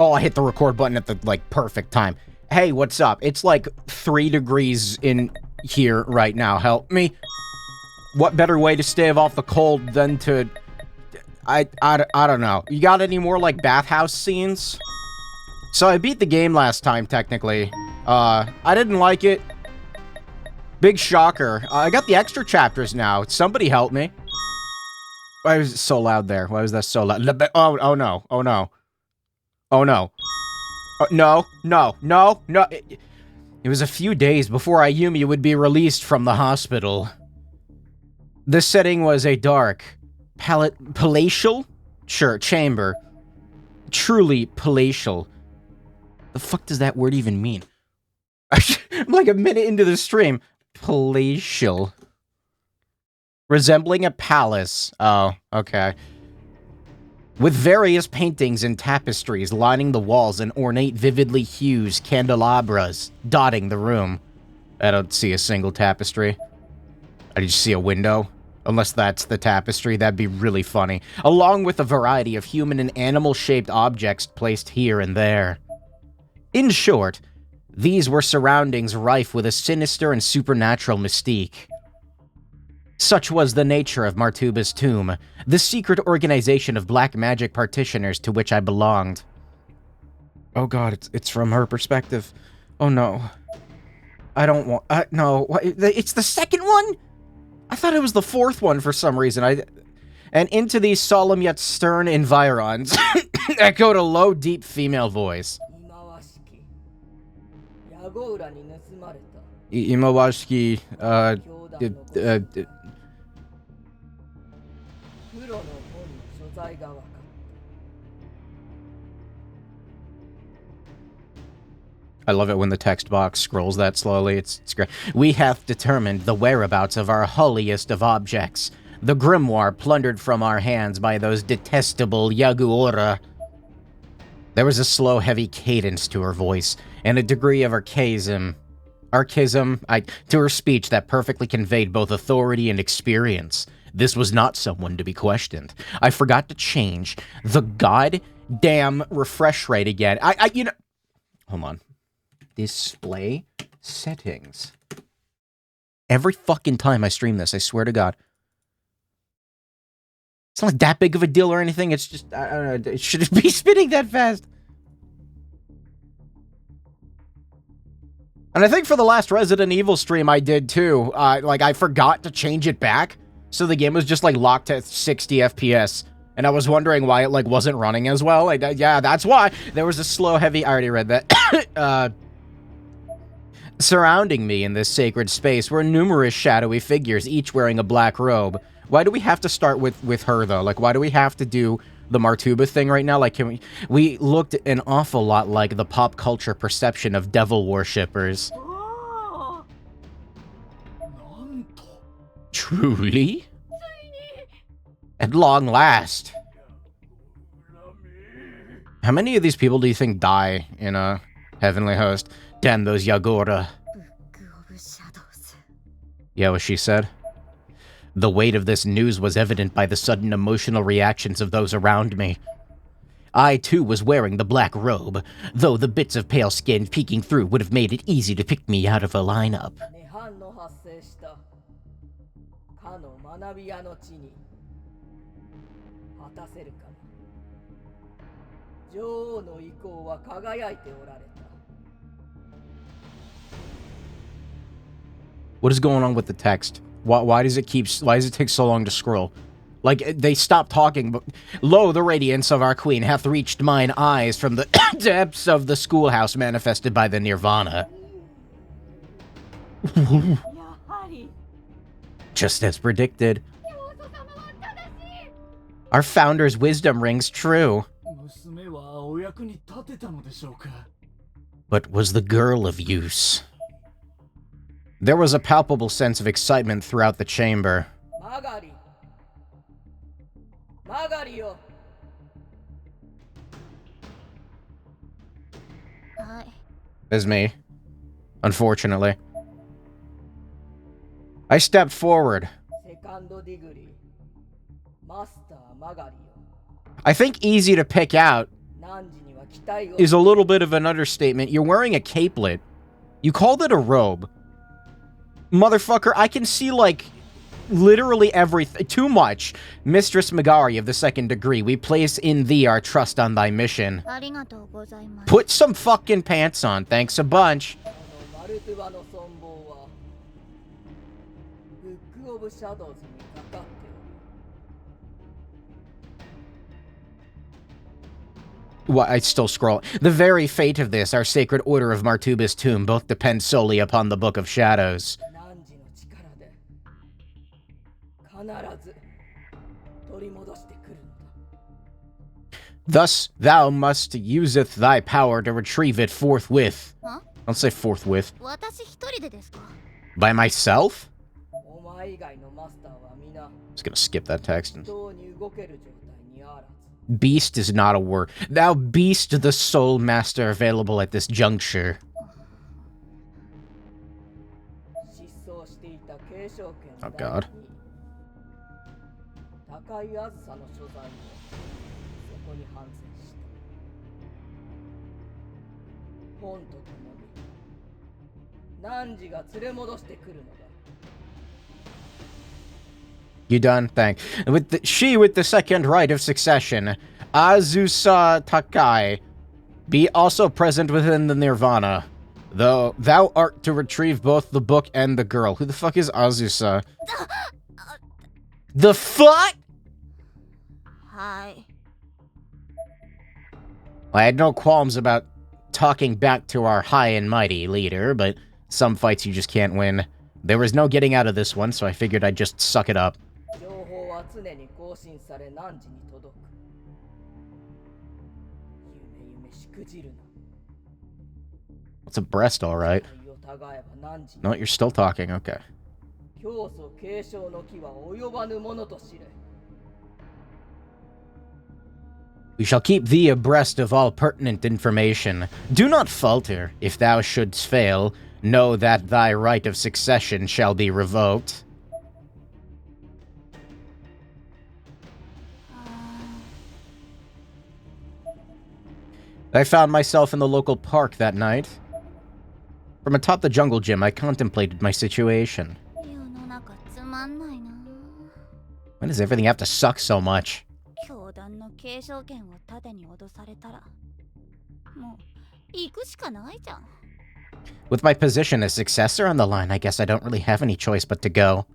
Oh, I hit the record button at the, like, perfect time. Hey, what's up? It's like 3 degrees in here right now. Help me. What better way to stave off the cold than to... I don't know. You got any more, like, bathhouse scenes? So I beat the game last time, technically. I didn't like it. Big shocker. I got the extra chapters now. Somebody help me. Why was it so loud there? Why was that so loud? Oh no. Oh no. Oh no. No. No. No. No. It was a few days before Ayumi would be released from the hospital. The setting was a dark, palatial? Sure, chamber. Truly palatial. The fuck does that word even mean? I'm like a minute into the stream. Palatial. Resembling a palace. Oh, okay. With various paintings and tapestries lining the walls and ornate, vividly hues, candelabras dotting the room. I don't see a single tapestry. I just see a window. Unless that's the tapestry, that'd be really funny. Along with a variety of human and animal-shaped objects placed here and there. In short, these were surroundings rife with a sinister and supernatural mystique. Such was the nature of Martuba's tomb, the secret organization of black magic practitioners to which I belonged. Oh god, it's from her perspective. Oh no. I don't want... no, it's the second one?! I thought it was the fourth one for some reason. And into these solemn yet stern environs echoed a low, deep female voice. Imawashiki, I love it when the text box scrolls that slowly. It's great. We have determined the whereabouts of our holiest of objects, the grimoire plundered from our hands by those detestable Yaguora. There was a slow, heavy cadence to her voice, and a degree of archaism to her speech that perfectly conveyed both authority and experience. This was not someone to be questioned. I forgot to change the goddamn refresh rate again. Hold on. Display settings. Every fucking time I stream this, I swear to God. It's not that big of a deal or anything. It's just, I don't know, it shouldn't be spinning that fast. And I think for the last Resident Evil stream I did too, I forgot to change it back. So the game was just, locked at 60 FPS. And I was wondering why it, wasn't running as well. Yeah, that's why. There was a slow, heavy... I already read that. Surrounding me in this sacred space were numerous shadowy figures, each wearing a black robe. Why do we have to start with her, though? Why do we have to do the Martuba thing right now? We looked an awful lot like the pop culture perception of devil worshippers. Truly? At long last. How many of these people do you think die in a heavenly host? Damn those Yagora. Yeah, what she said? The weight of this news was evident by the sudden emotional reactions of those around me. I, too, was wearing the black robe, though the bits of pale skin peeking through would have made it easy to pick me out of a lineup. What is going on with the text? Why does it take so long to scroll? They stopped talking, but lo, the radiance of our queen hath reached mine eyes from the depths of the schoolhouse manifested by the Nirvana. Just as predicted. Our founder's wisdom rings true. But was the girl of use? There was a palpable sense of excitement throughout the chamber. It's me. Unfortunately. I stepped forward. I think easy to pick out. is a little bit of an understatement. You're wearing a capelet. You called it a robe. Motherfucker, I can see, like, literally everything. Too much. Mistress Megari of the second degree, we place in thee our trust on thy mission. Put some fucking pants on. Thanks a bunch. What, I still scroll. The very fate of this, our sacred order of Martuba's tomb, both depend solely upon the Book of Shadows. Thus, thou must useth thy power to retrieve it forthwith. Huh? Don't say forthwith. By myself? Just gonna skip that text. Beast is not a word. Thou beast the sole master available at this juncture. Oh god. You done? Thank. She with the second right of succession, Azusa Takai, be also present within the Nirvana. Though thou art to retrieve both the book and the girl. Who the fuck is Azusa? The fuck? Hi. I had no qualms about talking back to our high and mighty leader, but some fights you just can't win. There was no getting out of this one, so I figured I'd just suck it up. It's a breast, alright. No, you're still talking, okay. We shall keep thee abreast of all pertinent information. Do not falter. If thou shouldst fail, know that thy right of succession shall be revoked. I found myself in the local park that night. From atop the jungle gym, I contemplated my situation. Why does everything have to suck so much? With my position as successor on the line, I guess I don't really have any choice but to go.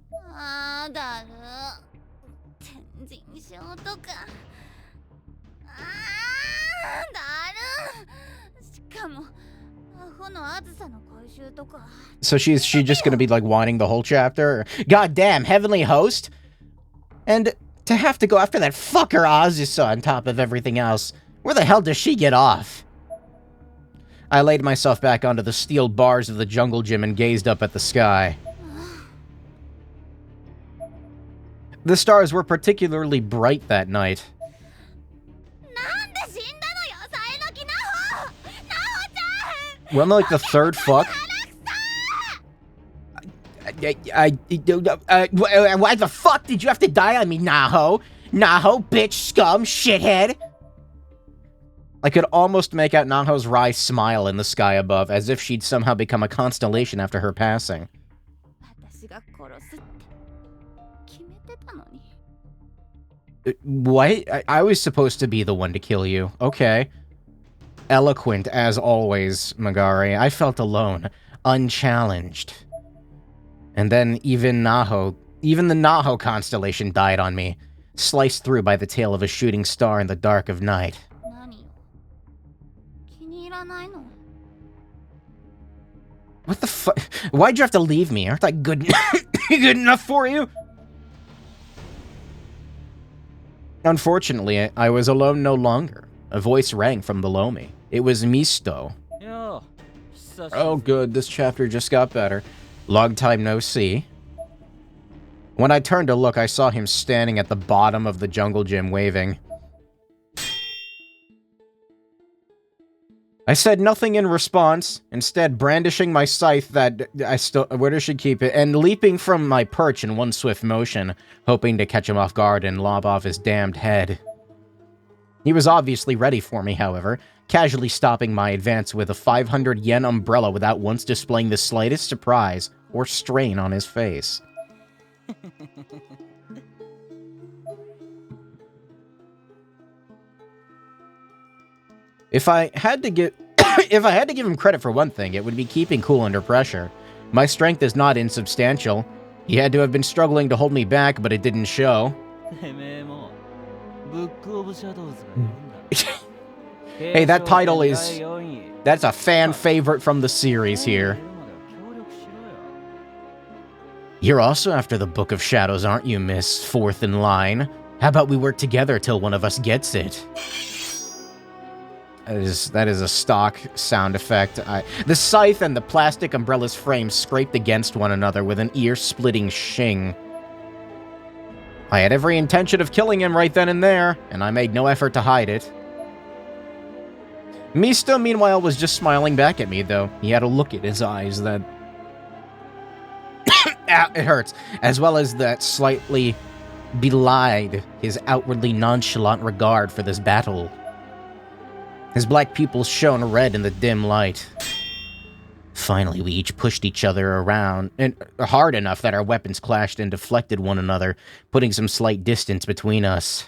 So she just gonna be like whining the whole chapter? God damn, heavenly host? And to have to go after that fucker Azusa on top of everything else. Where the hell does she get off? I laid myself back onto the steel bars of the jungle gym and gazed up at the sky. The stars were particularly bright that night. We're on like the third fuck. Why the fuck did you have to die on me, Naho? Naho, bitch, scum, shithead. I could almost make out Naho's wry smile in the sky above, as if she'd somehow become a constellation after her passing. What? I was supposed to be the one to kill you. Okay. Eloquent, as always, Megari. I felt alone, unchallenged. And then even the Naho constellation died on me, sliced through by the tail of a shooting star in the dark of night. What the fuck? Why'd you have to leave me? Aren't I good, good enough for you? Unfortunately, I was alone no longer. A voice rang from below me. It was Misto. Oh good, this chapter just got better. Long time no see. When I turned to look, I saw him standing at the bottom of the jungle gym waving. I said nothing in response, instead brandishing my scythe that where does she keep it, and leaping from my perch in one swift motion, hoping to catch him off guard and lob off his damned head. He was obviously ready for me, however, casually stopping my advance with a 500 yen umbrella without once displaying the slightest surprise or strain on his face. If I had to give him credit for one thing, it would be keeping cool under pressure. My strength is not insubstantial. He had to have been struggling to hold me back, but it didn't show. Hey, that title that's a fan favorite from the series here. You're also after the Book of Shadows, aren't you, Miss Fourth in Line? How about we work together till one of us gets it? That is a stock sound effect. The scythe and the plastic umbrella's frame scraped against one another with an ear-splitting shing. I had every intention of killing him right then and there, and I made no effort to hide it. Misto, meanwhile, was just smiling back at me, though. He had a look in his eyes that... it hurts. As well as that slightly belied his outwardly nonchalant regard for this battle. His black pupils shone red in the dim light. Finally, we each pushed each other around, and hard enough that our weapons clashed and deflected one another, putting some slight distance between us.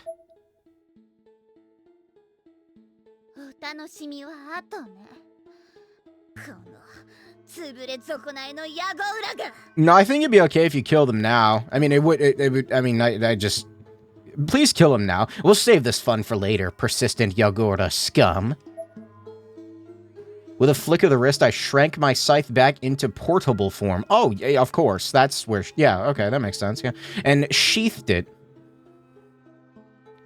No, I think it'd be okay if you killed him now. I mean, I just... Please kill him now. We'll save this fun for later, persistent Yagura scum. With a flick of the wrist, I shrank my scythe back into portable form. Oh, yeah, of course. That's where... Yeah, okay, that makes sense. Yeah. And sheathed it.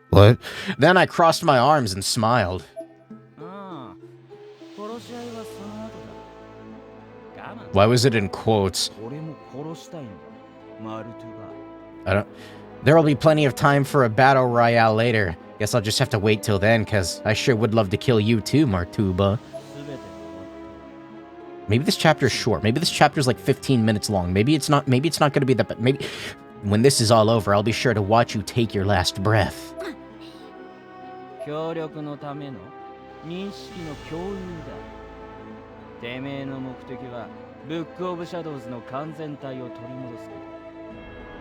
What? Then I crossed my arms and smiled. Why was it in quotes? There'll be plenty of time for a battle royale later. Guess I'll just have to wait till then, cause I sure would love to kill you too, Martuba. Maybe this chapter's short. Maybe this chapter's like 15 minutes long. Maybe it's not gonna be that, but maybe... When this is all over, I'll be sure to watch you take your last breath.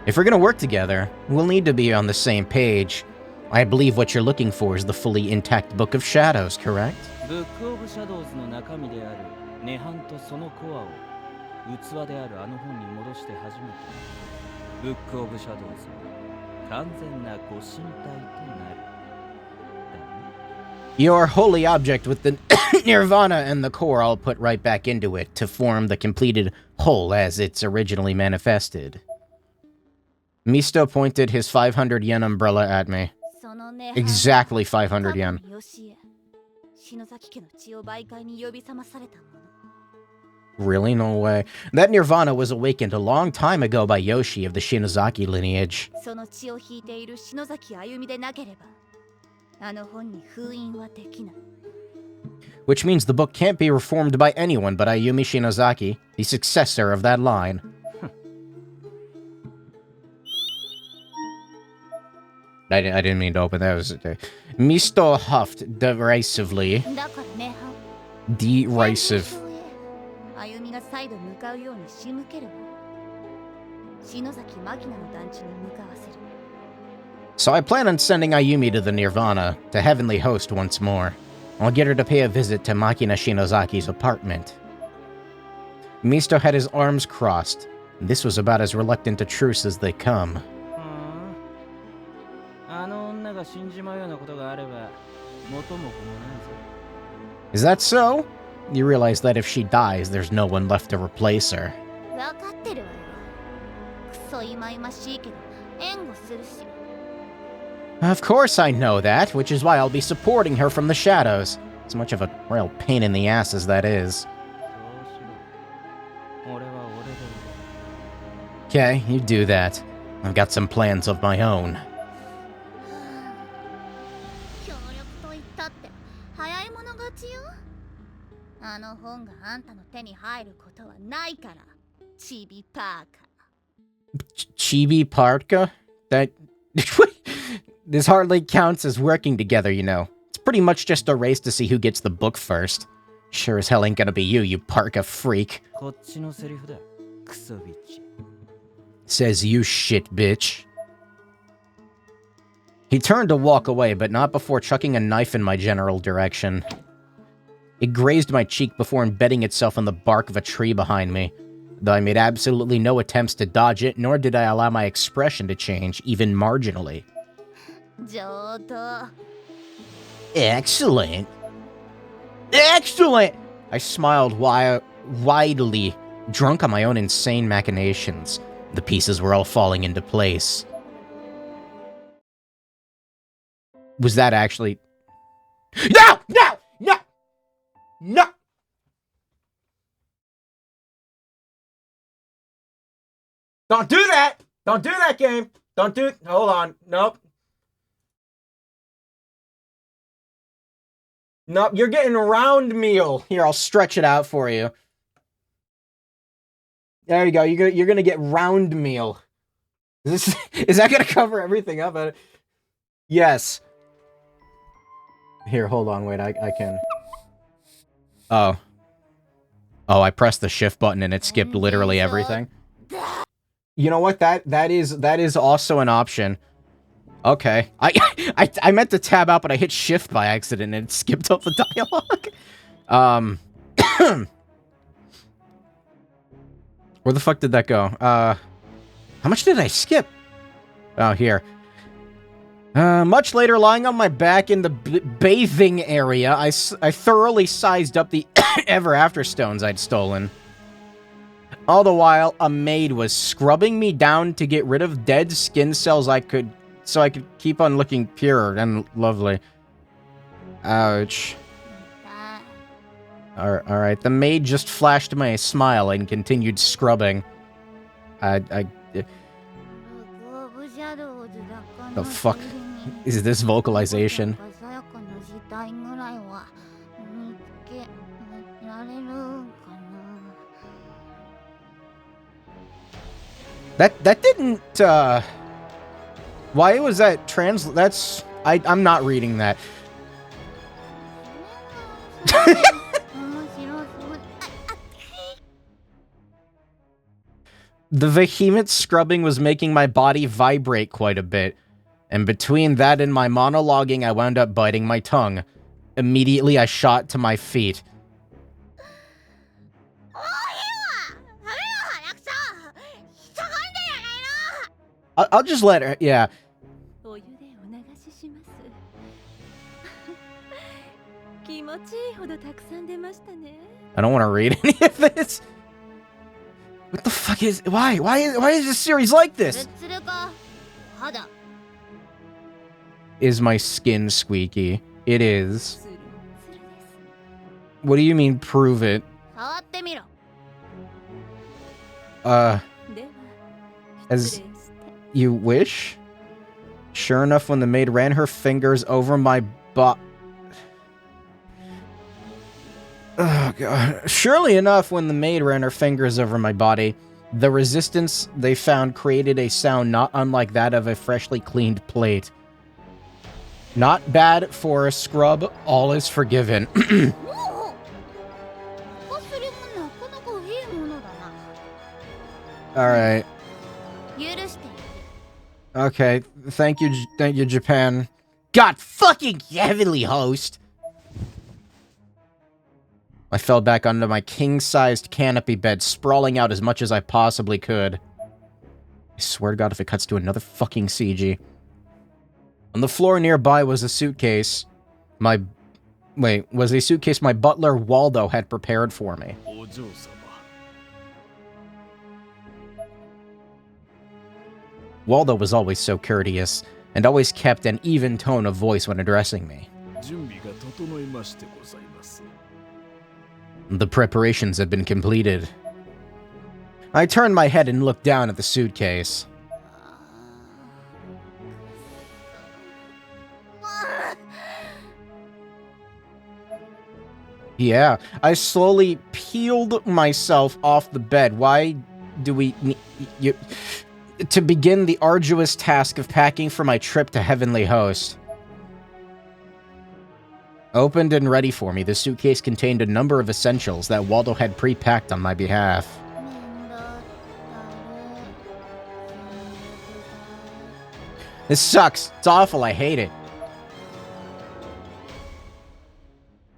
If we're gonna work together, we'll need to be on the same page. I believe what you're looking for is the fully intact Book of Shadows, correct? Book of Shadows Your holy object with the nirvana and the core all put right back into it to form the completed whole as it's originally manifested. Misto pointed his 500 yen umbrella at me. Exactly 500 yen. Really? No way. That nirvana was awakened a long time ago by Yoshi of the Shinozaki lineage. Which means the book can't be reformed by anyone but Ayumi Shinozaki, the successor of that line. I didn't mean to open that. Misto huffed derisively. Derisive. So I plan on sending Ayumi to the Nirvana, to Heavenly Host once more. I'll get her to pay a visit to Makina Shinozaki's apartment. Misto had his arms crossed. This was about as reluctant a truce as they come. Is that so? You realize that if she dies, there's no one left to replace her. Of course I know that, which is why I'll be supporting her from the shadows. As much of a real pain in the ass as that is. Okay, you do that. I've got some plans of my own. Chibi Parka? That... This hardly counts as working together, you know. pretty much just a race to see who gets the book first. Sure as hell ain't gonna be you parka freak. Says you shit bitch. He turned to walk away, but not before chucking a knife in my general direction. It grazed my cheek before embedding itself in the bark of a tree behind me, though I made absolutely no attempts to dodge it, nor did I allow my expression to change, even marginally. Excellent. Excellent! I smiled widely, drunk on my own insane machinations. The pieces were all falling into place. Was that actually... No! No! No! No! Don't do that! Don't do that, game! Don't do... Hold on. Nope. Nope, you're getting round meal. Here, I'll stretch it out for you. There you go. You're gonna get round meal. Is that gonna cover everything up? Yes. Here, hold on. Wait, I can... Oh. Oh, I pressed the shift button and it skipped literally everything. You know what? That is also an option. Okay. I meant to tab out, but I hit shift by accident and it skipped up the dialogue. Where the fuck did that go? How much did I skip? Oh, here. Much later, lying on my back in the bathing area, I thoroughly sized up the ever after stones I'd stolen. All the while, a maid was scrubbing me down to get rid of dead skin cells so I could keep on looking pure and lovely. Ouch. Alright, the maid just flashed me a smile and continued scrubbing. The fuck is this vocalization? That didn't, why was that that's... I'm not reading that. The vehement scrubbing was making my body vibrate quite a bit, and between that and my monologuing, I wound up biting my tongue. Immediately, I shot to my feet. I'll just let her, yeah. I don't want to read any of this. What the fuck is... Why is this series like this? Is my skin squeaky? It is. What do you mean, prove it? As you wish? Sure enough, when the maid ran her fingers over my butt... Oh, God. Surely enough, when the maid ran her fingers over my body, the resistance they found created a sound not unlike that of a freshly cleaned plate. Not bad for a scrub, all is forgiven. Alright. Okay, thank you, Japan. God fucking heavenly host! I fell back onto my king-sized canopy bed, sprawling out as much as I possibly could. I swear to God if it cuts to another fucking CG. On the floor nearby was a suitcase. Was a suitcase my butler Waldo had prepared for me. Waldo was always so courteous, and always kept an even tone of voice when addressing me. The preparations had been completed. I turned my head and looked down at the suitcase. Yeah, I slowly peeled myself off the bed. Why do we need you... To begin the arduous task of packing for my trip to Heavenly Host. Opened and ready for me, the suitcase contained a number of essentials that Waldo had pre-packed on my behalf. This sucks. It's awful. I hate it.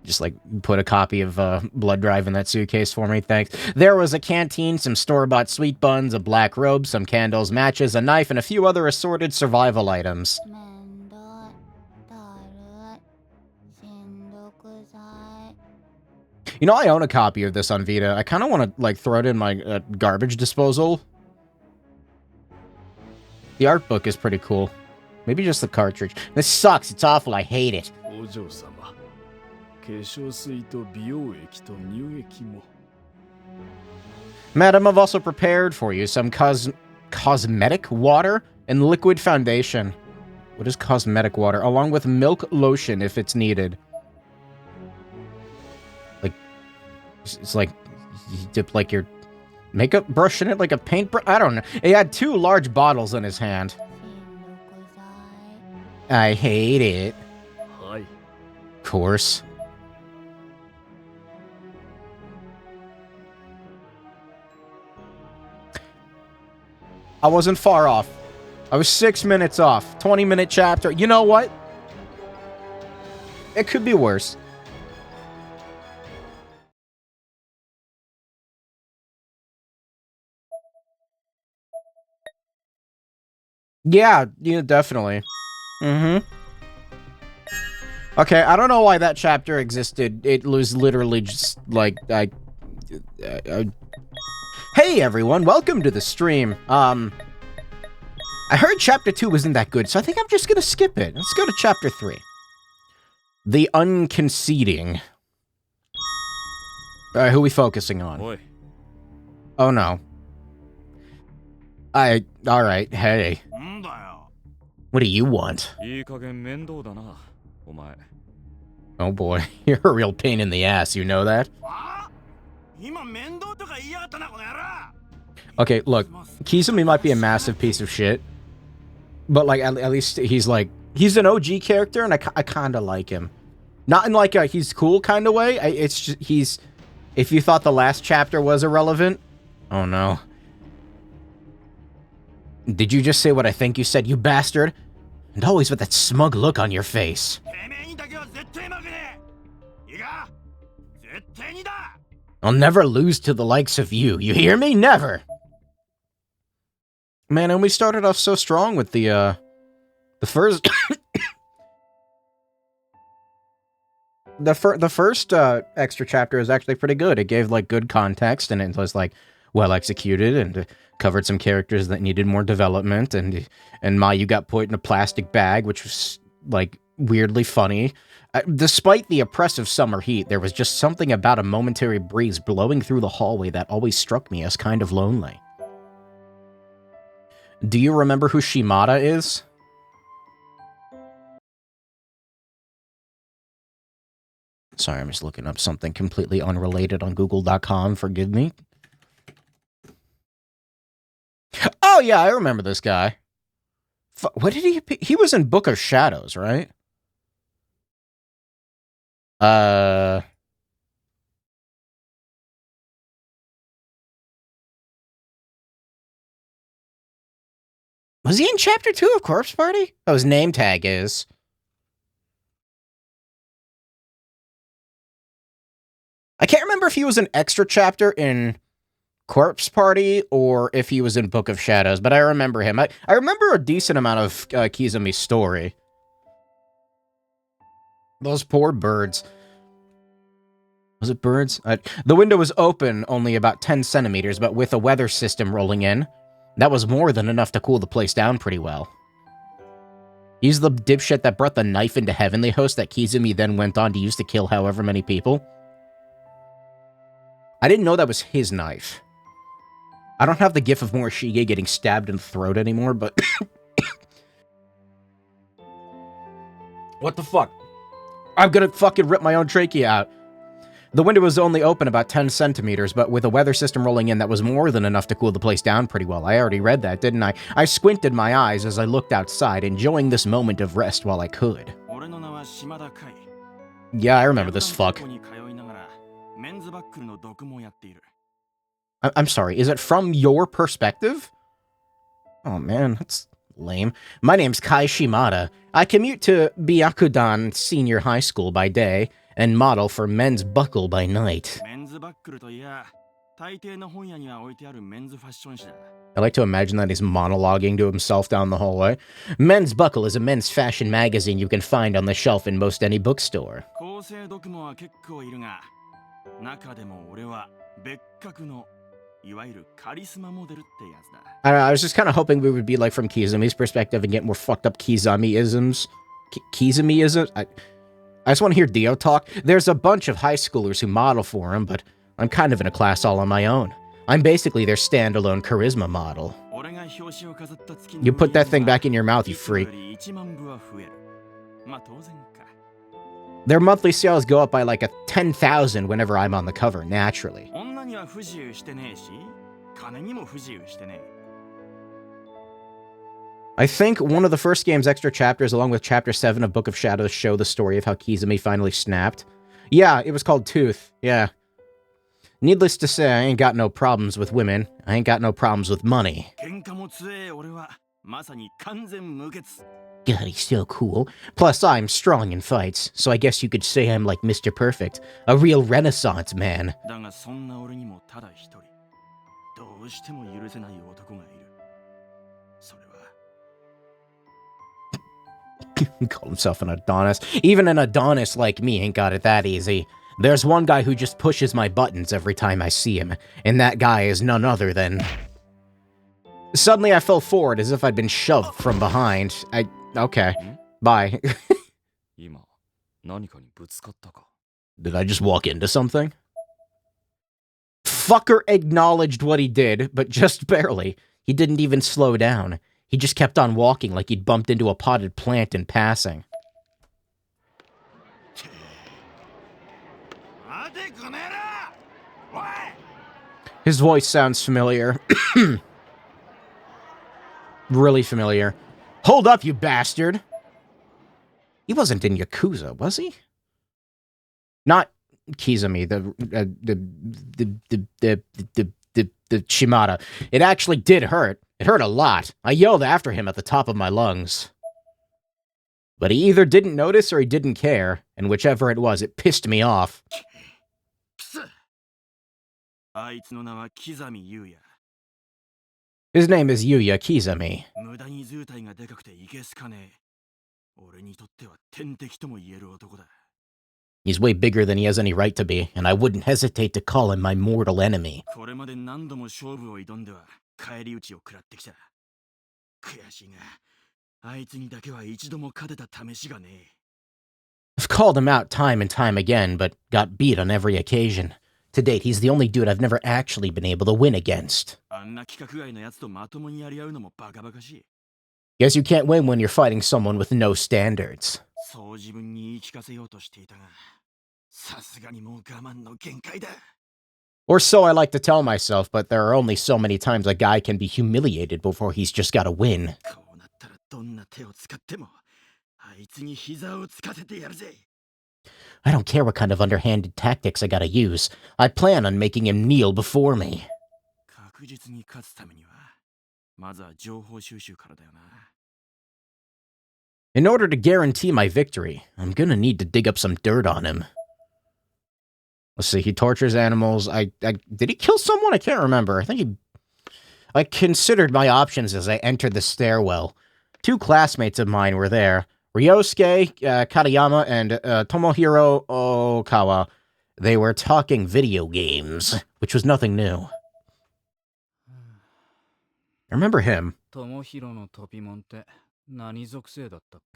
Just, like, put a copy of Blood Drive in that suitcase for me, thanks. There was a canteen, some store-bought sweet buns, a black robe, some candles, matches, a knife, and a few other assorted survival items. You know, I own a copy of this on Vita. I kind of want to, like, throw it in my garbage disposal. The art book is pretty cool. Maybe just the cartridge. This sucks. It's awful. I hate it. Madam, I've also prepared for you some cosmetic water and liquid foundation. What is cosmetic water? Along with milk lotion if it's needed. Like, it's like, you dip like your makeup brush in it like a paintbrush? I don't know. He had 2 large bottles in his hand. I hate it. Of course. I wasn't far off. I was 6 minutes off. 20-minute chapter. You know what? It could be worse. Yeah, definitely. Okay, I don't know why that chapter existed. It was literally just, like, Hey, everyone, welcome to the stream. I heard Chapter 2 wasn't that good, so I think I'm just gonna skip it. Let's go to Chapter 3. The Unconceding. Who are we focusing on? Boy. Oh, no. Alright, hey. What do you want? Oh boy, you're a real pain in the ass, you know that? Okay, look, Kizumi might be a massive piece of shit, but like at least he's like, he's an OG character and I kind of like him. Not in like a he's cool kind of way, it's just, if you thought the last chapter was irrelevant, oh no. Did you just say what I think you said, you bastard? And always with that smug look on your face. I'll never lose to the likes of you. You hear me? Never. Man, and we started off so strong with the first... the first extra chapter is actually pretty good. It gave, like, good context, and it was, like, well executed, and covered some characters that needed more development, and Mayu got put in a plastic bag, which was, like, weirdly funny. Despite the oppressive summer heat, there was just something about a momentary breeze blowing through the hallway that always struck me as kind of lonely. Do you remember who Shimada is? Sorry, I'm just looking up something completely unrelated on Google.com. Forgive me. Oh, yeah, I remember this guy. What did he was in Book of Shadows, right? Was he in Chapter 2 of Corpse Party? Oh, his name tag is. I can't remember if he was an extra chapter in Corpse Party or if he was in Book of Shadows, but I remember him. I remember a decent amount of Kizumi's story. Those poor birds. Was it birds? The window was open only about 10 centimeters, but with a weather system rolling in, that was more than enough to cool the place down pretty well. He's the dipshit that brought the knife into Heavenly Host that Kizumi then went on to use to kill however many people. I didn't know that was his knife. I don't have the gif of Morishige getting stabbed in the throat anymore, but... What the fuck? I'm gonna fucking rip my own trachea out. The window was only open about 10 centimeters, but with a weather system rolling in, that was more than enough to cool the place down pretty well. I already read that, didn't I? I squinted my eyes as I looked outside, enjoying this moment of rest while I could. Yeah, I remember this fuck. I'm sorry, is it from your perspective? Oh man, that's lame. My name's Kai Shimada. I commute to Byakudan Senior High School by day and model for Men's Buckle by night. I like to imagine that he's monologuing to himself down the hallway. Men's Buckle is a men's fashion magazine you can find on the shelf in most any bookstore. I was just kind of hoping we would be like from Kizumi's perspective and get more fucked up Kizami-isms. Kizumi-isms? I just want to hear Dio talk. There's a bunch of high schoolers who model for him, but I'm kind of in a class all on my own. I'm basically their standalone charisma model. You put that thing back in your mouth, you freak. Their monthly sales go up by like 10,000 whenever I'm on the cover, naturally. I think one of the first game's extra chapters, along with Chapter 7 of Book of Shadows, show the story of how Kizumi finally snapped. Yeah, it was called Tooth, yeah. Needless to say, I ain't got no problems with women. I ain't got no problems with money. God, he's so cool. Plus, I'm strong in fights, so I guess you could say I'm like Mr. Perfect, a real Renaissance man. Called himself an Adonis. Even an Adonis like me ain't got it that easy. There's one guy who just pushes my buttons every time I see him, and that guy is none other than... Suddenly I fell forward as if I'd been shoved from behind. Okay. Bye. Did I just walk into something? Fucker acknowledged what he did, but just barely. He didn't even slow down. He just kept on walking like he'd bumped into a potted plant in passing. His voice sounds familiar. Really familiar. Hold up, you bastard! He wasn't in Yakuza, was he? Not Kizumi, the Shimada. It actually did hurt. It hurt a lot. I yelled after him at the top of my lungs. But he either didn't notice or he didn't care, and whichever it was, it pissed me off. His name is Yuya Kizami. He's way bigger than he has any right to be, and I wouldn't hesitate to call him my mortal enemy. I've called him out time and time again, but got beat on every occasion. To date, he's the only dude I've never actually been able to win against. Guess you can't win when you're fighting someone with no standards. Or so I like to tell myself, but there are only so many times a guy can be humiliated before he's just gotta win. I don't care what kind of underhanded tactics I gotta use. I plan on making him kneel before me. In order to guarantee my victory, I'm gonna need to dig up some dirt on him. Let's see, he tortures animals. Did he kill someone? I can't remember. I considered my options as I entered the stairwell. 2 classmates of mine were there. Ryosuke Katayama and Tomohiro Okawa. They were talking video games, which was nothing new. I remember him.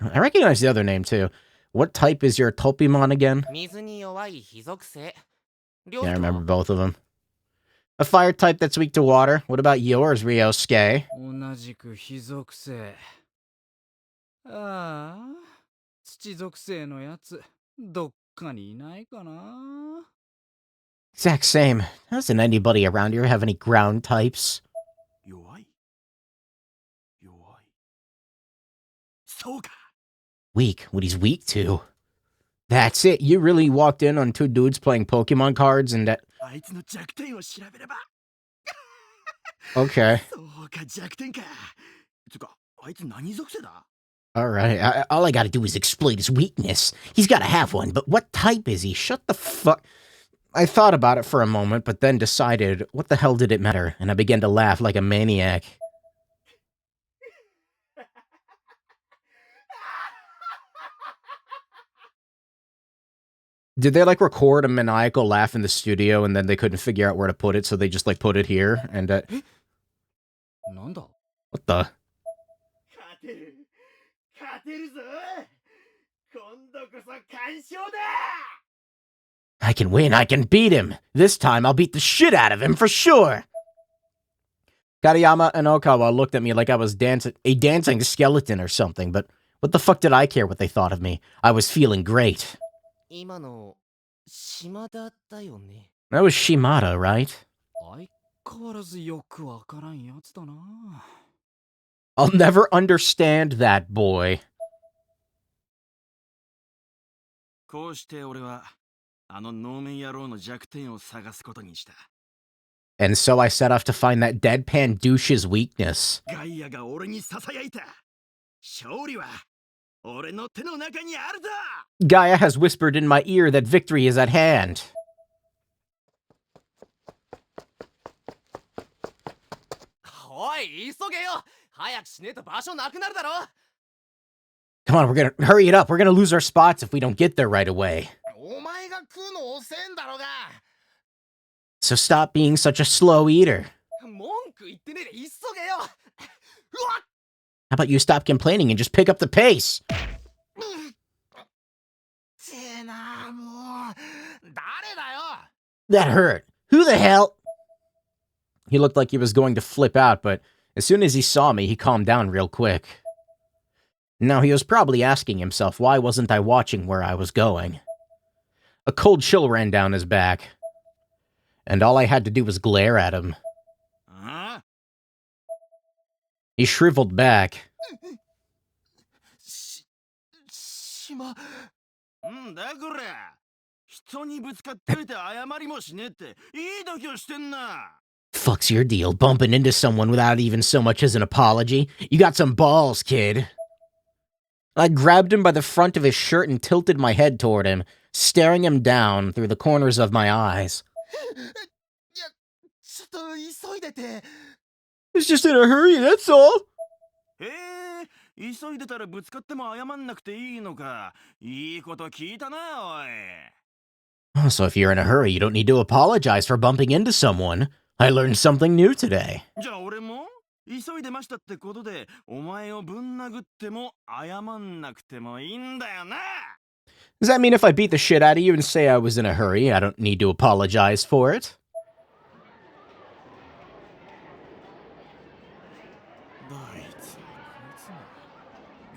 I recognize the other name, too. What type is your Topimon again? Yeah, I remember both of them. A fire type that's weak to water. What about yours, Ryosuke? Exact same. Doesn't anybody around here have any ground types? Weak. What he's weak to? That's it. You really walked in on two dudes playing Pokemon cards and that. あいつの弱点を調べれば。Okay. そうか、弱点か。つか、あいつ何属性だ？ Alright. All I gotta do is exploit his weakness. He's gotta have one, but what type is he? Shut the fuck. I thought about it for a moment, but then decided, what the hell did it matter? And I began to laugh like a maniac. Did they, like, record a maniacal laugh in the studio and then they couldn't figure out where to put it, so they just, like, put it here? And, なんだ？ what the? 勝てる。勝てるぞ。今度こそ完勝だ。 I can win, I can beat him! This time I'll beat the shit out of him for sure! Kariyama and Okawa looked at me like I was a dancing skeleton or something, but what the fuck did I care what they thought of me? I was feeling great. 今の島田だよね。 That was Shimada, right? 相変わらずよくわからんやつだな。 I'll never understand that boy. こうして俺はあの能面野郎の弱点を探すことにした。 And so I set off to find that deadpan douche's weakness. ガイアが俺に囁いた。勝利は俺の手の中にあるだ。 Gaia has whispered in my ear that victory is at hand. おい、急げよ。早くしねえと場所なくなるだろ。 Come on, hurry it up. We're gonna lose our spots if we don't get there right away. お前が食うの遅えんだろうが。 So stop being such a slow eater. 文句言ってねえで急げよ。うわっ。 How about you stop complaining and just pick up the pace? せえな、もう。誰だよ。 That hurt. Who the hell? He looked like he was going to flip out, but as soon as he saw me, he calmed down real quick. Now, he was probably asking himself, why wasn't I watching where I was going? A cold chill ran down his back, and all I had to do was glare at him. Huh? He shriveled back. んだこれ。人にぶつかっておいて謝りもしねえっていい度胸してんな。 Fuck's your deal, bumping into someone without even so much as an apology? You got some balls, kid. I grabbed him by the front of his shirt and tilted my head toward him, staring him down through the corners of my eyes. いや、ちょっと急いでて。 It's just in a hurry, that's all. へえ、急いでたらぶつかっても謝んなくていいのか。いいこと聞いたな、おい。 Oh, so if you're in a hurry, you don't need to apologize for bumping into someone. I learned something new today. じゃあ俺も急いでましたってことで、お前をぶん殴っても謝んなくてもいいんだよな。 Does that mean if I beat the shit out of you and say I was in a hurry, I don't need to apologize for it? どいつもこいつ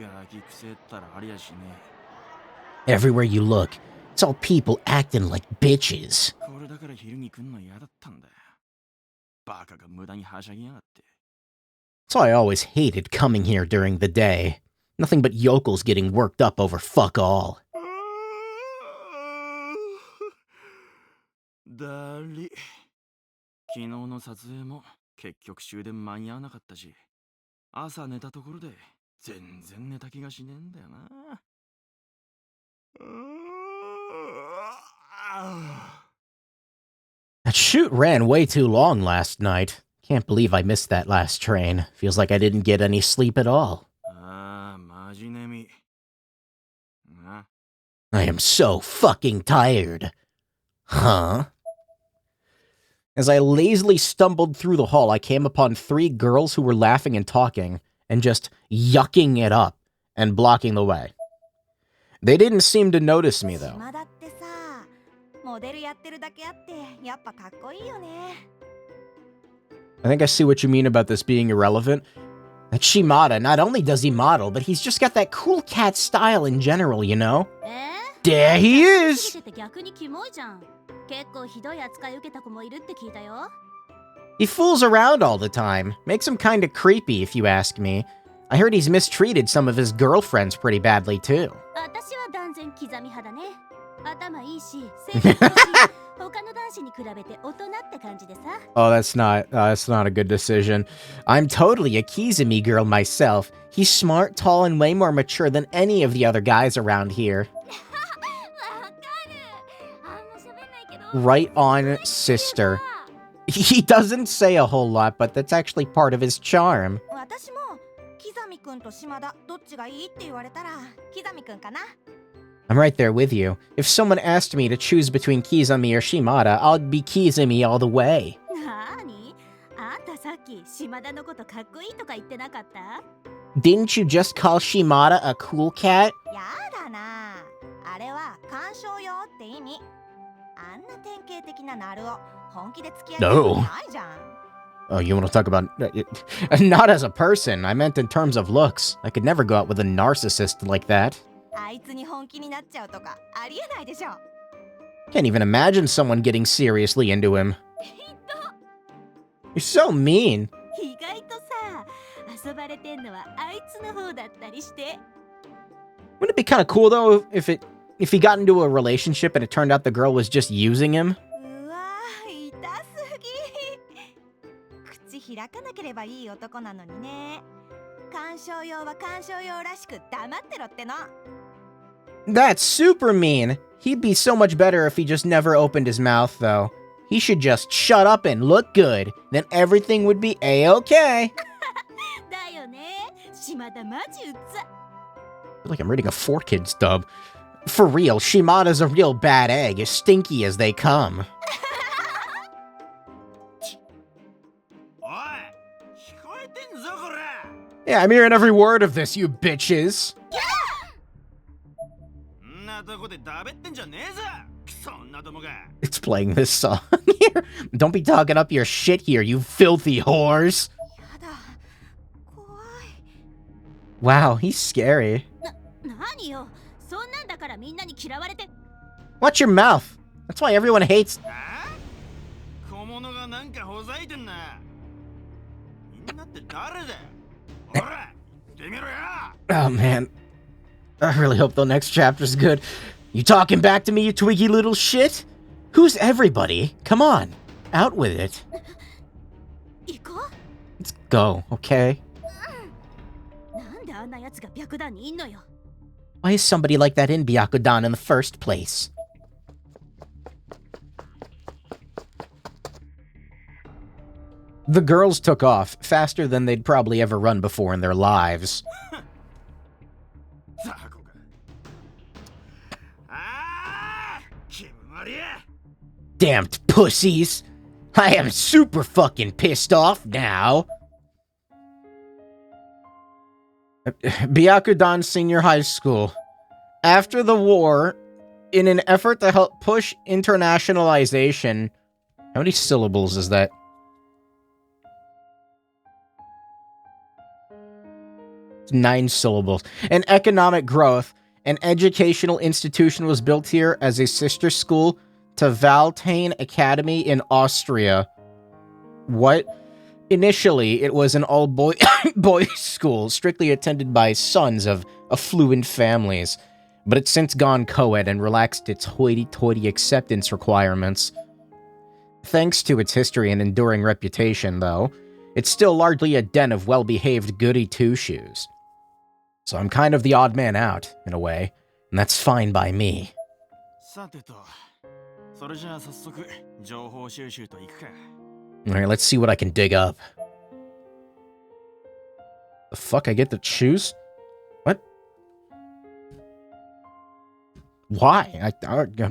もガキくせったらありやしね Everywhere you look, it's all people acting like bitches. え。これだから昼に来んの嫌だったんだよ。バカが無駄にはしゃぎやがって。 So I always hated coming here during the day. Nothing but yokels getting worked up over fuck all. だり。昨日の撮影も結局終電間に合わなかったし、朝寝たところで全然寝た気がしねえんだよな。 That shoot ran way too long last night. Can't believe I missed that last train. Feels like I didn't get any sleep at all. ああ、マジ寝み。な。 I am so fucking tired. Huh? As I lazily stumbled through the hall, I came upon 3 girls who were laughing and talking, and just yucking it up, and blocking the way. They didn't seem to notice me, though. 島田ってさ、モデルやってるだけあってやっぱかっこいいよね。 I think I see what you mean about this being irrelevant. That Shimada, not only does he model, but he's just got that cool cat style in general, you know? There he is! てて逆にキモいじゃん。結構ひどい扱い受けた子もいるって聞いたよ。 He fools around all the time. Makes him kinda creepy, if you ask me. I heard he's mistreated some of his girlfriends pretty badly, too. 私は断然然刻み派だね。頭いいし、性格もいい。他の男子に比べて大人って感じでさ。Oh, that's not a good decision. I'm totally a Kizumi girl myself. He's smart, tall, and way more mature than any of the other guys around here. わかる。あんま喋んないけど。 Right on, sister. He doesn't say a whole lot, but that's actually part of his charm. 私もキザミくんと島田どっちがいいって言われたらキザミくんかな。 I'm right there with you. If someone asked me to choose between Kizami or Shimada, I'd be Kizami all the way. なーに？あんたさっき島田のことかっこいいとか言ってなかった？ Didn't you just call Shimada a cool cat? やだな。あれは鑑賞用って意味。あんな典型的なナルを本気で付き合いたくないじゃん。 Oh, you want to talk about... Not as a person. I meant in terms of looks. I could never go out with a narcissist like that. あいつに本気になっちゃうとかありえないでしょ。 Can't even imagine someone getting seriously into him. ひど。 You're so mean. 意外とさ、遊ばれてんのはあいつの方だったりして。 う Wouldn't it be kind of cool though if he got into a relationship and it turned out the girl was just using him? わー、痛すぎ。口開かなければいい男なのにね。鑑賞用は鑑賞用らしく黙ってろっての。 That's super mean. He'd be so much better if he just never opened his mouth, though. He should just shut up and look good. Then everything would be A-okay. だよね。島田マジうざ。 I feel like I'm reading a 4Kids dub. For real, Shimada's a real bad egg, as stinky as they come. おい、聞こえてんぞこら。 Yeah, I'm hearing every word of this, you bitches. んなとこでだべってんじゃねえぞ。そんなどもが。 It's playing this song here. Don't be talking up your shit here, you filthy whores. やだ。怖い。 Wow, he's scary. なによ。そんなんだからみんなに嫌われて。 Watch your mouth. That's why everyone hates... ああ？小物がなんかほざいてんな。みんなって誰だよ。ほら、言ってみろよ。 Oh, man. I really hope the next chapter's good. You talking back to me, you twiggy little shit? Who's everybody? Come on. Out with it. 行こ Let's go, okay? う。なんであんな奴が白檀にいんのよ。 Why is somebody like that in Byakudan in the first place? The girls took off, faster than they'd probably ever run before in their lives. ザコが。ああ、気分悪いや。 Damned pussies! I am super fucking pissed off now! Byakudan Senior High School. After the war, in an effort to help push internationalization... How many syllables is that? It's 9 syllables. And economic growth, an educational institution was built here as a sister school to Valtane Academy in Austria. What? Initially, it was an all-boys school, strictly attended by sons of affluent families, but it's since gone co-ed and relaxed its hoity-toity acceptance requirements. Thanks to its history and enduring reputation, though, it's still largely a den of well-behaved goody two-shoes. So I'm kind of the odd man out, in a way, and that's fine by me. さてと、それじゃあ早速情報収集といくか。 Alright, let's see what I can dig up. The fuck, I get to choose? What? Why? I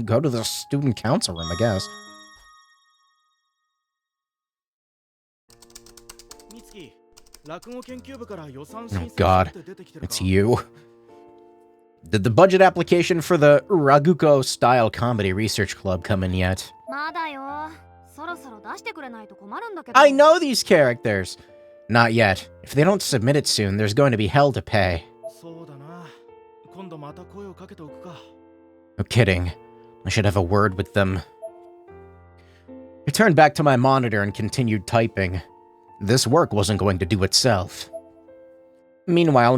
go to the student council room, I guess. 美月、落語研究部から予算 Oh 申請 god, って出てきてるか。 it's you. Did the budget application for the Raguko-style comedy research club come in yet? まだよ。そろそろ出してくれないと困るんだけど。 I know these characters! Not yet. If they don't submit it soon, there's going to be hell to pay. そうだな。今度また声をかけておくか。 No kidding. I should have a word with them. I turned back to my monitor and continued typing. This work wasn't going to do itself. Meanwhile,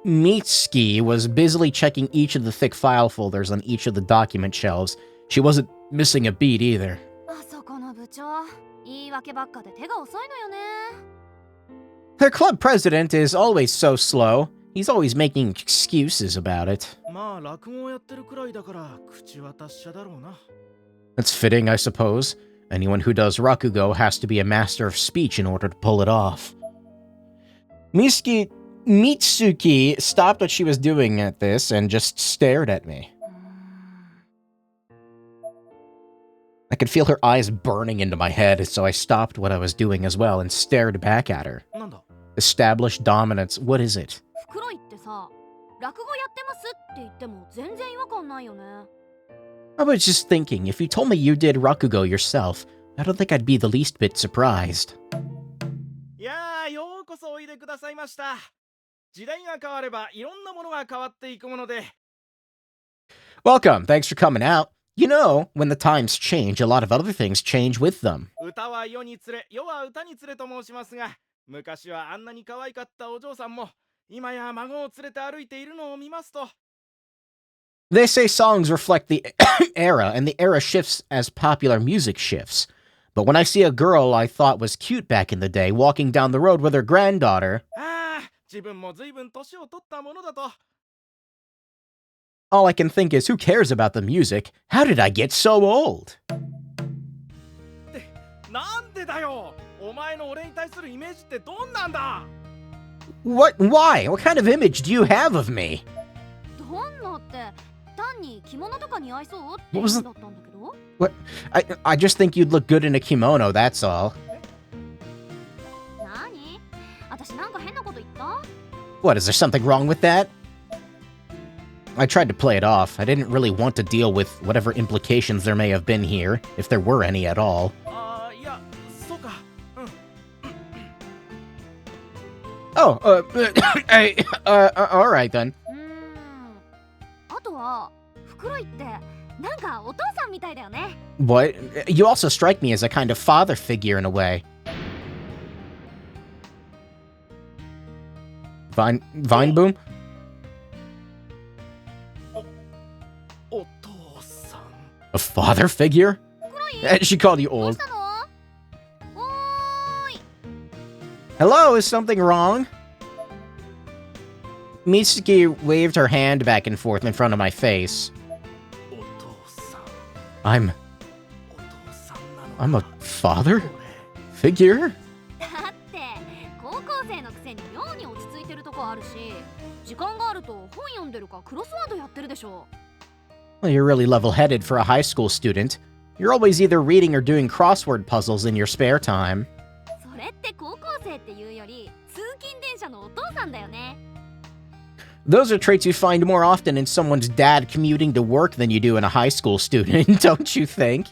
Mitsuki was busily checking each of the thick file folders on each of the document shelves. She wasn't missing a beat either. あそこの部長、言い訳ばっかで手が遅いのよね。Their club president is always so slow. He's always making excuses about it. まあ落語をやってるくらいだから口は達者だろうな。 That's fitting, I suppose. Anyone who does rakugo has to be a master of speech in order to pull it off. Mitsuki stopped what she was doing at this and just stared at me. I could feel her eyes burning into my head, so I stopped what I was doing as well and stared back at her. なんだ Established dominance, what is it? 袋井ってさ、落語やってますって言っても全然違和感ないよね。I was just thinking, if you told me you did rakugo yourself, I don't think I'd be the least bit surprised. いやー、ようこそおいでくださいました。時代が変わればいろんなものが変わっていくもので。 Welcome, thanks for coming out. You know, when the times change, a lot of other things change with them. 歌は世につれ、世は歌につれと申しますが、昔はあんなに可愛かったお嬢さんも、今や孫を連れて歩いているのを見ますと。 They say songs reflect the era, and the era shifts as popular music shifts. But when I see a girl I thought was cute back in the day walking down the road with her granddaughter, ああ、自分も随分年を取ったものだと。 all I can think is, who cares about the music? How did I get so old? なんでだよ。お前の俺に対するイメージってどんなんだ。 What? Why? What kind of image do you have of me? どんなって単に着物とか似合いそうって What was 意味だったんだけど。 I just think you'd look good in a kimono, that's all. 何？私なんか変なこと言った？ What, is there something wrong with that? I tried to play it off. I didn't really want to deal with whatever implications there may have been here, if there were any at all. ああ、いや、そうか。うん。 Oh, alright then. あとは袋井ってなんかお父さんみたいだよね。 What? You also strike me as a kind of father figure in a way. Vineboom? お父さん。 A father figure? 袋井 She called you どう old. したの？おーい。 Hello, is something wrong? Mitsuki waved her hand back and forth in front of my face. お父さん。 I'm お父さんなの。 I'm a father これ figure? だって高校生のくせに妙に落ち着いてるとこあるし、時間があると本読んでるかクロスワードやってるでしょ。 Well, you're really level-headed for a high school student. You're always either reading or doing crossword puzzles in your spare time. それって高校生っていうより通勤電車のお父さんだよね。 Those are traits you find more often in someone's dad commuting to work than you do in a high school student, don't you think?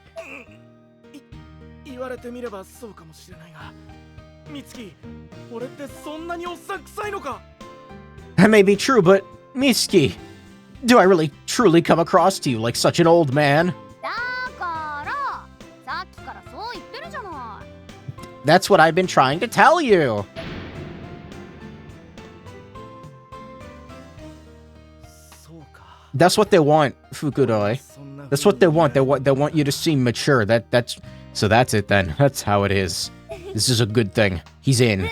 言われてみればそうかもしれないが、美月、俺ってそんなにおっさん臭いのか。 That may be true, but Mitsuki, do I really truly come across to you like such an old man? だからさっきからそう言ってるじゃない。 That's what I've been trying to tell you. そうか。 That's what they want, Fukudoi. そんな風に That's what they want. They want you to seem mature. That's it then. That's how it is. This is a good thing. He's in.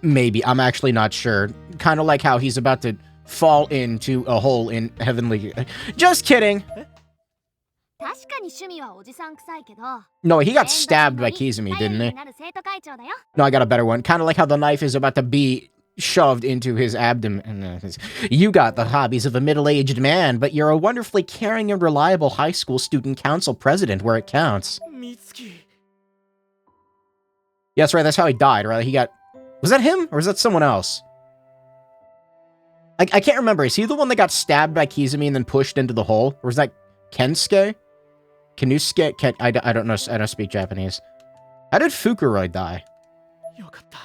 Maybe. I'm actually not sure. Kind of like how he's about to fall into a hole in heavenly. Just kidding. 確かに趣味はおじさん臭いけど。 No, he got stabbed by Kizumi, didn't he? なる生徒会長だよ。 No, I got a better one. Kind of like how the knife is about to be shoved into his abdomen. You got the hobbies of a middle-aged man, but you're a wonderfully caring and reliable high school student council president where it counts. 美月。 Yeah, that's right. That's how he died, right? He got... Was that him? Or is that someone else? I can't remember. Is he the one that got stabbed by Kizumi and then pushed into the hole? Or was that Kensuke? Kenusuke? I don't know. I don't speak Japanese. How did Fukuroi die? よかった。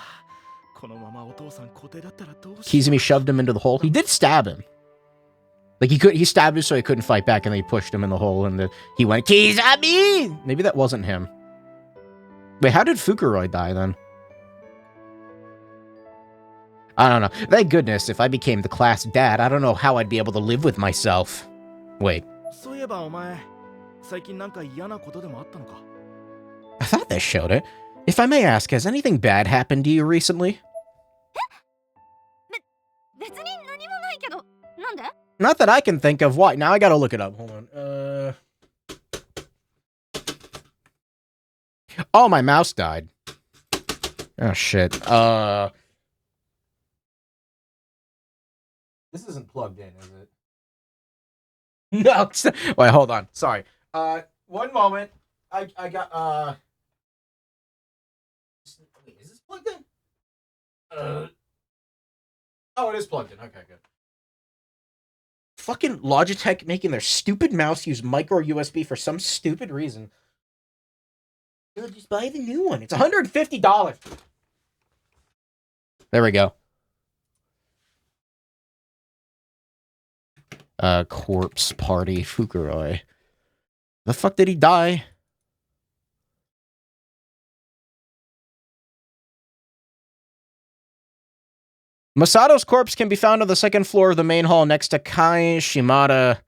このままお父さん固定だったらどうしよう。 Kizumi shoved him into the hole. He did stab him. Like, he stabbed him so he couldn't fight back, and then he pushed him in the hole, and he went, Kizami! Maybe that wasn't him. Wait, how did Fukuroi die, then? I don't know. Thank goodness, if I became the class dad, I don't know how I'd be able to live with myself. Wait. そういえばお前、最近なんか嫌なことでもあったのか？ I thought this showed it. If I may ask, has anything bad happened to you recently? 別に何もないけど、なんで？ Not that I can think of. What? Now I gotta look it up. Hold on. Oh, my mouse died. Oh, shit. This isn't plugged in, is it? No. Wait, hold on. Sorry. One moment. I got, Wait, is this plugged in? Oh, it is plugged in. Okay, good. Fucking Logitech making their stupid mouse use micro USB for some stupid reason. Dude, just buy the new one. It's $150. There we go. Corpse Party Fukuroi. The fuck did he die? Masato's corpse can be found on the second floor of the main hall next to Kai Shimada.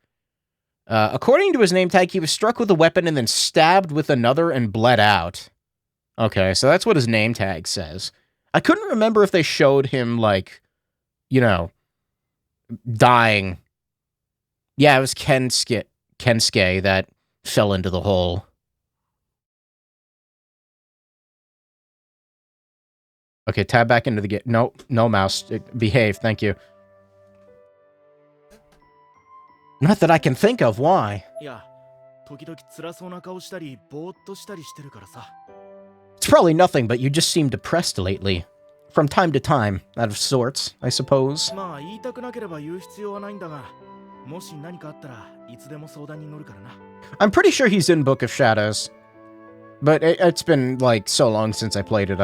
According to his name tag, he was struck with a weapon and then stabbed with another and bled out. Okay, so that's what his name tag says. I couldn't remember if they showed him, like, you know, dying. Yeah, it was Kensuke that fell into the hole. Okay, tab back into the game. No, no mouse. Behave, thank you. Not that I can think of. Why? いや、時々辛そうな顔したり、ぼーっとしたりしてるからさ。 It's probably nothing, but you just seem depressed lately. From time to time, out of sorts, I suppose. まあ言いたくなければ言う必要はないんだが、もし何かあったらいつでも相談に乗るからな。 I'm pretty sure he's in Book of Shadows. But it's been, like, so long since I played it,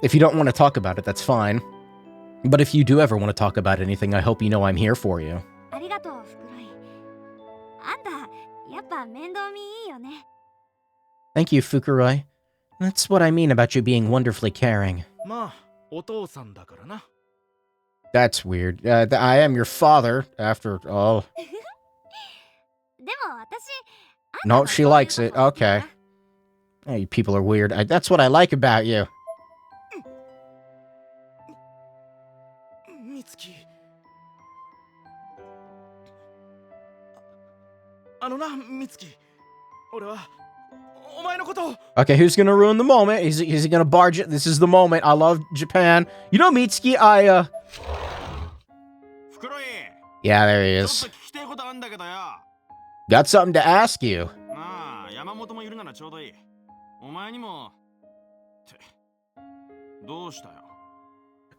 if you don't want to talk about it, that's fine. But if you do ever want to talk about anything, I hope you know I'm here for you. ありがとう、フクロイ。あんた、やっぱ面倒見いいよね。 Thank you, Fukuroi. That's what I mean about you being wonderfully caring. まあ、お父さんだからな。 That's weird. I am your father, after all. でも私、 No, she likes it. Okay. Hey, you people are weird. That's what I like about you. みつき。あのな、みつき。俺は、お前のことを。 Okay, who's gonna ruin the moment? Is he gonna barge it? This is the moment. I love Japan. You know, Mitsuki, Yeah, there he is. ちょっと聞きたいことあんだけどよ。 Got something to ask you. まあ、山本もいるならちょうどいい。お前にも。ってどうしたよ。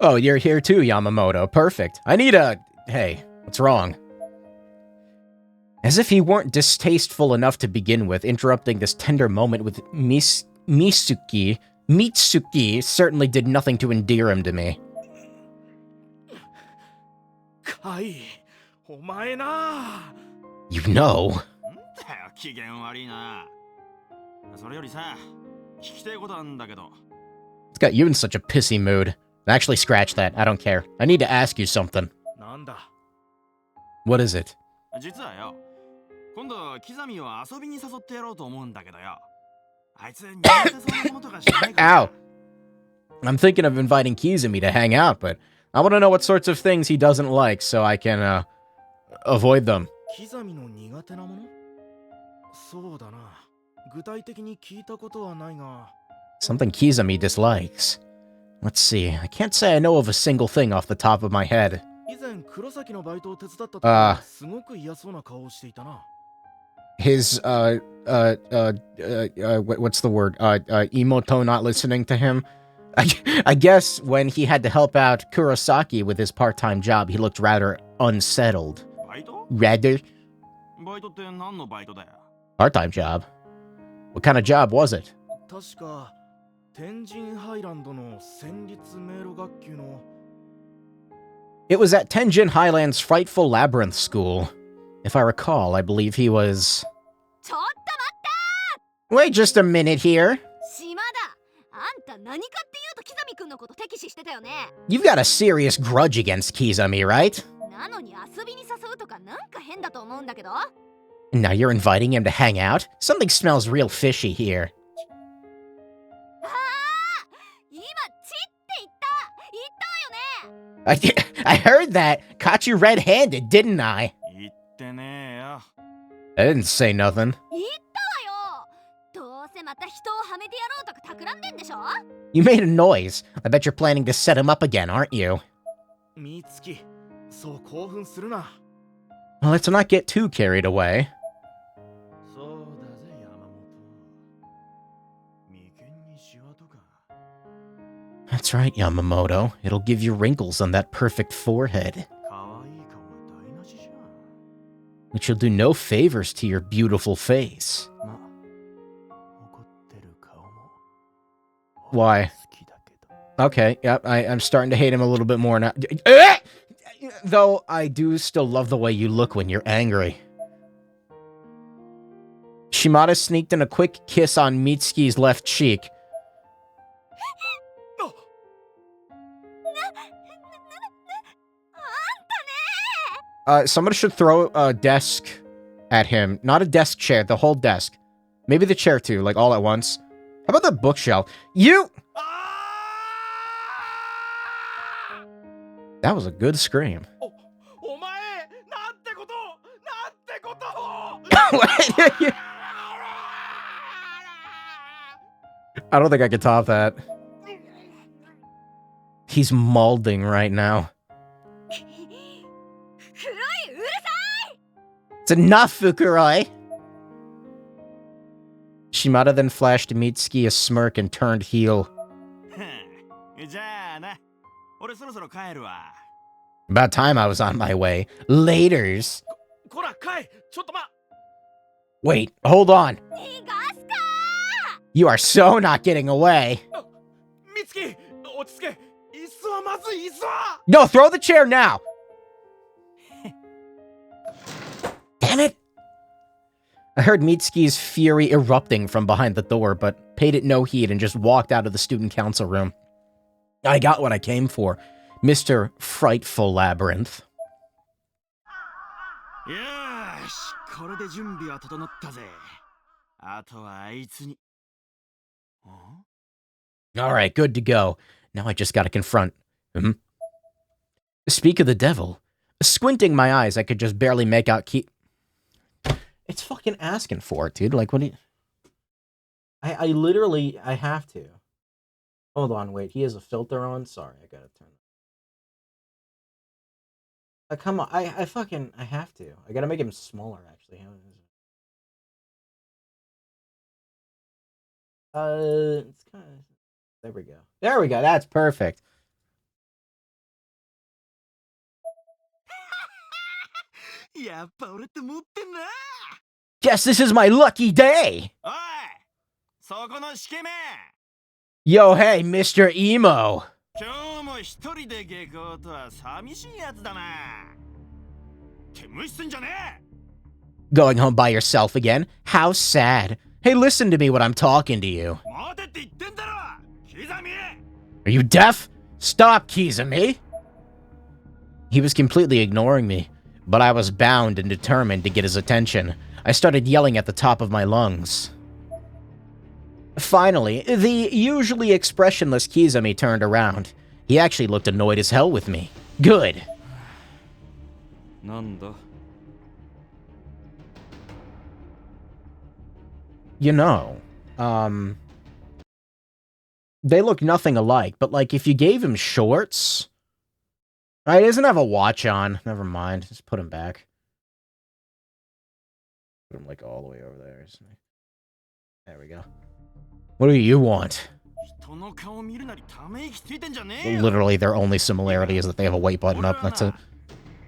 Oh, you're here too, Yamamoto. Perfect. I need a... Hey, what's wrong? As if he weren't distasteful enough to begin with, interrupting this tender moment with Mitsuki certainly did nothing to endear him to me. カイ、お前な。 You know. んだよ、機嫌悪いな。それよりさ、聞きたいことあんだけど。 It's got you in such a pissy mood. Actually, scratch that. I don't care. I need to ask you something. なんだ。 What is it? 実はよ、今度キザミを遊びに誘ってやろうと思うんだけどよ。あいつ苦手そうなものとかしないかな。 Ow. I'm thinking of inviting Kizumi to hang out, but I want to know what sorts of things he doesn't like so I can, avoid them. キザミの苦手なもの？そうだな。具体的に聞いたことはないが。 Something Kizumi dislikes. Let's see. I can't say I know of a single thing off the top of my head. 以前黒崎のバイトを手伝った時、すごく嫌そうな顔をしていたな。 His, what's the word? Emoto not listening to him? I guess when he had to help out Kurosaki with his part-time job, he looked rather unsettled. バイト？ Rather? バイトって何のバイトだよ？ Part-time job? What kind of job was it? 確か天神ハイランドの戦慄迷路学級の It was at Tenjin Highland's Frightful Labyrinth School. If I recall, I believe he was... ちょっと待っ Wait just a minute here. た島田、あんた何かっていうとキザミくん君のこと敵視してたよね。 You've got a serious grudge against Kizami, right? なのに遊びに誘うとかなんか変だと思うんだけど。 Now you're inviting him to hang out? Something smells real fishy here. ああ、今チって言ったよね。 I heard that. Caught you red-handed, didn't I? 言ってねえよ。 I didn't say nothing. 言ったわよ。どうせまた人をはめてやろうとか企んでんでしょ。 You made a noise. I bet you're planning to set him up again, aren't you? 美月、そう興奮するな。 Well, let's not get too carried away. そうだぜ、山本。眉間にシワとか。 That's right, Yamamoto. It'll give you wrinkles on that perfect forehead, 可愛い顔が台無しじゃん。 which will do no favors to your beautiful face. ま、怒ってる顔も。 Why? 好きだけど。 Okay, yep, I'm starting to hate him a little bit more now. Though I do still love the way you look when you're angry. Shimada sneaked in a quick kiss on Mitsuki's left cheek. Somebody should throw a desk at him. Not a desk chair, the whole desk. Maybe the chair too, like all at once. How about the bookshelf? You! That was a good scream. お前、なんてことなんてこと I don't think I can top that. He's mauling right now. 黒いうるさい。 It's enough, Fukuroi! Shimada then flashed Mitsuki a smirk and turned heel. じゃあな、俺そろそろ帰るわ。 About time I was on my way. Laters. こら、帰ちょっとWait, hold on. 逃がすか。 You are so not getting away. 美月、落ち着け。椅子はまずい、椅子は No, throw the chair now! Damn it! I heard Mitsuki's fury erupting from behind the door, but paid it no heed and just walked out of the student council room. I got what I came for. Mr. Frightful Labyrinth. よーし、これで準備は整ったぜ。あとはあいつに。ん Alright, good to go. Now I just gotta confront. Speak of the devil. Squinting my eyes, I could just barely make out It's fucking asking for it, dude. Like, what do you... I literally, I have to. Hold on, wait. He has a filter on? Sorry, I gotta turn it. Come on, I have to. I gotta make him smaller, actually. It's kind of... There we go. There we go. That's perfect. やっぱ俺って持ってんな。 Guess this is my lucky day! おい、そこのしけめ。 Yo, hey, Mr. Emo. 今日も一人で下校とは寂しいやつだな。って無視すんじゃねえ。 Going home by yourself again? How sad. Hey, listen to me when I'm talking to you. 待てって言ってんだろ。刻み。 Are you deaf? Stop, Kizami! He was completely ignoring me, but I was bound and determined to get his attention. I started yelling at the top of my lungs. Finally, the usually expressionless Kizami turned around. He actually looked annoyed as hell with me. Good. なんだ。 You know, they look nothing alike, but like if you gave him shorts... Right, he doesn't have a watch on. Never mind, just put him back. Put him like all the way over there. There we go. What do you want? 人の顔見るなりため息ついてんじゃねえよ。 Literally, their only similarity is that they have a weight button up. That's it.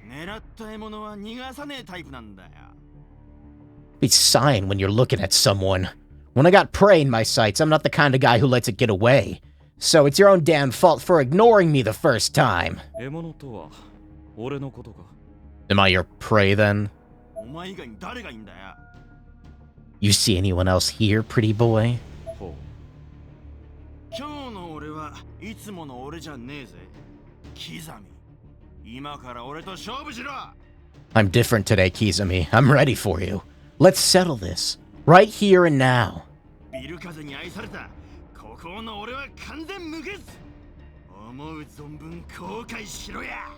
狙った獲物は逃がさねえタイプなんだよ。 Be sighing when you're looking at someone. When I got prey in my sights, I'm not the kind of guy who lets it get away. So it's your own damn fault for ignoring me the first time. 獲物とは俺のことか。 Am I your prey then? お前以外に誰がいいんだよ。 You see anyone else here, pretty boy? ほう。今日の俺はいつもの俺じゃねえぜ。キザミ。今から俺と勝負しろ。 I'm different today, Kizami. I'm ready for you. Let's settle this. Right here and now. ビル風に愛された孤高の俺は完全無欠。思う存分後悔しろや。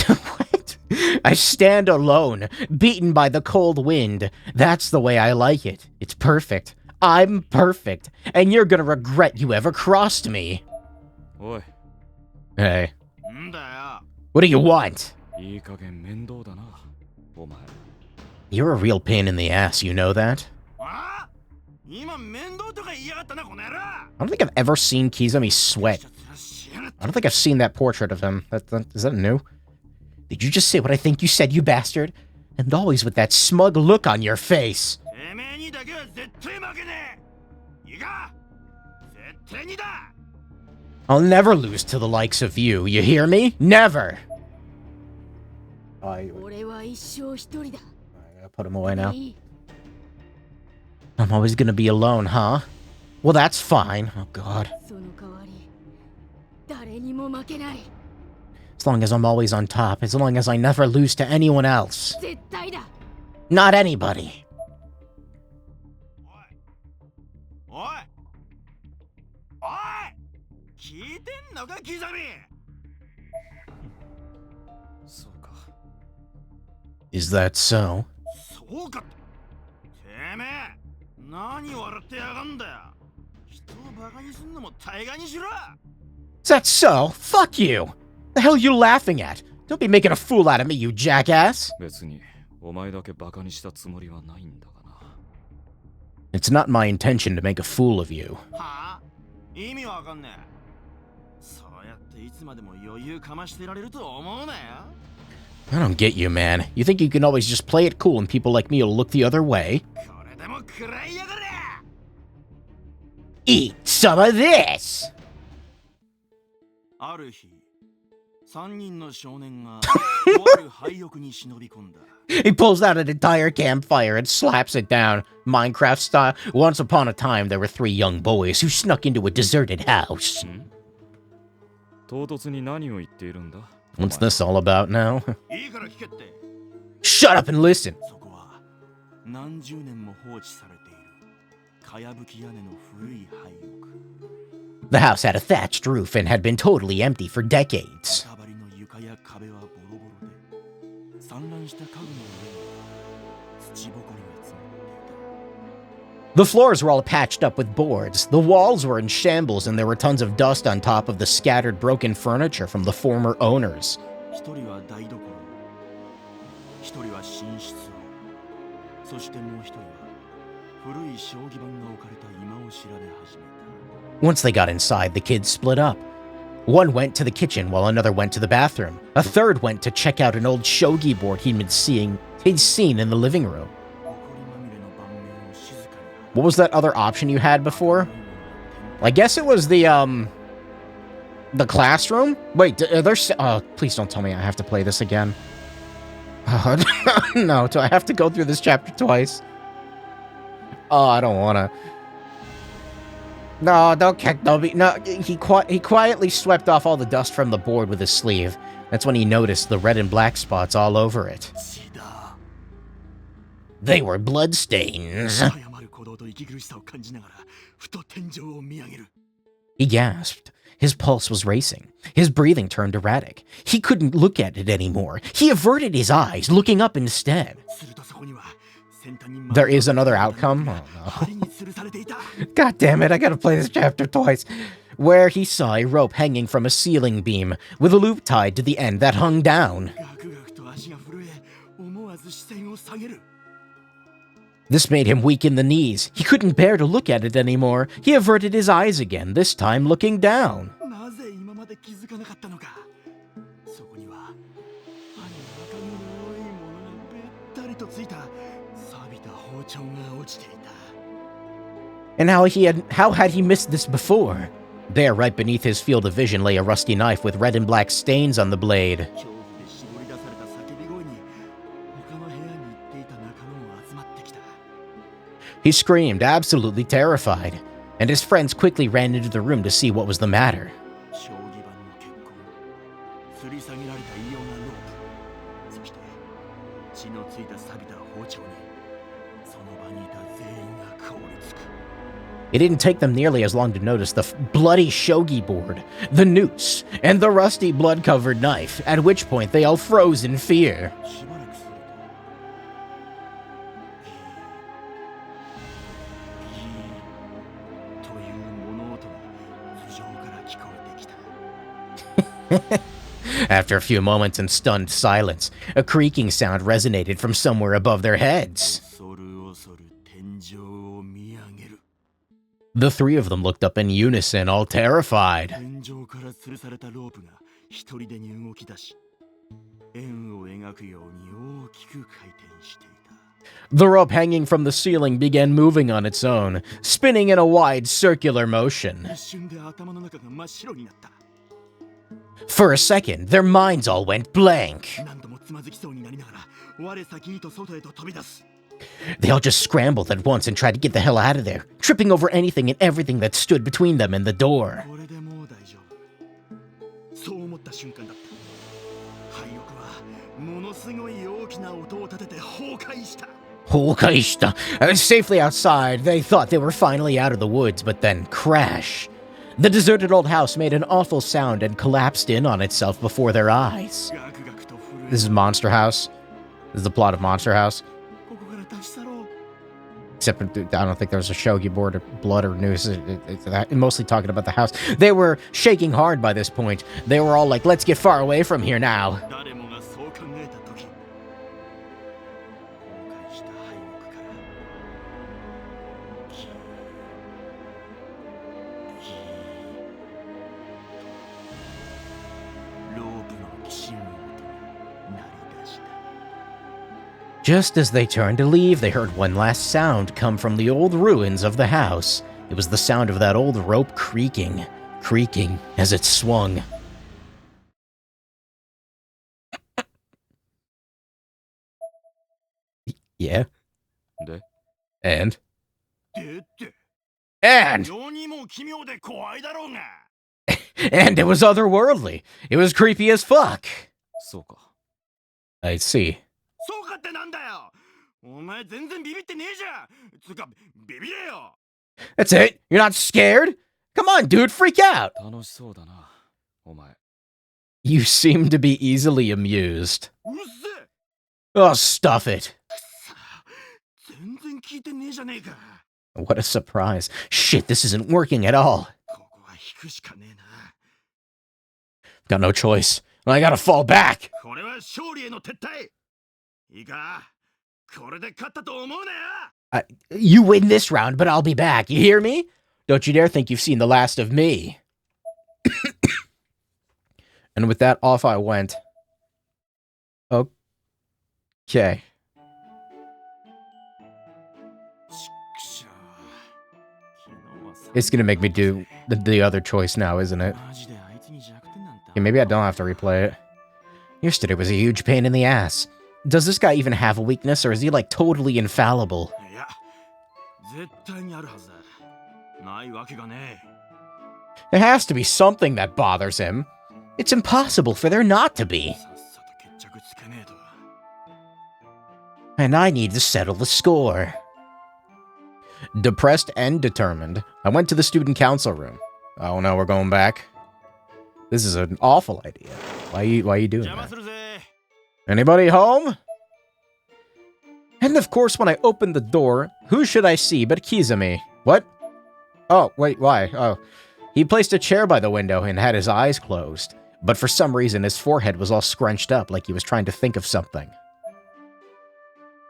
What? I stand alone, beaten by the cold wind. That's the way I like it. It's perfect. I'm perfect. And you're gonna regret you ever crossed me. おい、 Hey, んだよ。 what do you want? いい加減面倒だな、お前。 You're a real pain in the ass, you know that? あ？今面倒とか言いやがったな、この野郎。 I don't think I've ever seen Kizami sweat. I don't think I've seen that portrait of him. Is that new? Did you just say what I think you said, you bastard? And always with that smug look on your face. てめえにだけは絶対負けねえ。いいか？絶対にだ。 I'll never lose to the likes of you, you hear me? Never! I 俺は一生一人だ。 gotta put him away now. いい I'm always gonna be alone, huh? Well, that's fine. Oh, God. その代わり、誰にも負けない。 As long as I'm always on top, as long as I never lose to anyone else. 絶対だ。 Not anybody. おい。おい。おい。聞いてんのか、キザミ。そうか。 Is that so? そうかって。てめえ、何笑ってやがんだよ。人をバカにすんのも大概にしろ。 Is that so? Fuck you! The hell are you laughing at? Don't be making a fool out of me, you jackass! 別にお前だけバカにしたつもりはないんだがな。 It's not my intention to make a fool of you. はあ？意味わかんねえ。そうやっていつまでも余裕かましてられると思うなよ。 I don't get you, man. You think you can always just play it cool and people like me will look the other way? これでも食らいやがれ。 Eat some of this! ある日、3人の少年がとある廃屋に忍び込んだ。 He pulls out an entire campfire and slaps it down, Minecraft style. Once upon a time, there were 3 young boys who snuck into a deserted house. 唐突に何を言っているんだ？ What's this all about now? いいから聞けって。 Shut up and listen! そこは何十年も放置されているかやぶき屋根の古い廃屋。 The house had a thatched roof and had been totally empty for decades. 板張りの床や壁はボロボロで、散乱した家具の上に土ぼこりが積もっていた。 The floors were all patched up with boards, the walls were in shambles, and there were tons of dust on top of the scattered broken furniture from the former owners. 一人は台所を、一人は寝室を、そしてもう一人は古い将棋盤が置かれた居間を調べ始めた。 Once they got inside, the kids split up. One went to the kitchen while another went to the bathroom. A third went to check out an old shogi board he'd seen in the living room. 埃まみれの盤面を静かに What was that other option you had before? I guess it was the classroom? Wait, please don't tell me I have to play this again. No, do I have to go through this chapter twice? Oh, I don't wanna. No, don't kick Nobi. No, he quietly swept off all the dust from the board with his sleeve. That's when he noticed the red and black spots all over it. 血だ。 They were bloodstains. 早まる鼓動と息苦しさを感じながら、ふと天井を見上げる。 He gasped. His pulse was racing. His breathing turned erratic. He couldn't look at it anymore. He averted his eyes, looking up instead. するとそこには、先端に There is another outcome? Oh, 針に吊るされていた。 no. God damn it, I gotta play this chapter twice. Where he saw a rope hanging from a ceiling beam, with a loop tied to the end that hung down. ガクガクと足が震え、思わず視線を下げる。 This made him weak in the knees. He couldn't bear to look at it anymore. He averted his eyes again, this time looking down. なぜ今まで気づかなかったのか。そこには、歯に赤黒いものがべったりとついた、錆びた包丁が落ちていた。 And how had he missed this before? There, right beneath his field of vision, lay a rusty knife with red and black stains on the blade. 恐怖で絞り出された叫び声に、他の部屋に行っていた仲間も集まってきた。 He screamed, absolutely terrified, and his friends quickly ran into the room to see what was the matter. 衝吊り下げられた異様なロープ、そして血のついた錆びた包丁にその場にいた全員が凍りつく。 It didn't take them nearly as long to notice the bloody shogi board, the noose, and the rusty blood-covered knife, at which point they all froze in fear. しばらくするとという物音が頭上から聞こえてきた。 After a few moments in stunned silence, a creaking sound resonated from somewhere above their heads. 恐る恐る天井を見上げる。 The three of them looked up in unison, all terrified. 天井から吊るされたロープが一人でに動き出し、円を描くように大きく回転していた。 The rope hanging from the ceiling began moving on its own, spinning in a wide circular motion. 一瞬で頭の中が真っ白になった。 For a second, their minds all went blank. 何度もつまずきそうになりながら、我先にと外へと飛び出す。 They all just scrambled at once and tried to get the hell out of there, tripping over anything and everything that stood between them and the door. これでもう大丈夫。そう思った瞬間だった。廃屋はものすごい大きな音を立てて崩壊した。 Holkaishta. Safely outside, they thought they were finally out of the woods, but then crash. The deserted old house made an awful sound and collapsed in on itself before their eyes. ガクガクと震え This is Monster House. This is the plot of Monster House. ここから立ち去ろう。 Except I don't think there was a shogi board or blood or noose. Mostly talking about the house. They were shaking hard by this point. They were all like, let's get far away from here now. 誰もがそう考えた時、崩壊した廃屋からキーロープのきしむ音が鳴り出した。 Just as they turned to leave, they heard one last sound come from the old ruins of the house. It was the sound of that old rope creaking as it swung. Yeah. で、 And? でって And! 世にも奇妙で怖いだろうが。 And it was otherworldly. It was creepy as fuck. そうか。 I see. そうかってなんだよ。お前全然ビビってねえじゃん。つうかビビれよ。 That's it? You're not scared? Come on, dude, freak out! 楽しそうだな、お前。 You seem to be easily amused. うるせえ。 Oh, stuff it. さあ全然聞いてねえじゃねえか。 What a surprise. Shit, this isn't working at all. ここは引くしかねえな。 Got no choice. I gotta fall back. これは勝利への撤退。いいか、これで勝ったと思うなよ。 You win this round, but I'll be back. You hear me? Don't you dare think you've seen the last of me. And with that, off I went. Okay. ちくしょう。昨日はさ It's gonna make me do the other choice now, isn't it? マジであいつに弱点なんて。 Okay, maybe I don't have to replay it. Yesterday was a huge pain in the ass. Does this guy even have a weakness, or is he like totally infallible? いや、絶対にあるはずだ。ないわけがねえ。 There has to be something that bothers him. It's impossible for there not to be. さっさと決着つけねえと。 And I need to settle the score. Depressed and determined, I went to the student council room. Oh no, we're going back. This is an awful idea. Why are you doing 邪魔 that? するぜ。 Anybody home? And of course, when I opened the door, who should I see but Kizami? What? Oh, wait, why? Oh, he placed a chair by the window and had his eyes closed. But for some reason, his forehead was all scrunched up like he was trying to think of something.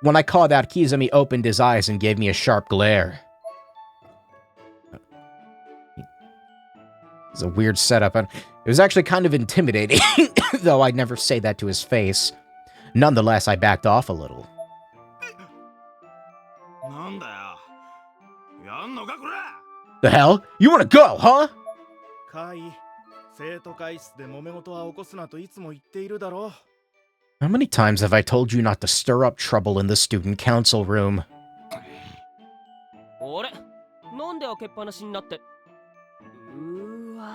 When I called out, Kizami opened his eyes and gave me a sharp glare. It's a weird setup, and it was actually kind of intimidating, though I'd never say that to his face. Nonetheless, I backed off a little. なんだよ。やんのかこら。 The hell? You wanna go, huh? カイ、生徒会室で揉め事は起こすなといつも言っているだろう。 How many times have I told you not to stir up trouble in the student council room? あれなんで開けっぱなしになってうーわ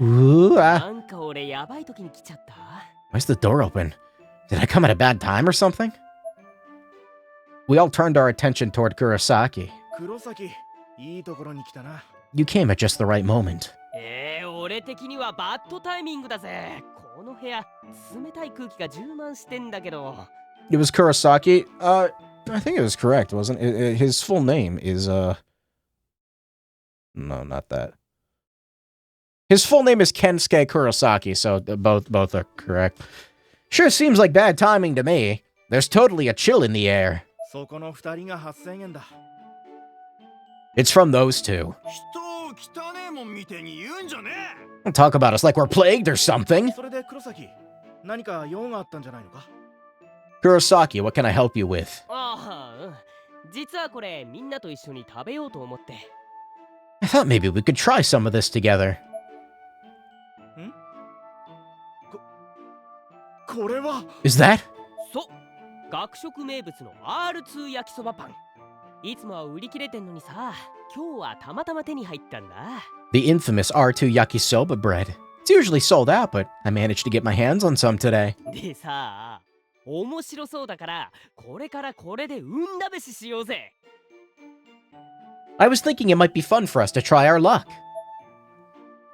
Ooh, なんか俺やばい時に来ちゃった。 why's the door open? Did I come at a bad time or something? We all turned our attention toward Kurosaki. 黒崎、いいところに来たな。 You came at just the right moment. 俺的にはバッドタイミングだぜ。この部屋冷たい空気が充満してんだけど。 It was Kurosaki. I think it was correct, wasn't it? His full name is, No, not that. His full name is Kensuke Kurosaki, so both are correct. Sure seems like bad timing to me. There's totally a chill in the air. そこの2人が8000円だ。 It's from those two. 人を汚ねえもんみてえに言うんじゃね Don't talk about us like we're plagued or something. それで黒崎、何か用があったんじゃないのか？ Kurosaki, what can I help you with? ああ、実はこれみんなと一緒に食べようと思って。 I thought maybe we could try some of this together. これは Is that? そう、学食名物の R2 焼きそばパン。いつもは売り切れてんのにさ、今日はたまたま手に入ったんだ。 The infamous R2 yakisoba bread. It's usually sold out, but I managed to get my hands on some today. でさ、面白そうだから、これからこれで運試ししようぜ。 I was thinking it might be fun for us to try our luck.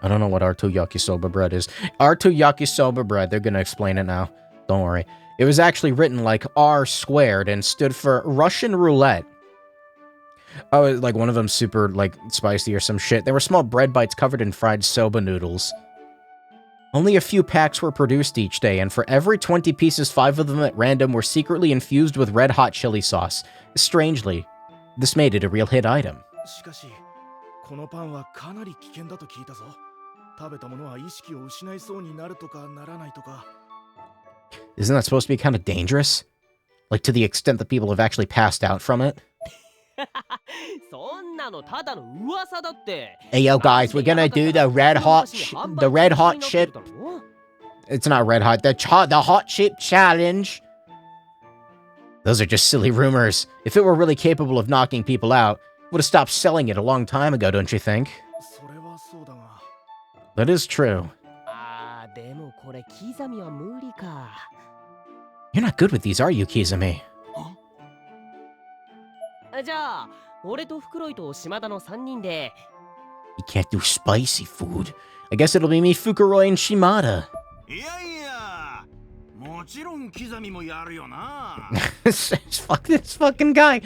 I don't know what R2 yakisoba bread is. R2 yakisoba bread, they're gonna explain it now. Don't worry. It was actually written like R squared and stood for Russian roulette. Oh, like one of them super, like, spicy or some shit. They were small bread bites covered in fried soba noodles. Only a few packs were produced each day, and for every 20 pieces, 5 of them at random were secretly infused with red-hot chili sauce. Strangely, this made it a real hit item. しかし、このパンはかなり危険だと聞いたぞ。食べたものは意識を失いそうになるとかならないとか。 Isn't that supposed to be kind of dangerous? Like, to the extent that people have actually passed out from it? そんなのただの噂だって。 Hey, yo, guys, we're gonna do the red hot chip. It's not red hot. The hot chip challenge. Those are just silly rumors. If it were really capable of knocking people out, would have stopped selling it a long time ago, don't you think? それはそうだが。 That is true. あー、でもこれキザミは無理か。 You're not good with these, are you, Kizami? じゃあ、俺とフクロイと島田の3人で。 You can't do spicy food. I guess it'll be me, Fukuroi, and Shimada. いやいや、もちろん刻みもやるよな。Fuck this fucking guy.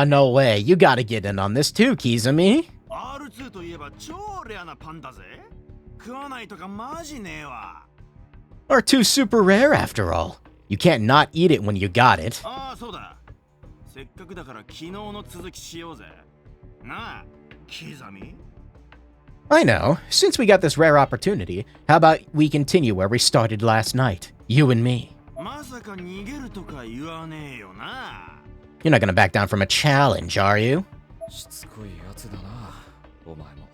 No way. You gotta get in on this too, Kizami. R2 といえば超レアなパンだぜ。食わないとかマジねえわ。R2's super rare after all. You can't not eat it when you got it. ああ、そうだ。せっかくだから昨日の続きしようぜ。なあ、刻み I know. Since we got this rare opportunity, how about we continue where we started last night? You and me. まさか逃げるとか言わねえよな。 You're not gonna back down from a challenge, are you? しつこいやつだな、お前も。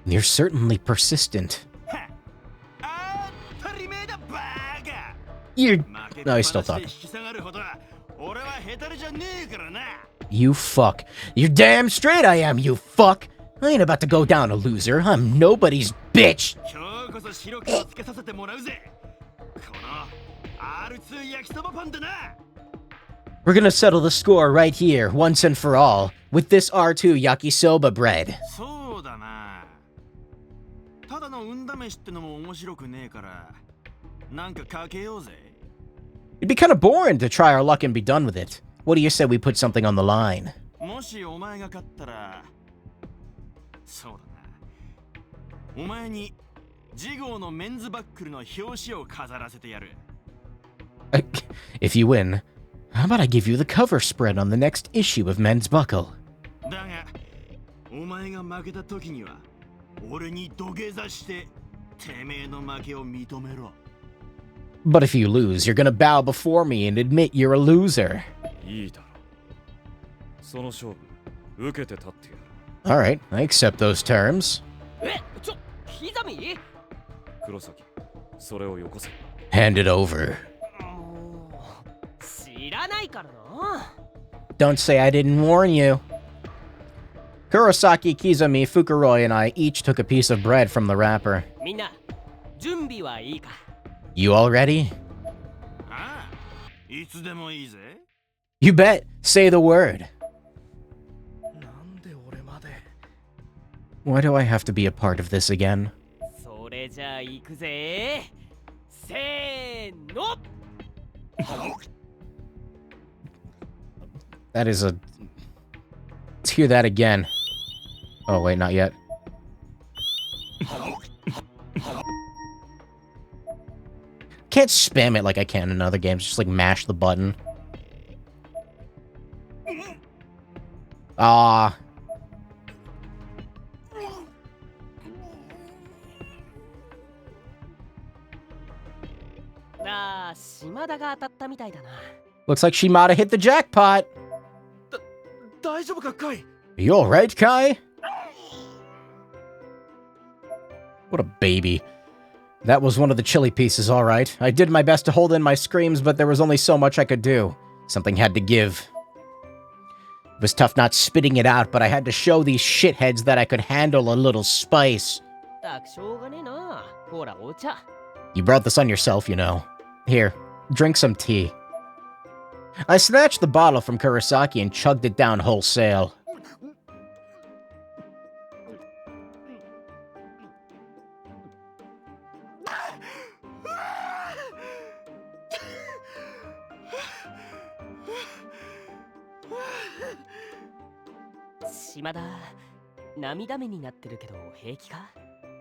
You're certainly persistent. あ当たり前だバーガ You're... 負けっ No, ぱ he's な still しで talking. 引き下がるほど俺はヘタレじゃねえからな。 You fuck. You're damn straight I am, you fuck. I ain't about to go down a loser. I'm nobody's bitch. 今日こそ白黒つけさせてもらうぜ。この R2 焼きそばパンだな。 We're gonna settle the score right here, once and for all, with this R2 yakisoba bread. そうだな。ただの運試しってのも面白くねえから、なんかかけようぜ。 It'd be kind of boring to try our luck and be done with it. What do you say we put something on the line? もしお前が勝ったら、そうだな。お前に次号のメンズバックルの表紙を飾らせてやる。If you win, how about I give you the cover spread on the next issue of Men's Buckle? だが、お前が負けた時には、俺に土下座して、てめえの負けを認めろ。 But if you lose, you're gonna bow before me and admit you're a loser. いいだろう。その勝負、受けて立ってやる。 Alright, I accept those terms. キザミ？黒崎、それをよこせ。 Hand it over. もう知らないからな。 Don't say I didn't warn you. Kurosaki, Kizami, Fukuroi, and I each took a piece of bread from the wrapper. みんな準備はいいか？ You all ready? ああ、いつでもいいぜ。 You bet. Say the word. なんで俺まで。 Why do I have to be a part of this again? それじゃあ行くぜ。せーの。 That is a... Let's hear that again. Oh, wait, not yet. Can't spam it like I can in other games. Just, like, mash the button. Ah. Looks like Shimada hit the jackpot. 大丈夫か、カイ？ You alright, Kai? What a baby. That was one of the chili pieces, alright. I did my best to hold in my screams, but there was only so much I could do. Something had to give. It was tough not spitting it out, but I had to show these shitheads that I could handle a little spice. You brought this on yourself, you know. Here, drink some tea. I snatched the bottle from Kurosaki and chugged it down wholesale.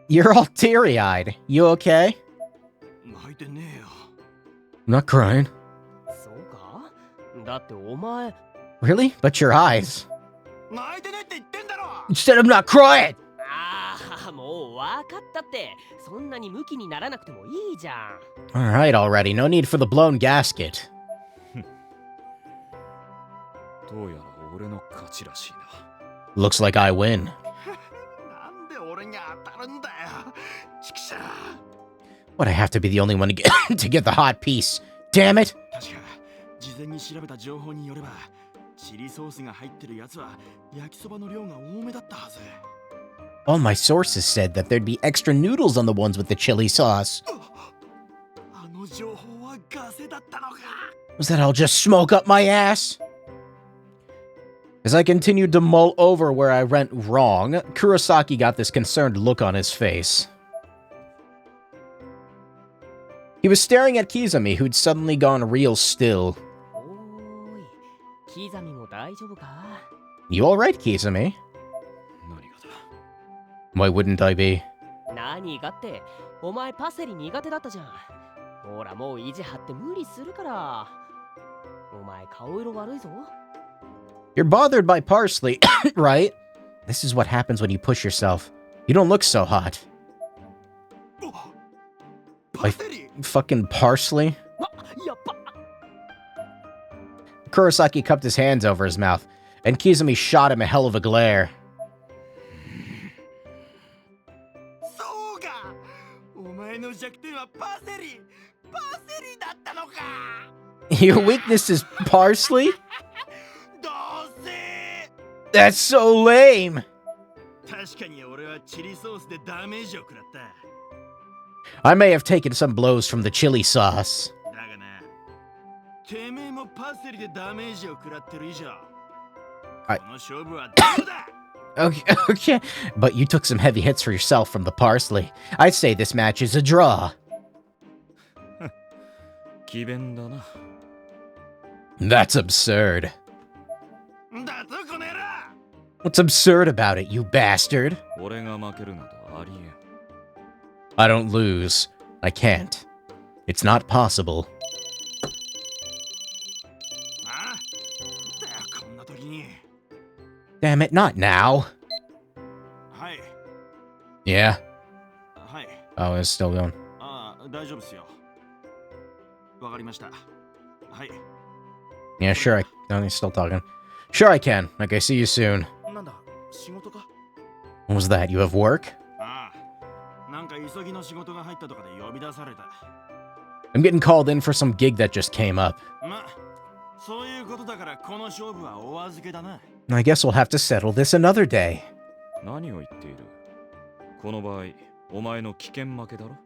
You're all teary-eyed. You okay? 泣いてねえよ。 I'm not crying. そうか？だってお前。 Really? But your eyes. 泣いてねえって言ってんだろ。 You said I'm not crying! ああ、もう分かったって。そんなにムキにならなくてもいいじゃん。 Alright already, no need for the blown gasket. どうやら俺の勝ちらしいな。 Looks like I win. なんで俺に当たるんだよ。ちくしょう。 What, I have to be the only one to get, to get the hot piece. Damn it! 確か、事前に調べた情報によれば、チリソースが入ってるやつは焼きそばの量が多めだったはず。 All my sources said that there'd be extra noodles on the ones with the chili sauce. あの情報はガセだったのか。 Was that all just smoke up my ass? As I continued to mull over where I went wrong, Kurosaki got this concerned look on his face. He was staring at Kizami, who'd suddenly gone real still. おーい、キザミも大丈夫か？ You alright, Kizami? 何がだ？ Why wouldn't I be? 何がって、お前パセリ苦手だったじゃん。ほらもう意地張って無理するから。お前顔色悪いぞ。 You're bothered by parsley, right? This is what happens when you push yourself. You don't look so hot. パセリ。 Fucking parsley? やっぱ。 Kurosaki cupped his hands over his mouth, and Kizami shot him a hell of a glare. そうか。お前の弱点はパセリ。パセリだったのか。 Your weakness is parsley? どうせ。 That's so lame! 確かに俺はチリソースでダメージを食らった。 I may have taken some blows from the chili sauce. だがな、てめえもパセリでダメージを食らってる以上、この勝負はどうだ。 Okay, okay, but you took some heavy hits for yourself from the parsley. I'd say this match is a draw. 詭弁だな。 That's absurd. だとこの野郎。 What's absurd about it, you bastard? 俺が負けるなどありえん。 I don't lose. I can't. It's not possible. あ？だよこんな時に。 Damn it, not now. はい。 Yeah. はい。 Oh, it's still going. ああ、大丈夫っすよ。わかりました。はい。 Yeah, sure, No, he's still talking. Sure I can. Okay, see you soon. なんだ、仕事か？ What was that? You have work? ああ、なんか急ぎの仕事が入ったとかで呼び出された。 I'm getting called in for some gig that just came up. ま、そういうことだからこの勝負はお預けだな。 I guess we'll have to settle this another day. 何を言っている？この場合、お前の危険負けだろ。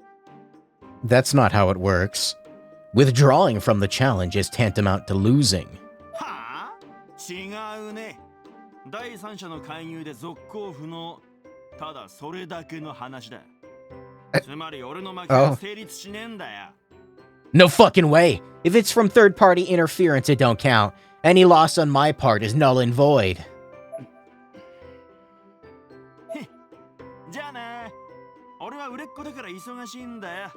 That's not how it works. Withdrawing from the challenge is tantamount to losing. はあ違うね。第三者の介入で続行不能。ただそれだけの話だ。つまり俺の負けは成立しねえんだよ。 No fucking way! If it's from third-party interference, it don't count. Any loss on my part is null and void. じゃあな。俺は売れっ子だから忙しいんだよ。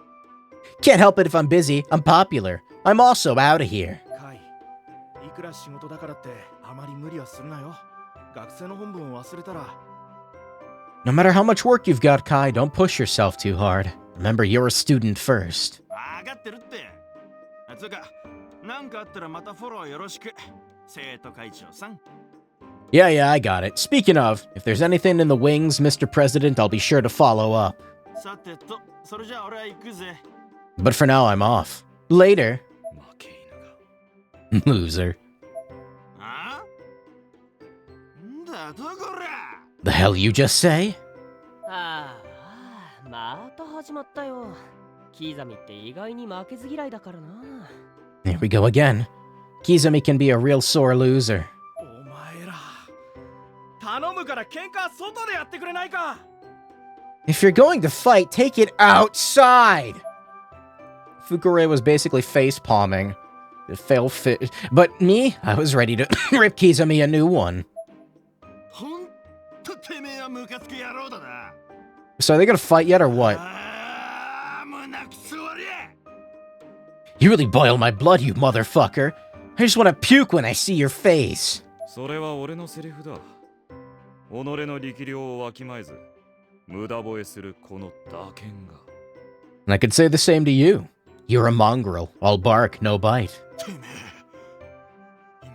Can't help it if I'm busy. I'm popular. I'm also out of here. カイ、いくら仕事だからってあまり無理はするなよ。学生の本分を忘れたら。 No matter how much work you've got, Kai, don't push yourself too hard. Remember, you're a student first. わかってるって。つうか、なんかあったらまたフォローよろしく。生徒会長さん。 Yeah, I got it. Speaking of, if there's anything in the wings, Mr. President, I'll be sure to follow up. さてと、それじゃあ俺は行くぜ。 But for now, I'm off. Later. 負け犬が。 Loser. あんだとこら。 The hell you just say? ああ、また始まったよ。キザミって意外に負けず嫌いだからな。 Here we go again. Kizami can be a real sore loser. お前ら、頼むから喧嘩は外でやってくれないか。 If you're going to fight, take it outside! Fukure was basically face-palming. It fell fit. But me, I was ready to rip Kizami a new one. ほんとてめえはムカつく野郎だな。 So are they gonna fight yet or what? ああ、胸くそ悪い。 You really boil my blood, you motherfucker. I just want to puke when I see your face. それは俺のセリフだ。己の力量をわきまえず、無駄吠えするこの打剣が。 And I could say the same to you. You're a mongrel. All bark, no bite. てめえ、今、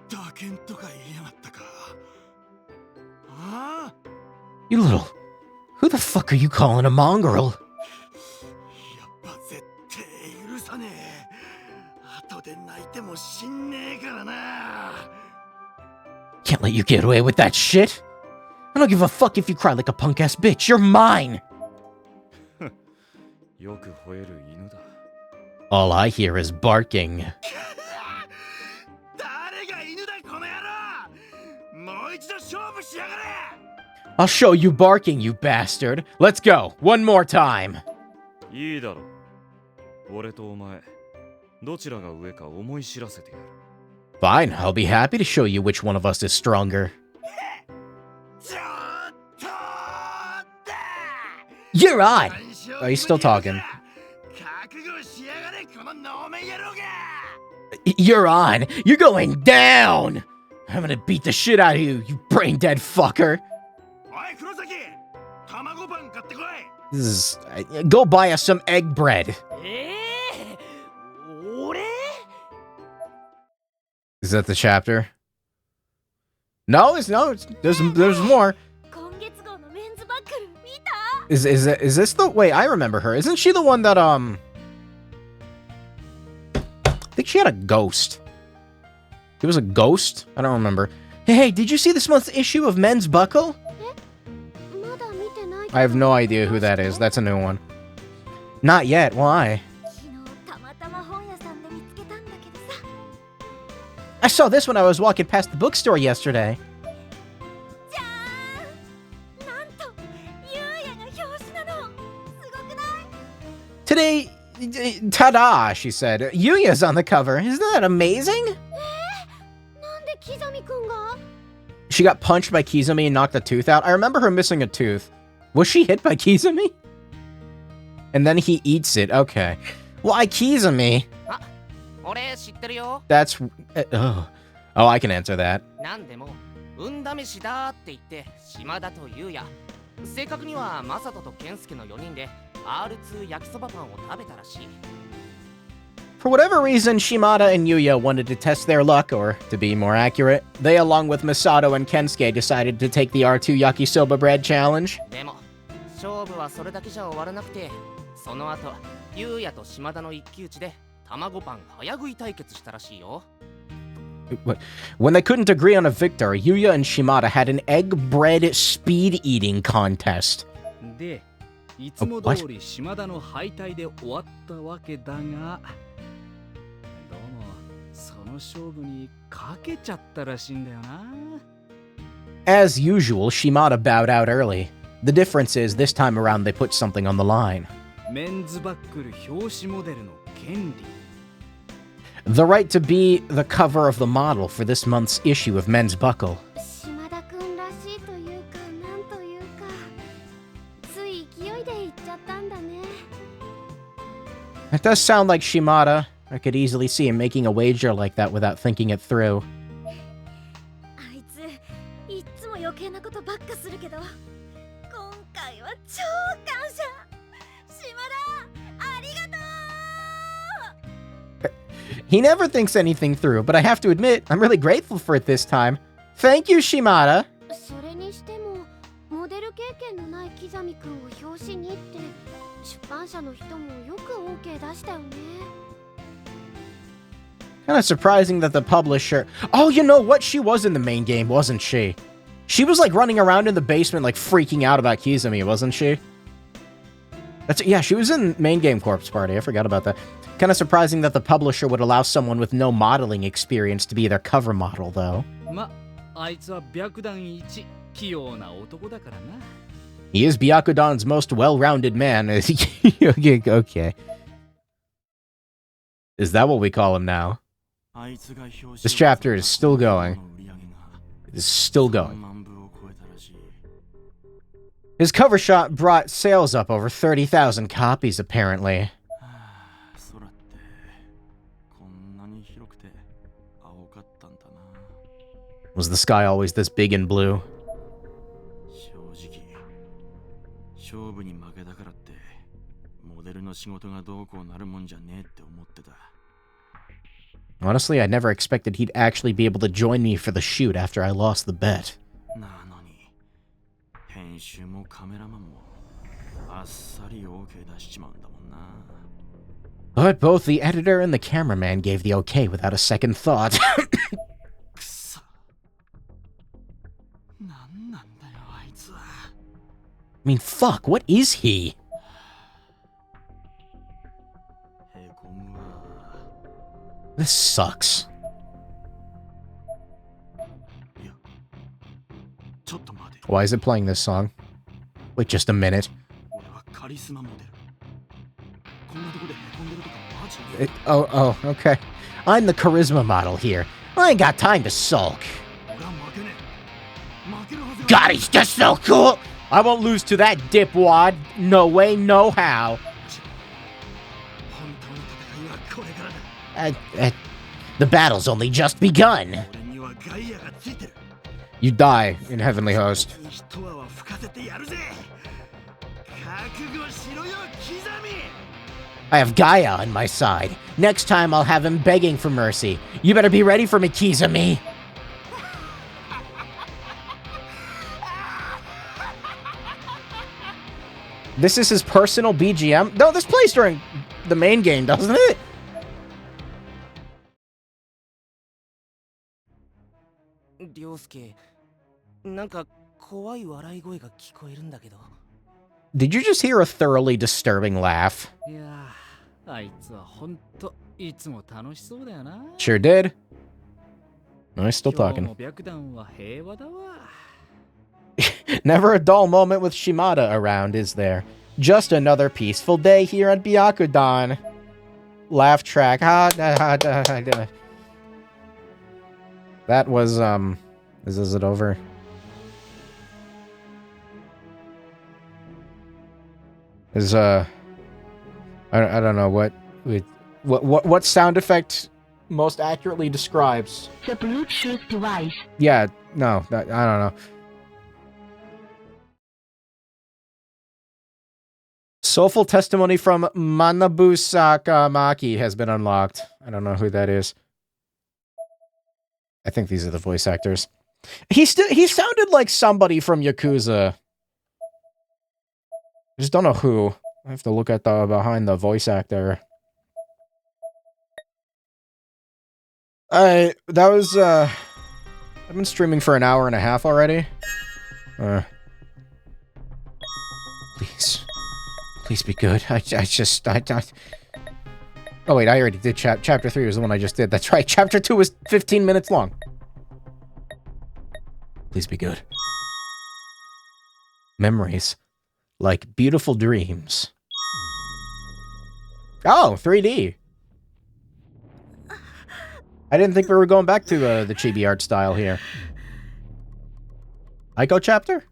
打剣とか言いやがったか。ああ You little... Who the fuck are you calling a mongrel? やっぱ絶対許さねえ。後で泣いても死んねえからな。 Can't let you get away with that shit. I don't give a fuck if you cry like a punk-ass bitch. You're mine. よく吠える犬だ。 All I hear is barking. 誰が犬だこの野郎。もう一度勝負しやがれ。 I'll show you barking, you bastard. Let's go. One more time. いいだろう。俺とお前、どちらが上か思い知らせてやる。 Fine, I'll be happy to show you which one of us is stronger. ちょっとだ。 You're on! Oh, he's still talking. 覚悟しやがれこの能面野郎が。 You're on! You're going down! I'm gonna beat the shit out of you, you brain-dead fucker! おい黒崎、卵パン買ってこい。 This is... go buy us some egg bread. 俺 Is that the chapter? No, there's more. 今月号のメンズバッグル見た？ Is this the... Wait, I remember her. Isn't she the one that, I think she had a ghost. It was a ghost? I don't remember. Hey, did you see this month's issue of Men's Buckle? まだ見てない。 I have no idea who that is. That's a new one. Not yet. Why? 昨日たまたま本屋さんで見つけたんだけどさ。 I saw this when I was walking past the bookstore yesterday. じゃーん。なんとゆうやが表紙なの。すごくない？ Today, ta-da, she said. Yuya's on the cover. Isn't that amazing? なんでキザミくんが？ She got punched by Kizumi and knocked a tooth out. I remember her missing a tooth. Was she hit by Kizumi? And then he eats it. Okay. Why Kizumi? 俺知ってるよ。 That's... oh, I can answer that. なんでも運試しだって言って島田と優也、正確にはマサトと健介の4人で R2 焼きそばパンを食べたらしい。 For whatever reason, Shimada and Yuya wanted to test their luck, or to be more accurate, they along with Masato and Kensuke decided to take the R2 Yakisoba Bread Challenge. でも勝負はそれだけじゃ終わらなくて、その後優也と島田の一騎打ちで卵パン早食い対決したらしいよ。 When they couldn't agree on a victor, Yuya and Shimada had an egg bread speed eating contest. で、いつも通り島田の敗退で終わったわけだが、どうもその勝負にかけちゃったらしいんだよな。As usual, Shimada bowed out early. The difference is this time around they put something on the line. メンズバックル表紙モデルの権利。The right to be the cover of the model for this month's issue of Men's Buckle. 島田くんらしいというかなんというかつい勢いで言っちゃったんだね。 It does sound like Shimada. I could easily see him making a wager like that without thinking it through. あいついっつも余計なことばっかするけど、今回は超感謝。島田、ありがとう。 He never thinks anything through, but I have to admit, I'm really grateful for it this time. Thank you, Shimada. それにしてもモデル経験のない木南くんを表紙にって出版社の人もよく OK 出したよね。 Kind of surprising that the publisher... Oh, you know what? She was in the main game, wasn't she? She was like running around in the basement like freaking out about Kizumi, wasn't she? Yeah, she was in main game Corpse Party. I forgot about that. Kind of surprising that the publisher would allow someone with no modeling experience to be their cover model, though. ま、あいつは白弾一器用な男だからな。 He is Byakudan's most well-rounded man. Okay. Is that what we call him now? This chapter is still going. It is still going. His cover shot brought sales up over 30,000 copies, apparently. Was the sky always this big and blue? Honestly, I never expected he'd actually be able to join me for the shoot after I lost the bet. But both the editor and the cameraman gave the okay without a second thought. I mean, fuck, what is he? This sucks. Why is it playing this song? Wait just a minute. Okay. I'm the charisma model here. I ain't got time to sulk. God, he's just so cool! I won't lose to that dipwad. No way, no how. The battle's only just begun. You die in Heavenly Host. I have Gaia on my side. Next time I'll have him begging for mercy. You better be ready for me, Kizami. This is his personal BGM? No, this plays during the main game, doesn't it? Did you just hear a thoroughly disturbing laugh? Sure did. No, he's still talking. Never a dull moment with Shimada around, is there? Just another peaceful day here at Byakudan. Laugh track. That was, is it over? I don't know what sound effect most accurately describes. The Bluetooth device. Yeah, no, I don't know. Soulful testimony from Manabu Sakamaki has been unlocked. I don't know who that is. I think these are the voice actors. He sounded like somebody from Yakuza. I just don't know who. I have to look at the behind the voice actor. That was I've been streaming for an hour and a half already. Please be good. I Oh wait, I already did chapter 3 was the one I just did. That's right. Chapter 2 was 15 minutes long. Please be good. Memories. Like beautiful dreams. Oh, 3D. I didn't think we were going back to the chibi art style here. Aiko chapter?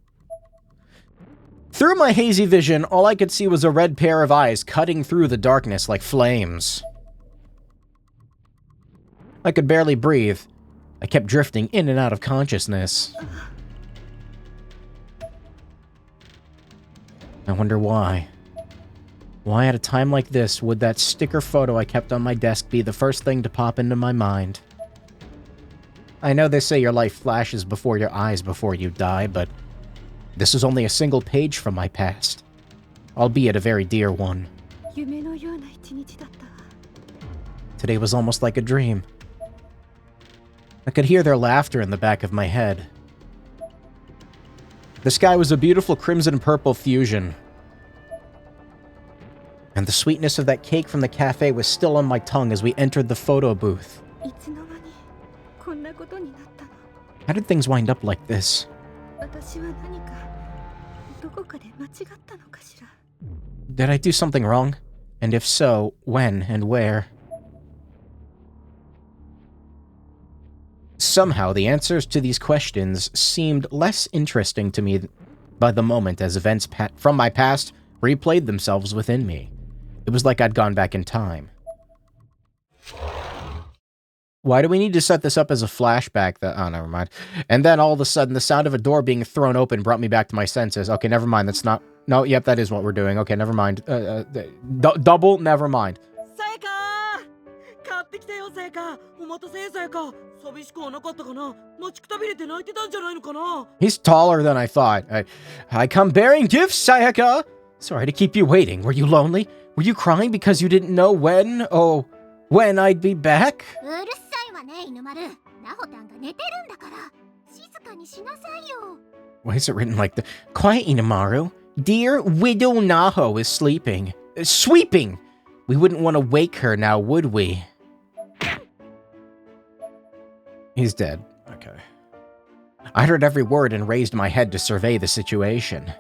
Through my hazy vision, all I could see was a red pair of eyes cutting through the darkness like flames. I could barely breathe. I kept drifting in and out of consciousness. I wonder why. Why at a time like this would that sticker photo I kept on my desk be the first thing to pop into my mind? I know they say your life flashes before your eyes before you die, but this was only a single page from my past, albeit a very dear one. Today was almost like a dream. I could hear their laughter in the back of my head. The sky was a beautiful crimson-purple fusion. And the sweetness of that cake from the cafe was still on my tongue as we entered the photo booth. How did things wind up like this? Did I do something wrong? And if so, when and where? Somehow, the answers to these questions seemed less interesting to me by the moment as events from my past replayed themselves within me. It was like I'd gone back in time. Why do we need to set this up as a flashback? Oh, never mind. And then all of a sudden, the sound of a door being thrown open brought me back to my senses. Okay, never mind. That's not... No, yep, that is what we're doing. Okay, never mind. Double, never mind. He's taller than I thought. I come bearing gifts, Sayaka! Sorry to keep you waiting. Were you lonely? Were you crying because you didn't know when I'd be back? Why is it written like that? Quiet, Inamaru. Dear Widow Naho is sleeping. Sweeping! We wouldn't want to wake her now, would we? He's dead. Okay. I heard every word and raised my head to survey the situation.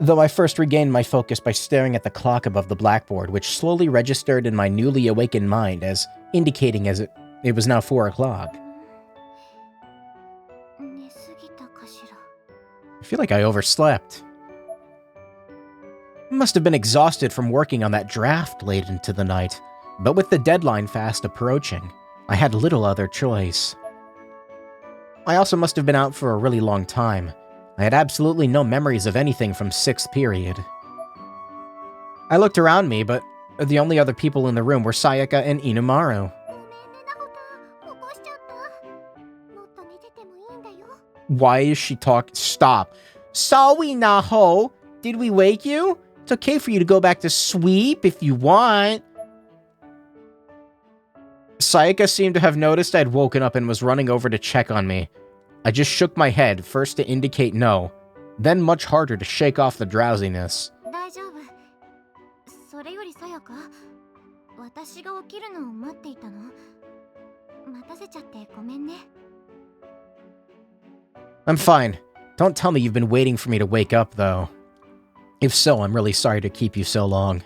Though I first regained my focus by staring at the clock above the blackboard, which slowly registered in my newly awakened mind as indicating as it was now 4 o'clock. I feel like I overslept. I must have been exhausted from working on that draft late into the night, but with the deadline fast approaching, I had little other choice. I also must have been out for a really long time. I had absolutely no memories of anything from 6th period. I looked around me, but the only other people in the room were Sayaka and Inamaru. Why is she talking? Stop. Sorry, Naho. Did we wake you? It's okay for you to go back to sleep if you want. Sayaka seemed to have noticed I'd woken up and was running over to check on me. I just shook my head, first to indicate no, then much harder to shake off the drowsiness. I'm fine. Don't tell me you've been waiting for me to wake up, though. If so, I'm really sorry to keep you so long.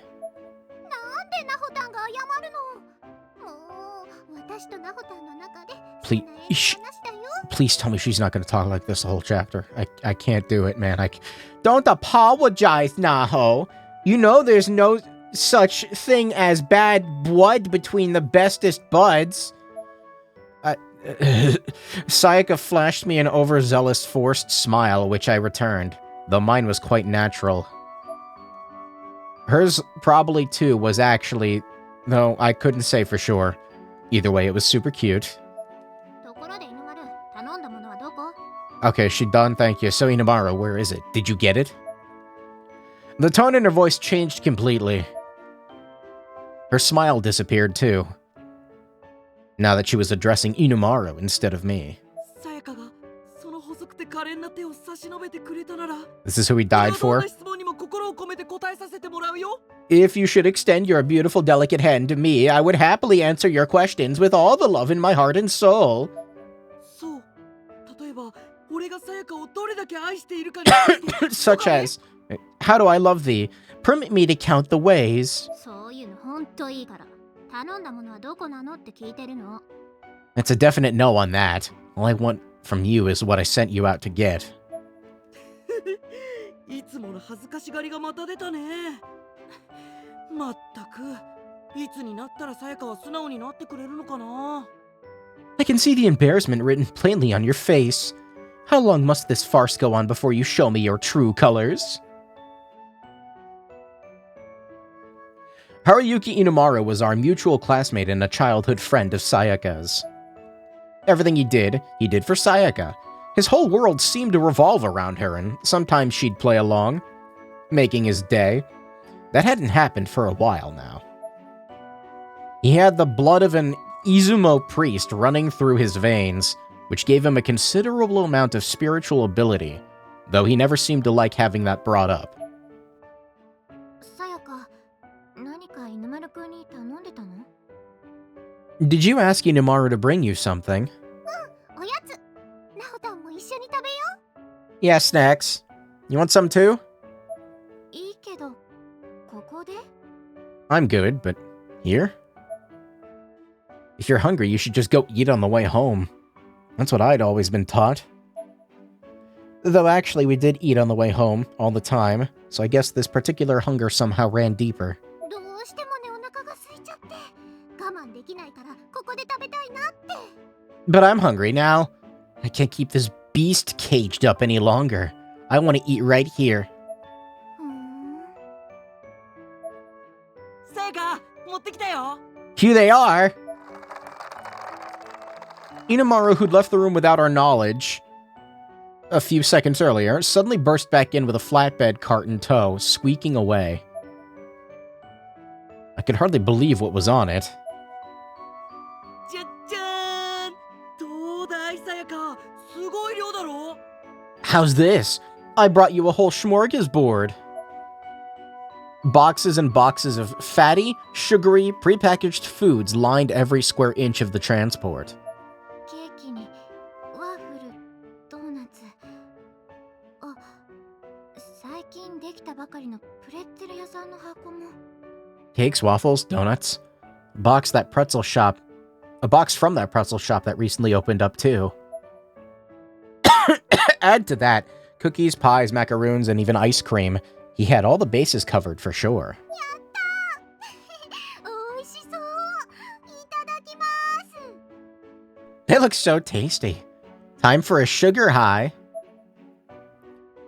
Please tell me she's not going to talk like this the whole chapter. I can't do it, man. Don't apologize, Naho. You know there's no such thing as bad blood between the bestest buds. Sayaka flashed me an overzealous forced smile, which I returned, though mine was quite natural. Hers probably too was actually, though I couldn't say for sure. Either way, it was super cute. Okay, she done, thank you. So Inamaru, where is it? Did you get it? The tone in her voice changed completely. Her smile disappeared too. Now that she was addressing Inamaru instead of me. This is who he died for? 心を込めて答えさせてもらうよ。 If you should extend your beautiful, delicate hand to me, I would happily answer your questions with all the love in my heart and soul. そう。例えば、俺がさやかをどれだけ愛しているかについて Such as, how do I love thee? Permit me to count the ways. そういうのほんといいから。頼んだものはどこなのって聞いてるの。 It's a definite no on that. All I want from you is what I sent you out to get. いつもの恥ずかしがりがまた出たね。まったく、いつになったらさやかは素直になってくれるのかな。 I can see the embarrassment written plainly on your face. How long must this farce go on before you show me your true colors? Haruyuki Inamaru was our mutual classmate and a childhood friend of Sayaka's. Everything he did for Sayaka. His whole world seemed to revolve around her, and sometimes she'd play along, making his day. That hadn't happened for a while now. He had the blood of an Izumo priest running through his veins, which gave him a considerable amount of spiritual ability, though he never seemed to like having that brought up. さやか、何か犬丸くんに頼んでたの？ Did you ask Inamaru to bring you something? おやつ。なおたんも一緒に食べよ Yeah, snacks. You want some too? う。いいけど、ここで？ I'm good, but here? If you're hungry, you should just go eat on the way home. That's what I'd always been taught. Though actually, we did eat on the way home all the time, so I guess this particular hunger somehow ran deeper. どうしてもね、お腹が空いちゃって。我慢できないから、ここで食べたいなって。 But I'm hungry now. I can't keep this beast caged up any longer. I want to eat right here. さやか、持ってきたよ。 Here they are! Inamaru, who'd left the room without our knowledge a few seconds earlier, suddenly burst back in with a flatbed cart in tow, squeaking away. I could hardly believe what was on it. じゃっじゃーん。どうだいさやか、すごい量だろ。 How's this? I brought you a whole smorgasbord. Boxes and boxes of fatty, sugary, prepackaged foods lined every square inch of the transport. ケーキにワッフル、ドーナツ。あ、最近できたばかりのプレッツェル屋さんの箱も。 Cakes, waffles, donuts. A box from that pretzel shop that recently opened up too. Add to that, cookies, pies, macaroons, and even ice cream. He had all the bases covered for sure. おいしそう。いただきます。 They look so tasty. Time for a sugar high.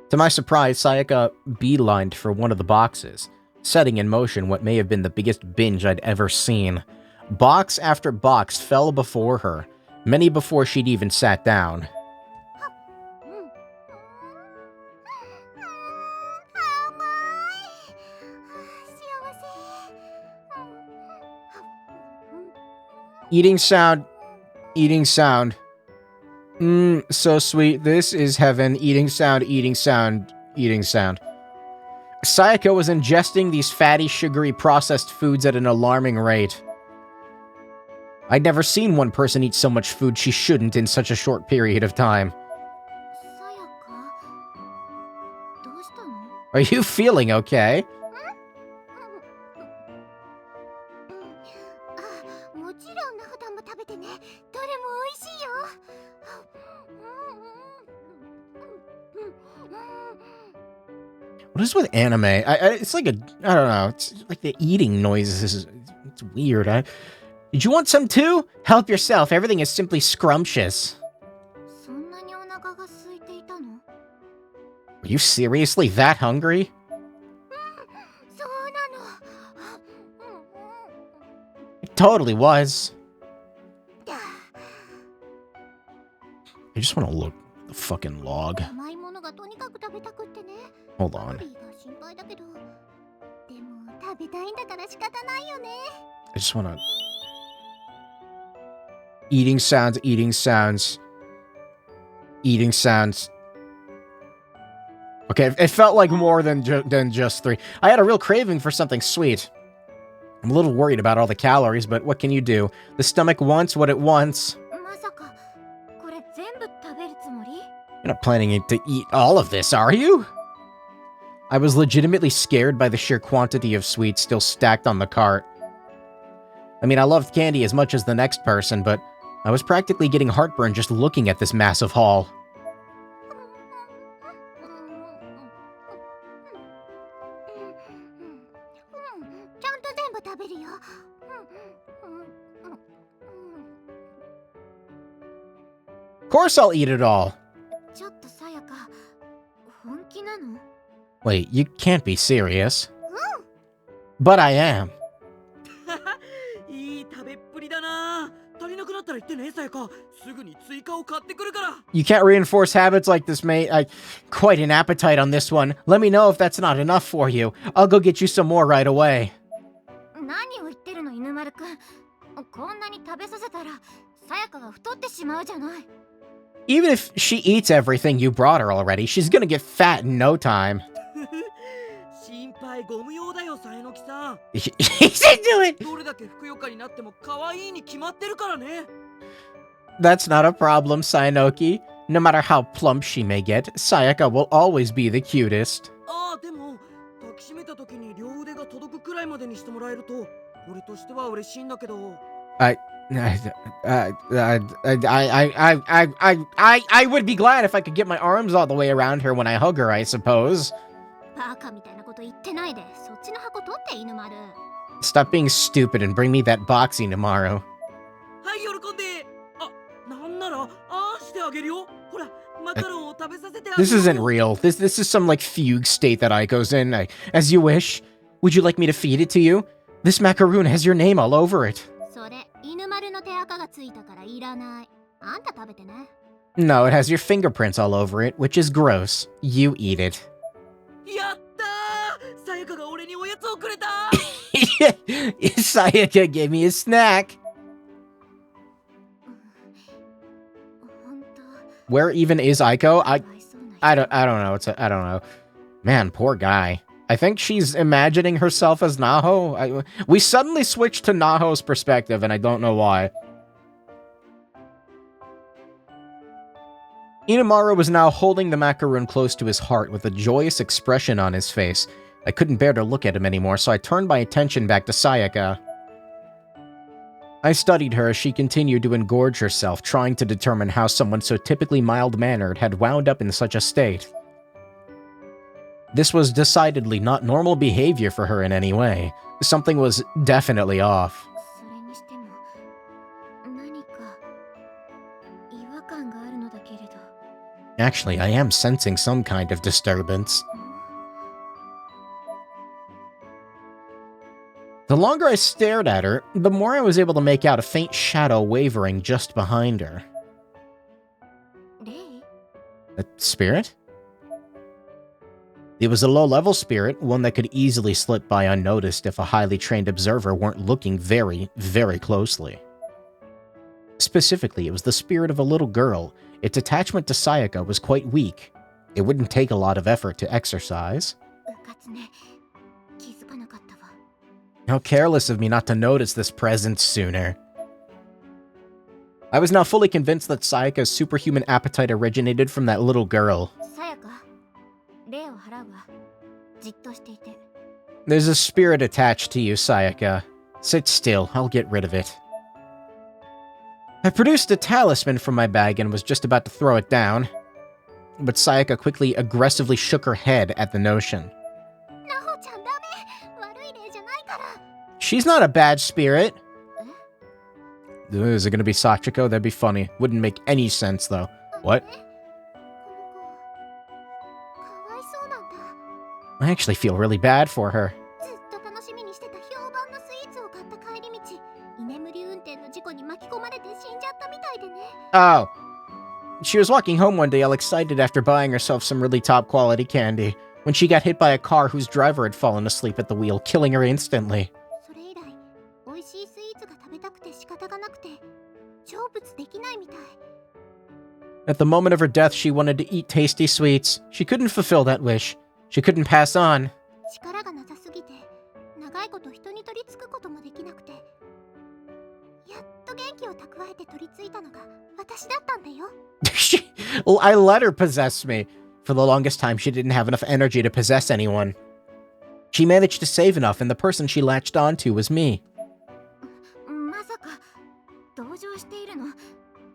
To my surprise, Sayaka beelined for one of the boxes, setting in motion what may have been the biggest binge I'd ever seen. Box after box fell before her, many before she'd even sat down. 甘い。幸せ。 Eating sound. Eating sound. So sweet. This is heaven. Eating sound, eating sound, eating sound. Sayaka was ingesting these fatty, sugary, processed foods at an alarming rate. I'd never seen one person eat so much food she shouldn't in such a short period of time. さやか、どうしたの？ Are you feeling okay? あ、もちろんなほたんも食べてね。どれも美味しいよ。 What is with anime? It's like I don't know. It's like the eating noises. It's weird. Did you want some too? Help yourself. Everything is simply scrumptious. そんなにお腹が空いていたの？ Are you seriously that hungry? そうなの。 It totally was. I just want to look at the fucking log. 甘いものがとにかく食べたくってね。 Hold カロ on. リーが心配だけど。でも食べたいんだから仕方ないよね。 I just want to... Eating sounds, eating sounds. Eating sounds. Okay, it felt like more than just 3. I had a real craving for something sweet. I'm a little worried about all the calories, but what can you do? The stomach wants what it wants. まさかこれ全部食べるつもり？ You're not planning to eat all of this, are you? I was legitimately scared by the sheer quantity of sweets still stacked on the cart. I mean, I loved candy as much as the next person, but I was practically getting heartburn just looking at this massive haul. ちゃんと全部食べるよ。 Of course I'll eat it all. ちょっとさやか、本気なの？ Wait, you can't be serious. But I am. いい食べっぷりだな。足りなくなったら言ってね、さやか。すぐに追加を買ってくるから。 You can't reinforce habits like this, mate. Quite an appetite on this one. Let me know if that's not enough for you. I'll go get you some more right away. 何を言ってるの、犬丸くん。こんなに食べさせたら、さやかが太ってしまうじゃない。 Even if she eats everything you brought her already, she's gonna get fat in no time. 心配ご無用だよ、さえのきさん。 He said do it! どれだけふくよかになっても可愛いに決まってるからね。 That's not a problem, Sayanoki. No matter how plump she may get, Sayaka will always be the cutest. ああ、でも抱きしめた時に両腕が届くくらいまでにしてもらえると、俺としては嬉しいんだけど。 I would be glad if I could get my arms all the way around her when I hug her, I suppose. バカみたいなこと言ってないで、そっちの箱取って、犬丸。 Stop being stupid and bring me that boxy tomorrow. はい、喜んで。あ、なんならああしてあげるよ。ほら、マカロンを食べさせてあげる。 This isn't real. This is some like fugue state that Aiko's in. As you wish. Would you like me to feed it to you? This macaroon has your name all over it. それ、犬丸の手垢がついたからいらない。あんた食べてね。 No, it has your fingerprints all over it, which is gross. You eat it. やったー！さやかが俺におやつをくれた。 Sayaka gave me a snack. 本当。 Where even is Aiko? かわいそうな人。 I don't know. I don't know. Man, poor guy. I think she's imagining herself as Naho. We suddenly switched to Naho's perspective, and I don't know why. Inamaru was now holding the macaroon close to his heart with a joyous expression on his face. I couldn't bear to look at him anymore, so I turned my attention back to Sayaka. I studied her as she continued to engorge herself, trying to determine how someone so typically mild-mannered had wound up in such a state. This was decidedly not normal behavior for her in any way. Something was definitely off. それにしても、何か違和感があるのだけれど。 Actually, I am sensing some kind of disturbance. The longer I stared at her, the more I was able to make out a faint shadow wavering just behind her. レイ？ A spirit? It was a low-level spirit, one that could easily slip by unnoticed if a highly trained observer weren't looking very, very closely. Specifically, it was the spirit of a little girl. Its attachment to Sayaka was quite weak. It wouldn't take a lot of effort to exercise. うかつね。気づかなかったわ。 How careless of me not to notice this presence sooner. I was now fully convinced that Sayaka's superhuman appetite originated from that little girl. さやか、礼を払うわ。じっとしていて。 There's a spirit attached to you, Sayaka. Sit still, I'll get rid of it. I produced a talisman from my bag and was just about to throw it down, but Sayaka quickly aggressively shook her head at the notion. なほちゃんダメ。悪い例じゃないから。 She's not a bad spirit. Is it gonna be Sachiko? That'd be funny. Wouldn't make any sense, though. What? この子、かわいそうなんだ。 I actually feel really bad for her. ずっと楽しみにしてた評判のスイーツを買った帰り道、居眠り運転の事故に巻き込まれて死んじゃったみたいでね。 Oh. She was walking home one day all excited after buying herself some really top quality candy, when she got hit by a car whose driver had fallen asleep at the wheel, killing her instantly. それ以来、美味しいスイーツが食べたくて仕方がなくて、成仏できないみたい。At the moment of her death, she wanted to eat tasty sweets. She couldn't fulfill that wish. She couldn't pass on. 力がなさすぎて長いこと人に取り付くこともできなくて、やっと元気を蓄えて取り付いたのが私だったんだよ。Well, I let her possess me. For the longest time, she didn't have enough energy to possess anyone. She managed to save enough, and the person she latched onto was me. まさか同情しているの？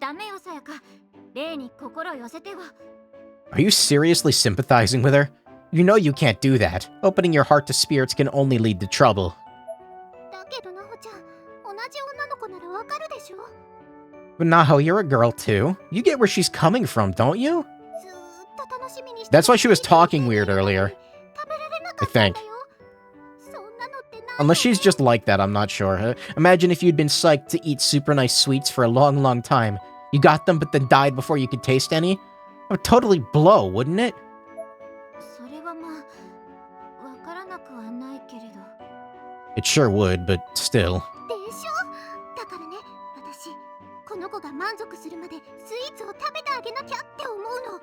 ダメよさやか。霊に心寄せては。Are you seriously sympathizing with her? You know you can't do that. Opening your heart to spirits can only lead to trouble. だけどなほちゃん、同じ女の子ならわかるでしょ。 But Naho, you're a girl too. You get where she's coming from, don't you? ずーっと楽しみにして。 That's why she was talking weird earlier. 食べられなか I ったん think. だよ。そんなのってない。 Unless she's just like that, I'm not sure. Imagine if you'd been psyched to eat super nice sweets for a long, long time. You got them, but then died before you could taste any? That would totally blow, wouldn't it? それはまあ、わからなくはないけれど。 It sure would, but still. でしょ？だからね、私、この子が満足するまでスイーツを食べてあげなきゃって思うの。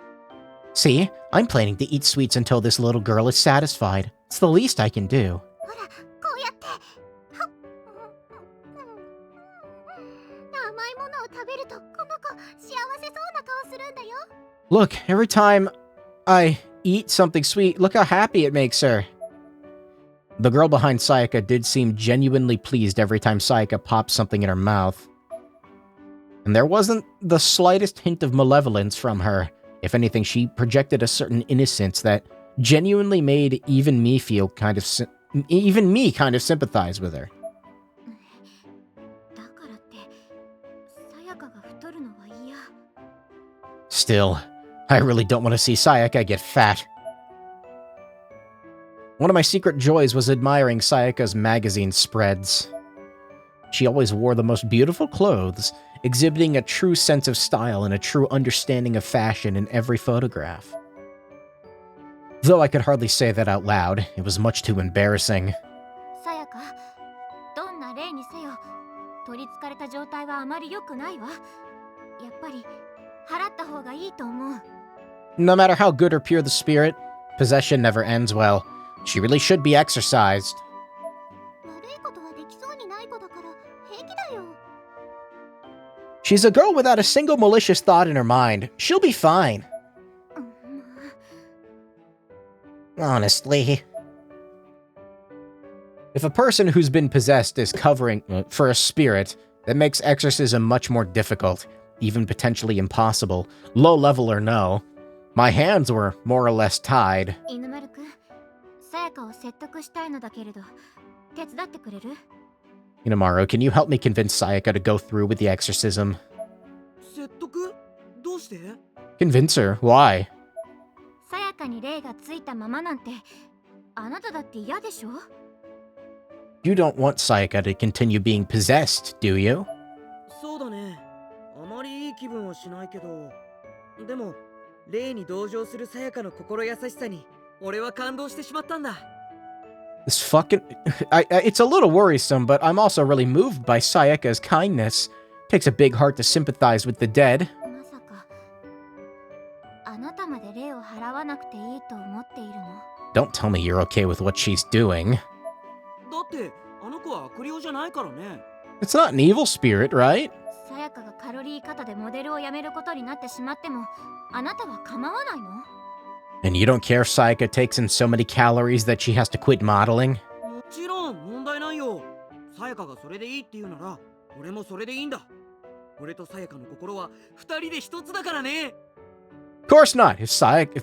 See, I'm planning to eat sweets until this little girl is satisfied. It's the least I can do. ほら、こうやって。はっ。甘いものを食べると、この子、幸せそうな顔するんだよ。 Look, every time I eat something sweet, look how happy it makes her. The girl behind Sayaka did seem genuinely pleased every time Sayaka popped something in her mouth. And there wasn't the slightest hint of malevolence from her. If anything, she projected a certain innocence that genuinely made even me kind of sympathize with her. だからって、さやかが太るのは嫌。 Still, I really don't want to see Sayaka get fat. One of my secret joys was admiring Sayaka's magazine spreads. She always wore the most beautiful clothes, exhibiting a true sense of style and a true understanding of fashion in every photograph. Though I could hardly say that out loud, it was much too embarrassing. さやか、どんな霊にせよ、取り憑かれた状態はあまり良くないわ。やっぱり、払った方がいいと思う。 No matter how good or pure the spirit, possession never ends well. She really should be exorcised. 悪いことはできそうにない子だから平気だよ。 She's a girl without a single malicious thought in her mind. She'll be fine. Honestly. If a person who's been possessed is covering for a spirit, that makes exorcism much more difficult, even potentially impossible, low level or no. My hands were more or less tied. 犬丸くん、さやかを説得したいのだけれど、手伝ってくれる？ Inamaru, can you help me convince Sayaka to go through with the exorcism? 説得？どうして？ Convince her? Why? さやかに霊がついたままなんて、あなただって嫌でしょ？ You don't want Sayaka to continue being possessed, do you? そうだね。あまりいい気分はしないけど、でも霊に同情するさやかの心優しさに俺は感動してしまったんだ。 This fucking... it's a little worrisome, but I'm also really moved by Sayaka's kindness. Takes a big heart to sympathize with the dead. まさか、あなたまで霊を払わなくていいと思っているの？ Don't tell me you're okay with what she's doing. だってあの子は悪霊じゃないからね。 It's not an evil spirit, right? さやかがカロリー過多でモデルを辞めることになってしまっても、あなたは構わないの？ And you don't care if Sayaka takes in so many calories that she has to quit modeling? もちろん問題ないよ。さやかがそれでいいって言うなら、俺もそれでいいんだ。俺とさやかの心は二人で一つだからね。 Of course not. If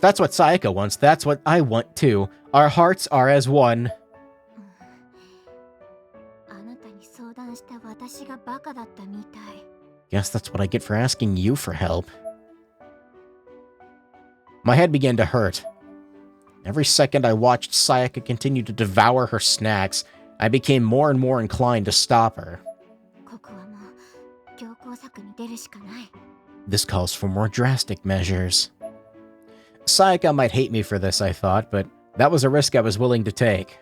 that's what Sayaka wants, that's what I want too. Our hearts are as one. あなたに相談した私がバカだったみたい。 Guess that's what I get for asking you for help. My head began to hurt. Every second I watched Sayaka continue to devour her snacks, I became more and more inclined to stop her. ここはもう強硬策に出るしかない。 This calls for more drastic measures. Sayaka might hate me for this, I thought, but that was a risk I was willing to take.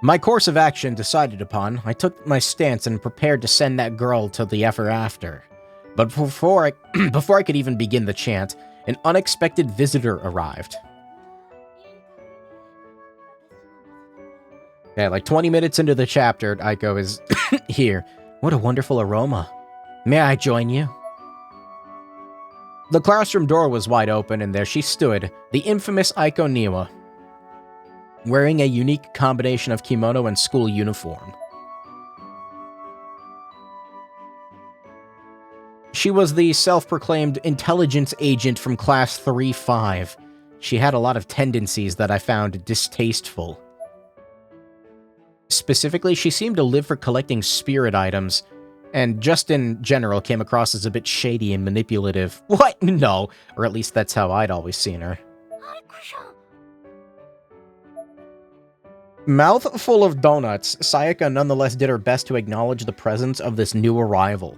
My course of action decided upon, I took my stance and prepared to send that girl to the ever after. But before I could even begin the chant, an unexpected visitor arrived. Yeah, like 20 minutes into the chapter, Aiko is here. What a wonderful aroma. May I join you? The classroom door was wide open, and there she stood, the infamous Aiko Niwa, wearing a unique combination of kimono and school uniform. She was the self-proclaimed intelligence agent from Class 3-5. She had a lot of tendencies that I found distasteful. Specifically, she seemed to live for collecting spirit items, and just in general came across as a bit shady and manipulative. What? No. Or at least that's how I'd always seen her. Mouth full of donuts, Sayaka nonetheless did her best to acknowledge the presence of this new arrival.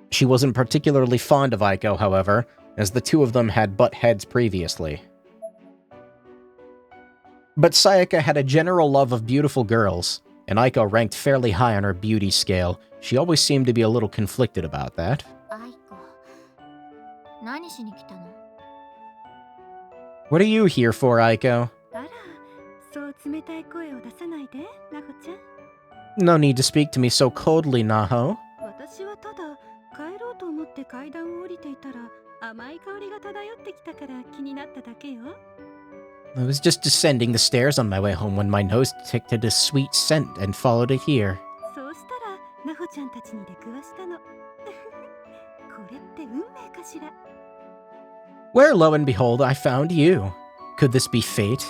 She wasn't particularly fond of Aiko, however, as the two of them had butt heads previously. But Sayaka had a general love of beautiful girls, and Aiko ranked fairly high on her beauty scale. She always seemed to be a little conflicted about that. What are you here for, Aiko? No need to speak to me so coldly, Naho. I was just descending the stairs on my way home when my nose detected a sweet scent and followed it here. Where, lo and behold, I found you. Could this be fate?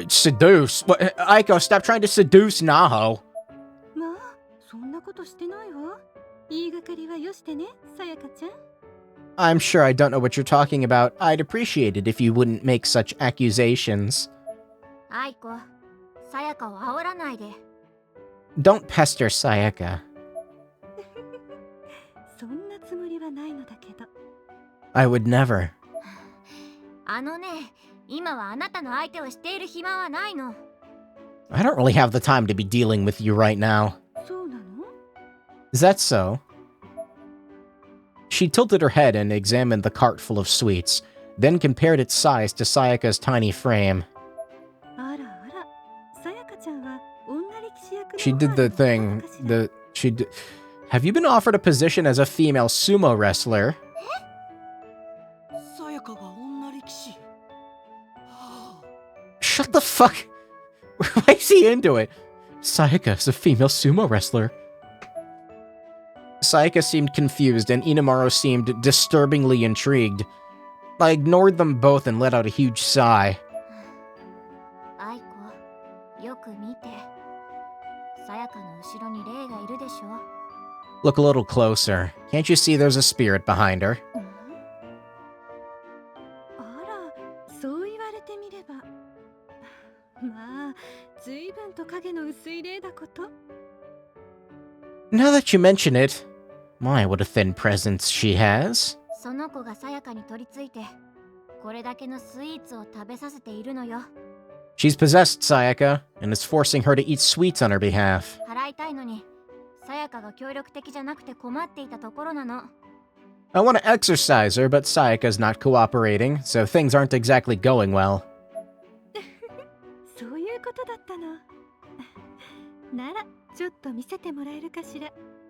Seduce? What? Aiko, stop trying to seduce Naho. I'm sure I don't know what you're talking about. I'd appreciate it if you wouldn't make such accusations. Don't pester Sayaka. I would never. I don't really have the time to be dealing with you right now. Is that so? She tilted her head and examined the cart full of sweets, then compared its size to Sayaka's tiny frame. She did the thing. Have you been offered a position as a female sumo wrestler? Shut the fuck. Why is he into it? Sayaka is a female sumo wrestler. Sayaka seemed confused, and Inamaru seemed disturbingly intrigued. I ignored them both and let out a huge sigh. Look a little closer. Can't you see there's a spirit behind her? Now that you mention it, my, what a thin presence she has. She's possessed Sayaka, and is forcing her to eat sweets on her behalf. I want to exorcise her, but Sayaka's not cooperating, so things aren't exactly going well.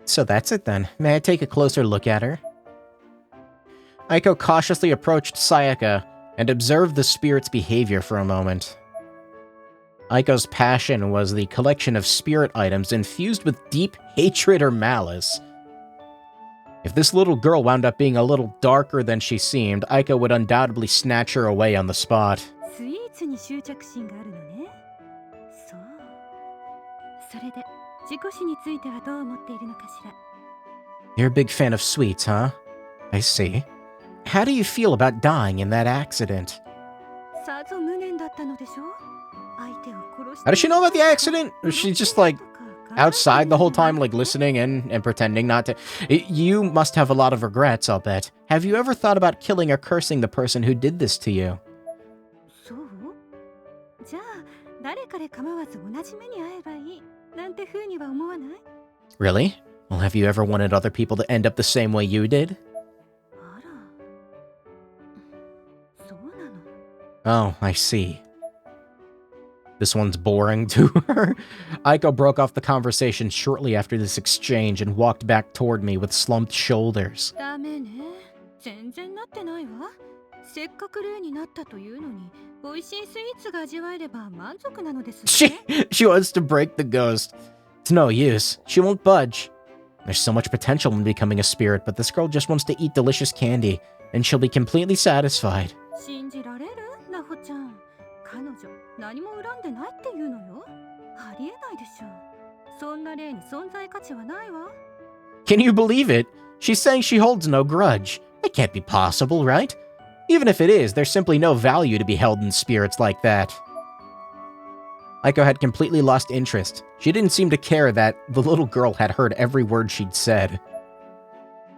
So that's it then. May I take a closer look at her? Aiko cautiously approached Sayaka and observed the spirit's behavior for a moment. Aiko's passion was the collection of spirit items infused with deep hatred or malice. If this little girl wound up being a little darker than she seemed, Aiko would undoubtedly snatch her away on the spot. You're a big fan of sweets, huh? I see. How do you feel about dying in that accident? How does she know about the accident? Was she just, like, outside the whole time, like, listening in and pretending not to? You must have a lot of regrets, I'll bet. Have you ever thought about killing or cursing the person who did this to you? 誰彼構わず同じ目に遭えばいいなんて風には思わない？ Really? Well, have you ever wanted other people to end up the same way you did? あら、そうなの。 Oh, I see. This one's boring to her. Aiko broke off the conversation shortly after this exchange and walked back toward me with slumped shoulders. ダメね。全然なってないわ。せっかく例になったというのに、美味しいスイーツが味わえれば満足なのですね。She wants to break the ghost. It's no use. She won't budge. There's so much potential in becoming a spirit, but this girl just wants to eat delicious candy, and she'll be completely satisfied. 信じられる？なほちゃん。彼女、何も恨んでないっていうのよ。ありえないでしょ。そんな例に存在価値はないわ。 Can you believe it? She's saying she holds no grudge. It can't be possible, right? Even if it is, there's simply no value to be held in spirits like that. Aiko had completely lost interest. She didn't seem to care that the little girl had heard every word she'd said.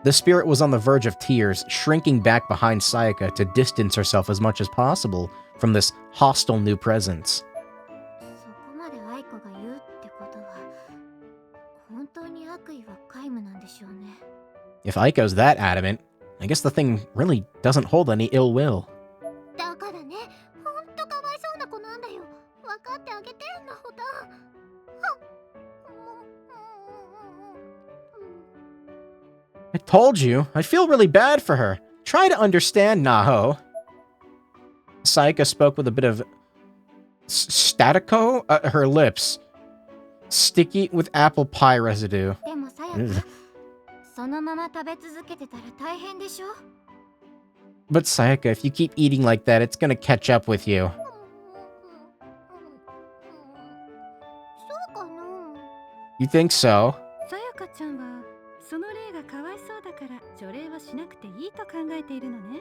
The spirit was on the verge of tears, shrinking back behind Sayaka to distance herself as much as possible from this hostile new presence. そこまで愛子が言うってことは、本当に悪意は皆無なんでしょうね。 If Aiko's that adamant, I guess the thing really doesn't hold any ill will. だからね、ほんとかわいそうな子なんだよ。分かってあげて、なほたん。 I told you, I feel really bad for her. Try to understand, Naho. Sayaka spoke with a bit of statico, her lips. Sticky with apple pie residue. でもさやか、そのまま食べ続けてたら大変でしょ? But Sayaka, if you keep eating like that, it's gonna catch up with you. そうかな? You think so? さやかちゃんはその例がかわいそうだから除霊はしなくていいと考えているのね。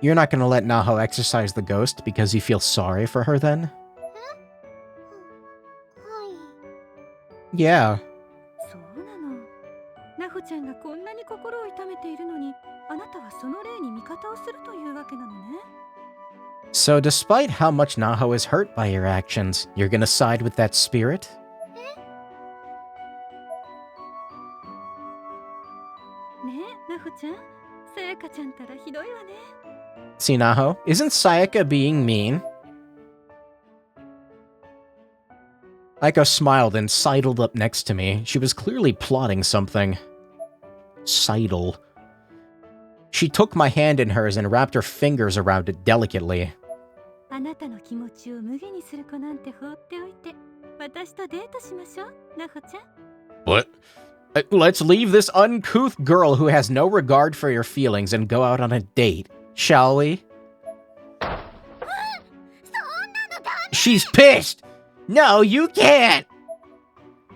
You're not gonna let Naho exorcise the ghost because you feel sorry for her then? はい。 Yeah. そうなの。なほちゃんがこんなに心を痛めているのに、あなたはその例に味方をするというわけなのね。 So despite how much Naho is hurt by your actions, you're gonna side with that spirit? ねえ、なほちゃん。さやかちゃんたらひどいわね。 See, Naho, isn't Sayaka being mean? Aiko smiled and sidled up next to me. She was clearly plotting something. Sidle. She took my hand in hers and wrapped her fingers around it delicately. あなたの気持ちを無下にする子なんて放っておいて、私とデートしましょう、なほちゃん。 What? Let's leave this uncouth girl who has no regard for your feelings and go out on a date, shall we? She's pissed! No, you can't!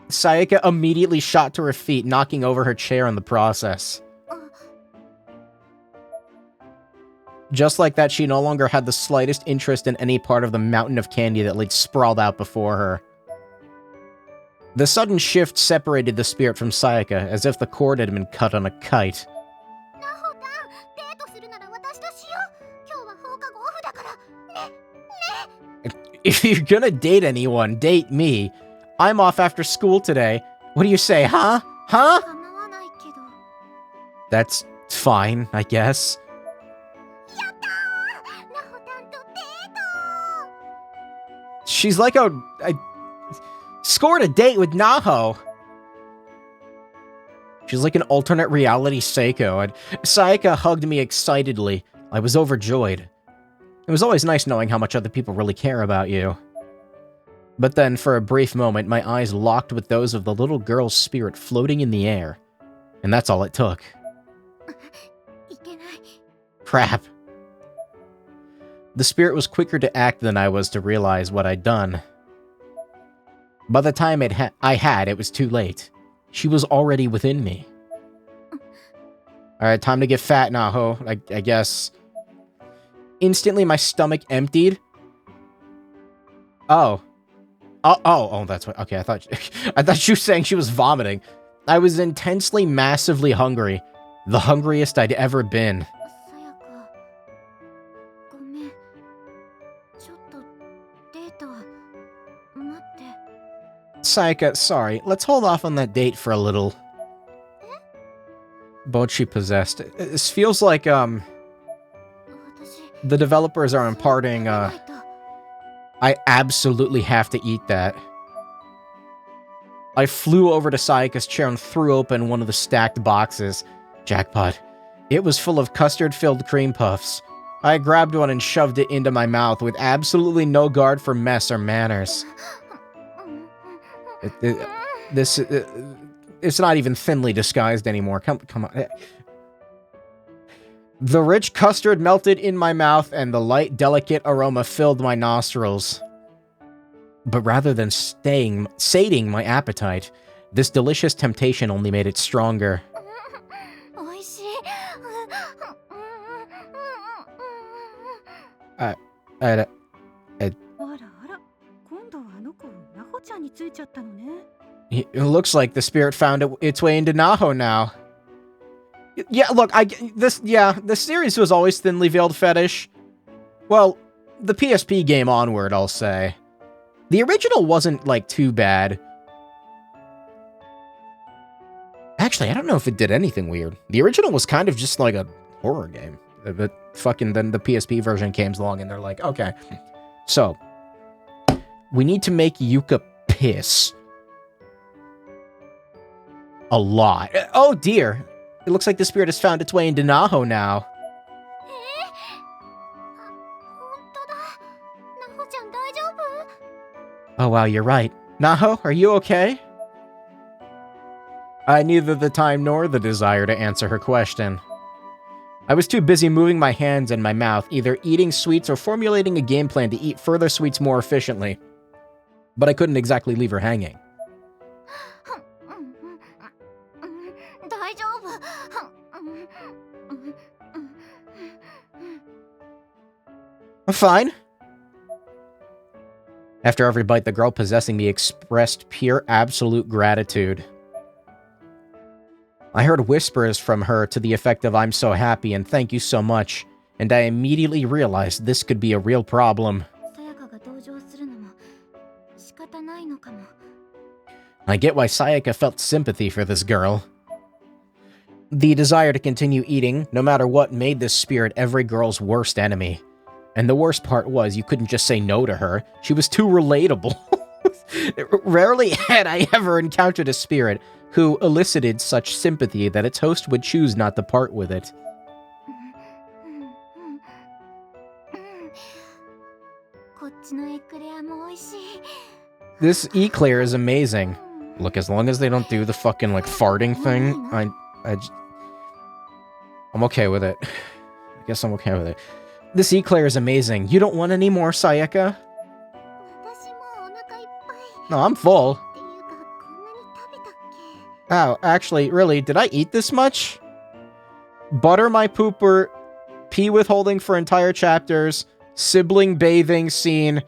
Sayaka immediately shot to her feet, knocking over her chair in the process. Just like that, she no longer had the slightest interest in any part of the mountain of candy that lay sprawled out before her. The sudden shift separated the spirit from Sayaka, as if the cord had been cut on a kite. If you're gonna date anyone, date me. I'm off after school today. What do you say, huh? Huh? That's fine, I guess. She's like I scored a date with Naho. She's like an alternate reality Seiko, and Sayaka hugged me excitedly. I was overjoyed. It was always nice knowing how much other people really care about you. But then, for a brief moment, my eyes locked with those of the little girl's spirit floating in the air. And that's all it took. Crap. The spirit was quicker to act than I was to realize what I'd done. By the time I had, it was too late. She was already within me. Alright, time to get fat, Naho, I guess. Instantly, my stomach emptied. Oh, that's what. Okay, I thought she was saying she was vomiting. I was intensely, massively hungry. The hungriest I'd ever been. Sayaka, sorry. Let's hold off on that date for a little. Bocchi possessed. This feels like, the developers are imparting, I absolutely have to eat that. I flew over to Sayaka's chair and threw open one of the stacked boxes. Jackpot. It was full of custard-filled cream puffs. I grabbed one and shoved it into my mouth with absolutely no guard for mess or manners. It's not even thinly disguised anymore. Come on. The rich custard melted in my mouth and the light, delicate aroma filled my nostrils. But rather than sating my appetite, this delicious temptation only made it stronger. It looks like the spirit found its way into Naho now. Yeah, look, the series was always thinly veiled fetish. Well, the PSP game onward, I'll say. The original wasn't, like, too bad. Actually, I don't know if it did anything weird. The original was kind of just like a horror game. But fucking then the PSP version came along and they're like, okay. So, we need to make Yuka piss. A lot. Oh dear. It looks like the spirit has found its way into Naho now. Oh wow, you're right. Naho, are you okay? I had neither the time nor the desire to answer her question. I was too busy moving my hands and my mouth, either eating sweets or formulating a game plan to eat further sweets more efficiently. But I couldn't exactly leave her hanging. I'm fine. After every bite, the girl possessing me expressed pure absolute gratitude. I heard whispers from her to the effect of "I'm so happy" and "thank you so much," and I immediately realized this could be a real problem. I get why Sayaka felt sympathy for this girl. The desire to continue eating, no matter what, made this spirit every girl's worst enemy. And the worst part was, you couldn't just say no to her. She was too relatable. Rarely had I ever encountered a spirit who elicited such sympathy that its host would choose not to part with it. This eclair is amazing. Look, as long as they don't do the fucking, like, farting thing, I'm okay with it. I guess I'm okay with it. This eclair is amazing. You don't want any more, Sayaka? No, I'm full. Oh, actually, really, did I eat this much? Butter my pooper, pee withholding for entire chapters, sibling bathing scene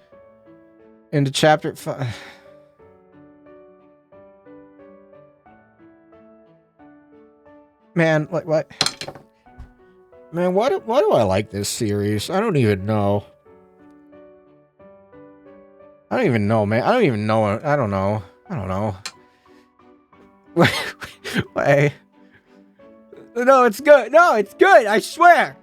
into chapter 5. Man, what? Man, why do I like this series? I don't even know. I don't even know, man. I don't even know. I don't know. Wait. No, it's good. No, it's good. I swear.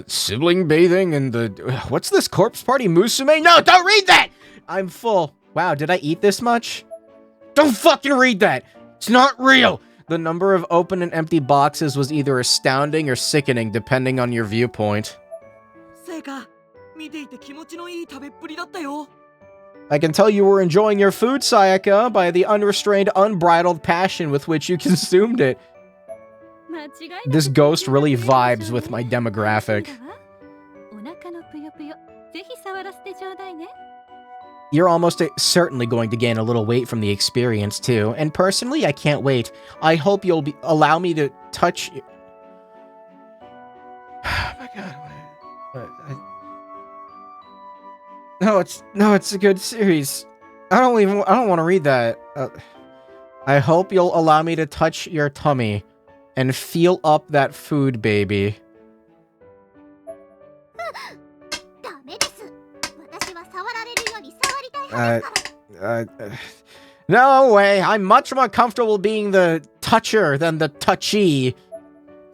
Sibling bathing and the... What's this corpse party? Musume? No, don't read that! I'm full. Wow, did I eat this much? Don't fucking read that! It's not real! The number of open and empty boxes was either astounding or sickening, depending on your viewpoint. I can tell you were enjoying your food, Sayaka, by the unrestrained, unbridled passion with which you consumed it. This ghost really vibes with my demographic. You're almost certainly going to gain a little weight from the experience, too. And personally, I can't wait. I hope you'll allow me to touch... Oh my god. No, it's a good series. I don't want to read that. I hope you'll allow me to touch your tummy and feel up that food, baby. No way. I'm much more comfortable being the toucher than the touchy.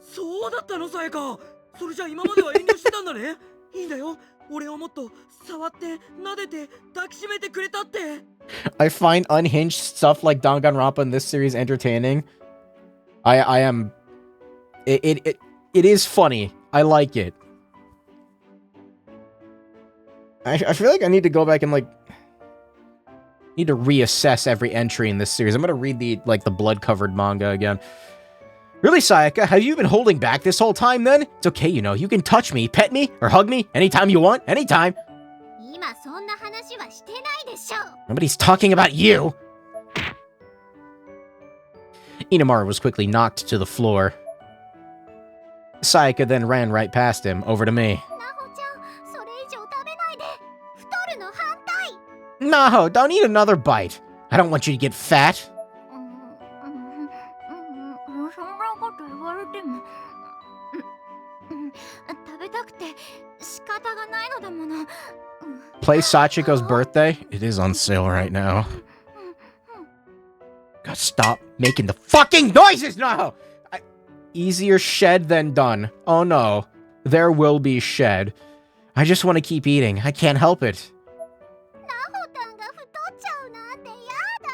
そうだったのさやか。それじゃ今までは遠慮してたんだね。いいんだよ。俺をもっと触って撫でて抱きしめてくれたって。I find unhinged stuff like Danganronpa in this series entertaining. I am. It is funny. I like it. I feel like I need to go back and like need to reassess every entry in this series. I'm gonna read the blood-covered manga again. Really, Sayaka? Have you been holding back this whole time then? It's okay, you know. You can touch me, pet me, or hug me anytime you want, anytime. 今そんな話はしてないでしょ。 Nobody's talking about you. Inamaru was quickly knocked to the floor. Sayaka then ran right past him, over to me. なほちゃん、それ以上食べないで。太るの反対。 Naho, don't eat another bite. I don't want you to get fat. そんなこと言われても。食べたくて仕方がないのだもの。 Play Sachiko's birthday? It is on sale right now. God, stop making the fucking noises, Naho! Easier shed than done. Oh no. There will be shed. I just want to keep eating. I can't help it. なほたんが太っちゃうなんてやだ。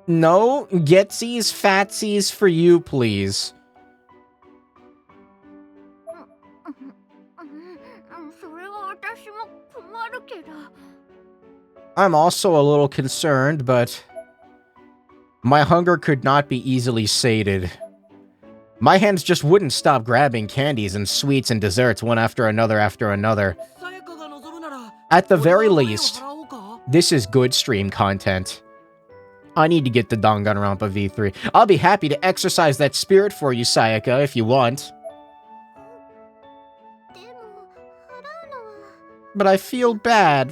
No getsies, fatsies for you, please. それは私も困るけど。 I'm also a little concerned, but my hunger could not be easily sated. My hands just wouldn't stop grabbing candies and sweets and desserts one after another after another. さやかが望むなら。 At the 俺 very はお金を least, 払おうか。 this is good stream content. I need to get the Danganronpa V3. I'll be happy to exercise that spirit for you, Sayaka, if you want. でも払うのは But I feel bad かわい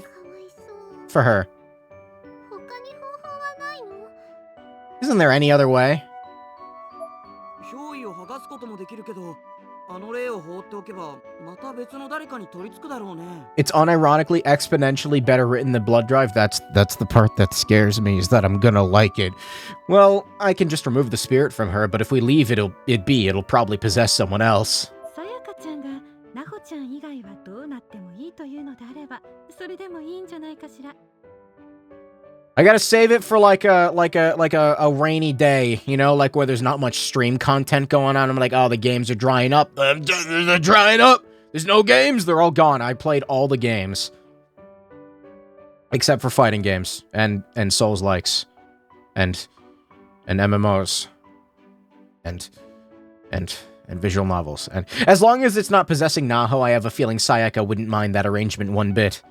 そう。 for her. 他に方法はないの？ Isn't there any other way? 憑依を剥がすこともできるけど、あの霊を放っておけばまた別の誰かに取り付くだろうね。 It's unironically exponentially better written than Blood Drive. That's the part that scares me, is that I'm gonna like it. Well, I can just remove the spirit from her, but if we leave it'll probably possess someone else. さやかちゃんがなほちゃん以外はどうなってもいいというのであれば、それでもいいんじゃないかしら。 I gotta save it for like a rainy day, you know, like where there's not much stream content going on. I'm like, oh, the games are drying up. They're drying up. There's no games. They're all gone. I played all the games. Except for fighting games and Souls-likes and MMOs and visual novels. And as long as it's not possessing Naho, I have a feeling Sayaka wouldn't mind that arrangement one bit.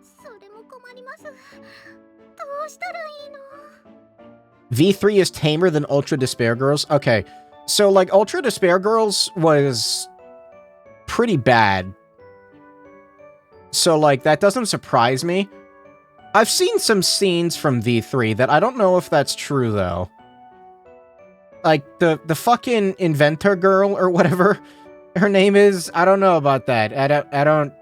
それも困ります。どうしたらいいの？ V3 is tamer than Ultra Despair Girls? Okay, so like Ultra Despair Girls was pretty bad. So like that doesn't surprise me. I've seen some scenes from V3 that I don't know if that's true though. Like the fucking inventor girl or whatever her name is, I don't know about that. I don't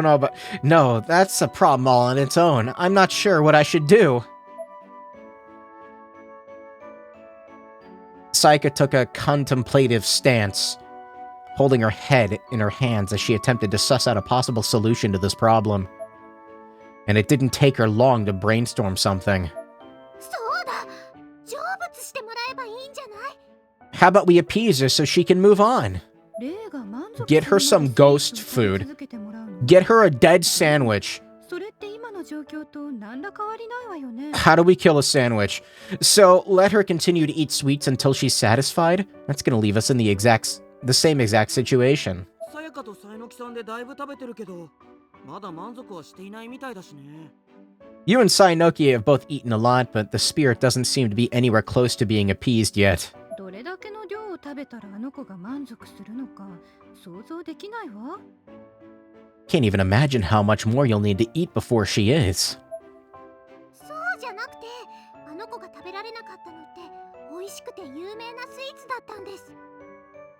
know about... No, that's a problem all on its own. I'm not sure what I should do. Sayaka took a contemplative stance, holding her head in her hands as she attempted to suss out a possible solution to this problem. And it didn't take her long to brainstorm something. そうだ。成仏してもらえばいいんじゃない？ How about we appease her so she can move on? Get her some ghost food. Get her a dead sandwich. それって今の状況と何ら変わりないわよね。 How do we kill a sandwich? So, let her continue to eat sweets until she's satisfied? That's gonna leave us in the same exact situation. さやかとさえのきさんでだいぶ食べてるけど、まだ満足はしていないみたいだしね。 You and Sainoki have both eaten a lot, but the spirit doesn't seem to be anywhere close to being appeased yet. どれだけの量を食べたらあの子が満足するのか想像できないわ。 Can't even imagine how much more you'll need to eat before she is. そうじゃなくて、あの子が食べられなかったのって美味しくて有名なスイーツだったんです。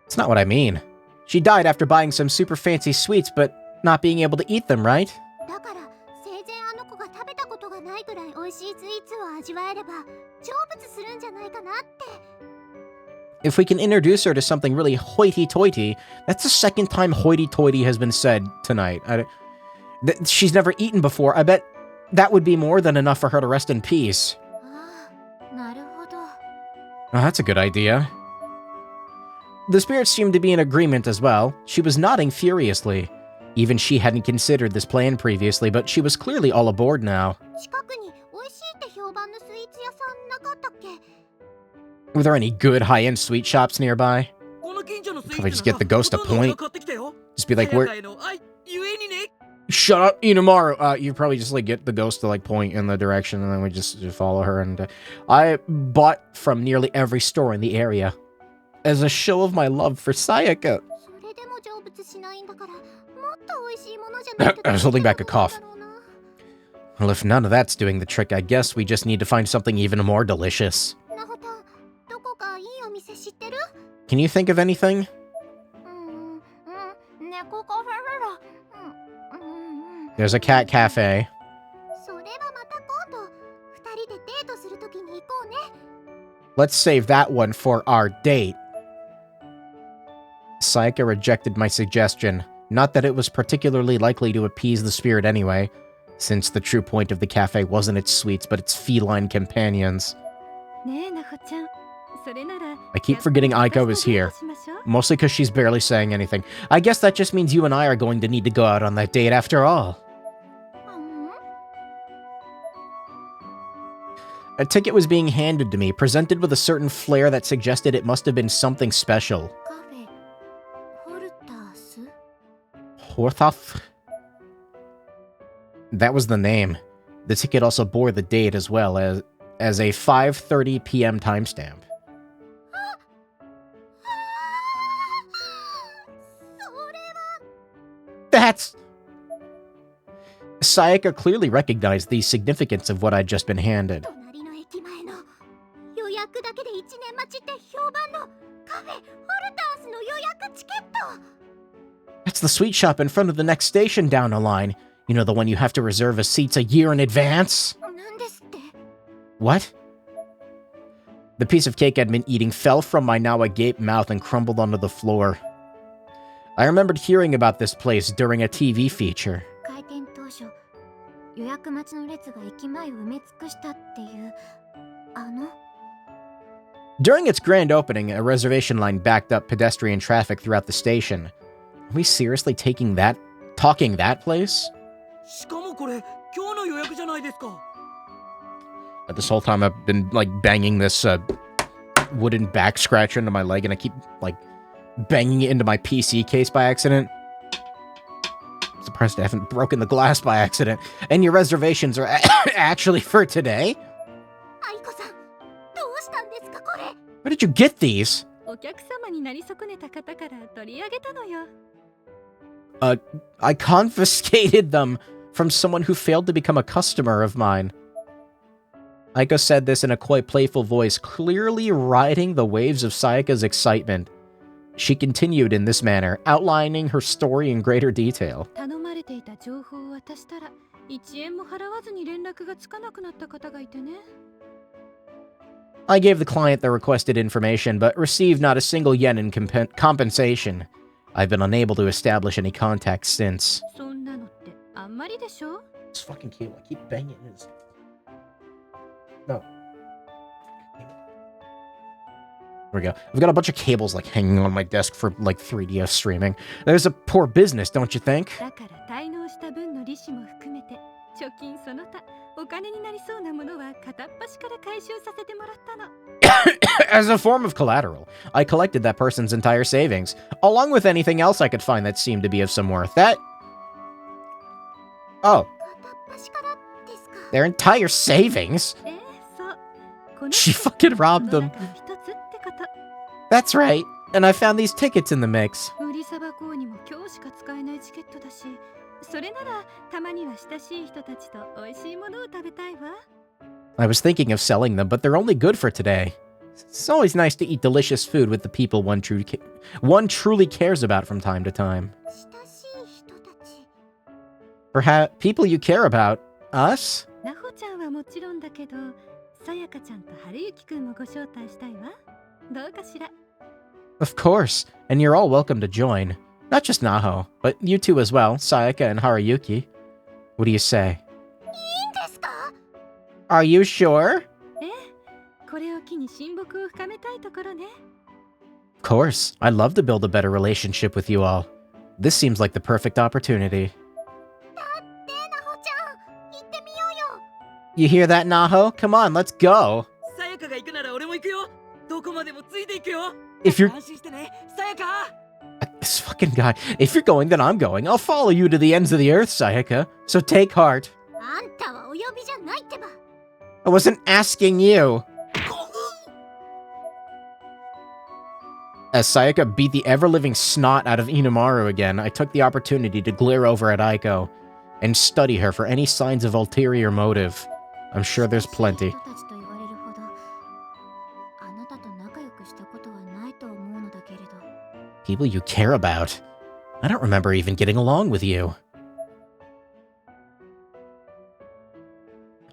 It's not what I mean. She died after buying some super fancy sweets, but not being able to eat them, right? だから成味わえれば成仏するんじゃないかなって。 If we can introduce her to something really hoity-toity, that's the second time hoity-toity has been said tonight. She's never eaten before. I bet that would be more than enough for her to rest in peace. なるほど。 Oh, that's a good idea. The spirits seemed to be in agreement as well. She was nodding furiously. Even she hadn't considered this plan previously, but she was clearly all aboard now. 近くに美味しいって評判のスイーツ屋さんなかったっけ？ Were there any good high-end sweet shops nearby? Probably just get the ghost a point. Just be like, where... Shut up, Inamaru! You probably just, like, get the ghost to, like, point in the direction, and then we just follow her, and... I bought from nearly every store in the area. As a show of my love for Sayaka. I was holding back a cough. Well, if none of that's doing the trick, I guess we just need to find something even more delicious. Can you think of anything? There's a cat cafe. Let's save that one for our date. Sayaka rejected my suggestion. Not that it was particularly likely to appease the spirit anyway, since the true point of the cafe wasn't its sweets but its feline companions. I keep forgetting Aiko is here, mostly because she's barely saying anything. I guess that just means you and I are going to need to go out on that date after all. A ticket was being handed to me, presented with a certain flair that suggested it must have been something special. Horthoff? That was the name. The ticket also bore the date as well as a 5:30 p.m. timestamp. That's... Sayaka clearly recognized the significance of what I'd just been handed. That's the sweet shop in front of the next station down the line. You know, the one you have to reserve a seats a year in advance? What? The piece of cake I'd been eating fell from my now agape mouth and crumbled onto the floor. I remembered hearing about this place during a TV feature. During its grand opening, a reservation line backed up pedestrian traffic throughout the station. Are we seriously talking that place? This whole time I've been, like, banging this, wooden back scratcher into my leg, and I keep, like, banging it into my PC case by accident. I'm surprised I haven't broken the glass by accident. And your reservations are actually for today? Where did you get these? I confiscated them from someone who failed to become a customer of mine. Aiko said this in a quite playful voice, clearly riding the waves of Sayaka's excitement. She continued in this manner, outlining her story in greater detail. I gave the client the requested information, but received not a single yen in compensation. I've been unable to establish any contact since. This fucking cable, I keep banging it. No. There we go. I've got a bunch of cables, like, hanging on my desk for, like, 3DS streaming. There's a poor business, don't you think? As a form of collateral, I collected that person's entire savings, along with anything else I could find that seemed to be of some worth. Oh. Their entire savings? She fucking robbed them. That's right. And I found these tickets in the mix. I was thinking of selling them, but they're only good for today. It's always nice to eat delicious food with the people one truly cares about from time to time. Perhaps people you care about. Us? さやかちゃんと春雪くんもご招待したいわ。どうかしら。Of course, and you're all welcome to join. Not just Naho, but you two as well, Sayaka and Haruyuki. What do you say? いいんですか？ Are you sure? ええ、これを機に親睦を深めたいところね。Of course, I'd love to build a better relationship with you all. This seems like the perfect opportunity. だってなほちゃん、行ってみようよ。 You hear that, Naho? Come on, let's go. さやかが行くなら俺も行くよ。どこまでもついていくよ。 If you're 安心してね、さやか。 this fucking guy, if you're going, then I'm going. I'll follow you to the ends of the earth, Sayaka. So take heart. あんたはお呼びじゃないってば。 I wasn't asking you. As Sayaka beat the ever-living snot out of Inamaru again, I took the opportunity to glare over at Aiko and study her for any signs of ulterior motive. I'm sure there's plenty. 人たちと言われるほど、あなたと仲良くしたことはないと思うのだけれど。 People you care about. I don't remember even getting along with you.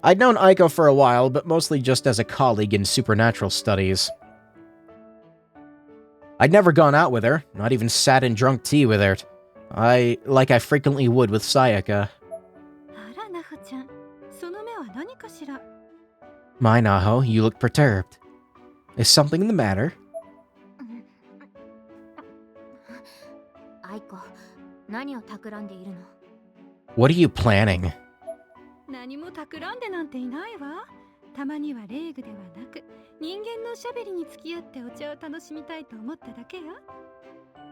I'd known Aiko for a while, but mostly just as a colleague in supernatural studies. I'd never gone out with her, not even sat and drunk tea with her. Like I frequently would with Sayaka. あら、なほちゃん。その目は何かしら。My Naho, you look perturbed. Is something the matter? アイコ、何を企んでいるの？ What are you planning? 何も企んでなんていないわ。たまにはレーグではなく、人間のおしゃべりに付き合ってお茶を楽しみたいと思っただけよ。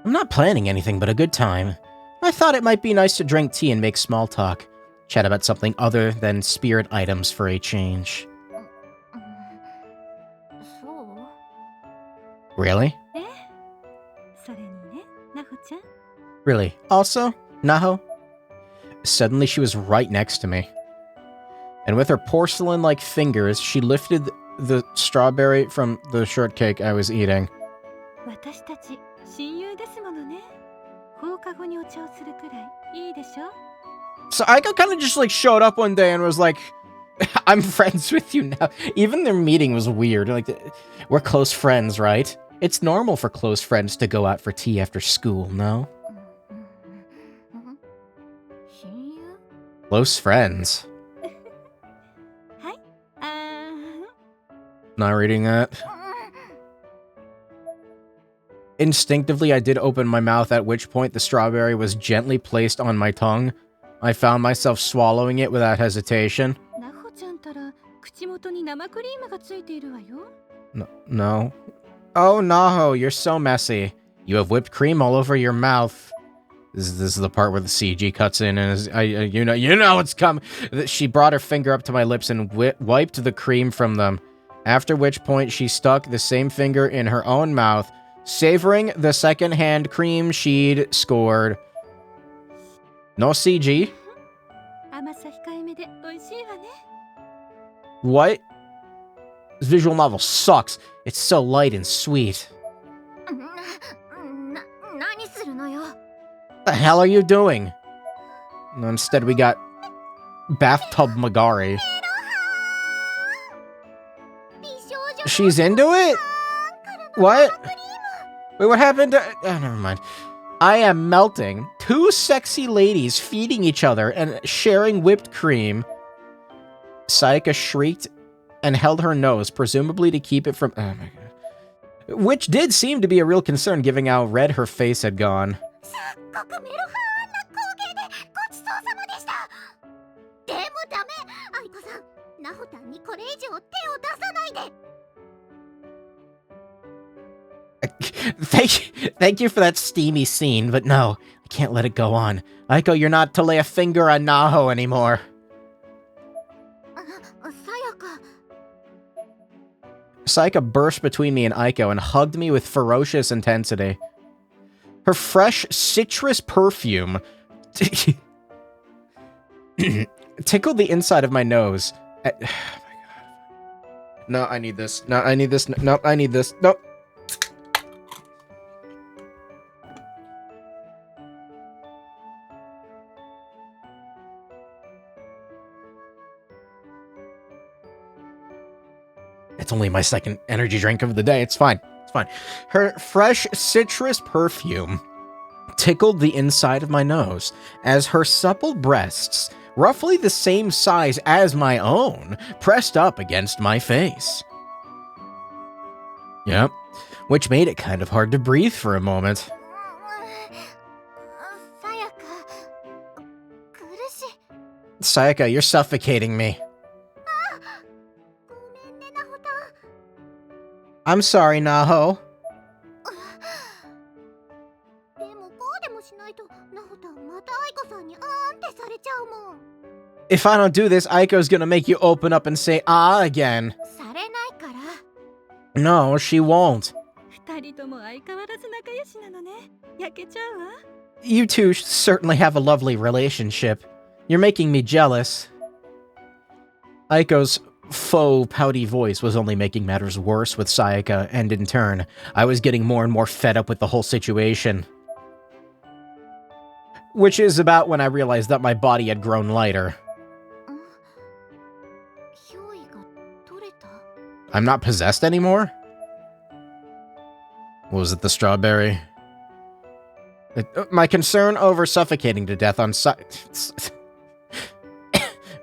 I'm not planning anything but a good time. I thought it might be nice to drink tea and make small talk. Chat about something other than spirit items for a change. そう？ Really? ええ。それにね、なほちゃん。 Really? Also, Naho? Suddenly she was right next to me. And with her porcelain-like fingers, she lifted the strawberry from the shortcake I was eating. 私たち親友ですものね。放課後にお茶をするくらいいいでしょ。 So Aiko kind of just like showed up one day and was like, I'm friends with you now. Even their meeting was weird. Like, we're close friends, right? It's normal for close friends to go out for tea after school, no? 親友？ Close friends. はい。あ Not reading that. Instinctively, I did open my mouth, at which point the strawberry was gently placed on my tongue. I found myself swallowing it without hesitation. なほちゃんたら口元に生クリームがついているわよ。 No. Oh, Naho, you're so messy. You have whipped cream all over your mouth. This is the part where the CG cuts in, and you know it's coming. She brought her finger up to my lips and wiped the cream from them. After which point, she stuck the same finger in her own mouth, savoring the second-hand cream she'd scored. No CG. 甘さ控えめで美味しいわね。 What? This visual novel sucks. It's so light and sweet. 何するのよ。 The hell are you doing? No, instead, we got Bathtub Magari. 美少女 She's into it? What? Wait, what happened to... Oh, never mind. I am melting. Two sexy ladies feeding each other and sharing whipped cream. Sayaka shrieked and held her nose, presumably to keep it from... Oh my god. Which did seem to be a real concern, given how red her face had gone. すっごくメロハーな光景でごちそうさまでした。でもダメ、アイコさん、ナホタンにこれ以上手を出さないで。 Thank you for that steamy scene, but no, I can't let it go on. Aiko, you're not to lay a finger on Naho anymore. さやか。 Sayaka burst between me and Aiko and hugged me with ferocious intensity. Her fresh citrus perfume tickled the inside of my nose. Oh my god. No, I need this. No, I need this. No, I need this. No. It's only my second energy drink of the day. It's fine. It's fine. Her fresh citrus perfume tickled the inside of my nose as her supple breasts, roughly the same size as my own, pressed up against my face. Yep, which made it kind of hard to breathe for a moment. Sayaka, you're suffocating me. I'm sorry, Naho. If I don't do this, Aiko's gonna make you open up and say ah again. No, she won't. You two certainly have a lovely relationship. You're making me jealous. Aiko's faux pouty voice was only making matters worse with Sayaka, and in turn, I was getting more and more fed up with the whole situation. Which is about when I realized that my body had grown lighter. I'm not possessed anymore? Was it the strawberry? My concern over suffocating to death on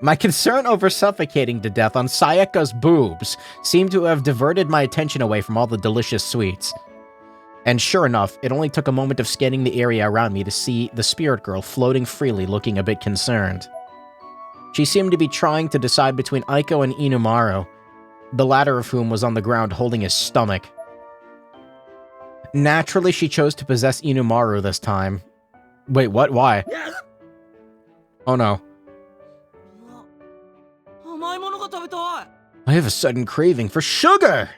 My concern over suffocating to death on Sayaka's boobs seemed to have diverted my attention away from all the delicious sweets. And sure enough, it only took a moment of scanning the area around me to see the spirit girl floating freely, looking a bit concerned. She seemed to be trying to decide between Aiko and Inumaru, the latter of whom was on the ground holding his stomach. Naturally, she chose to possess Inumaru this time. Wait, what? Why? Oh no. I have a sudden craving for sugar!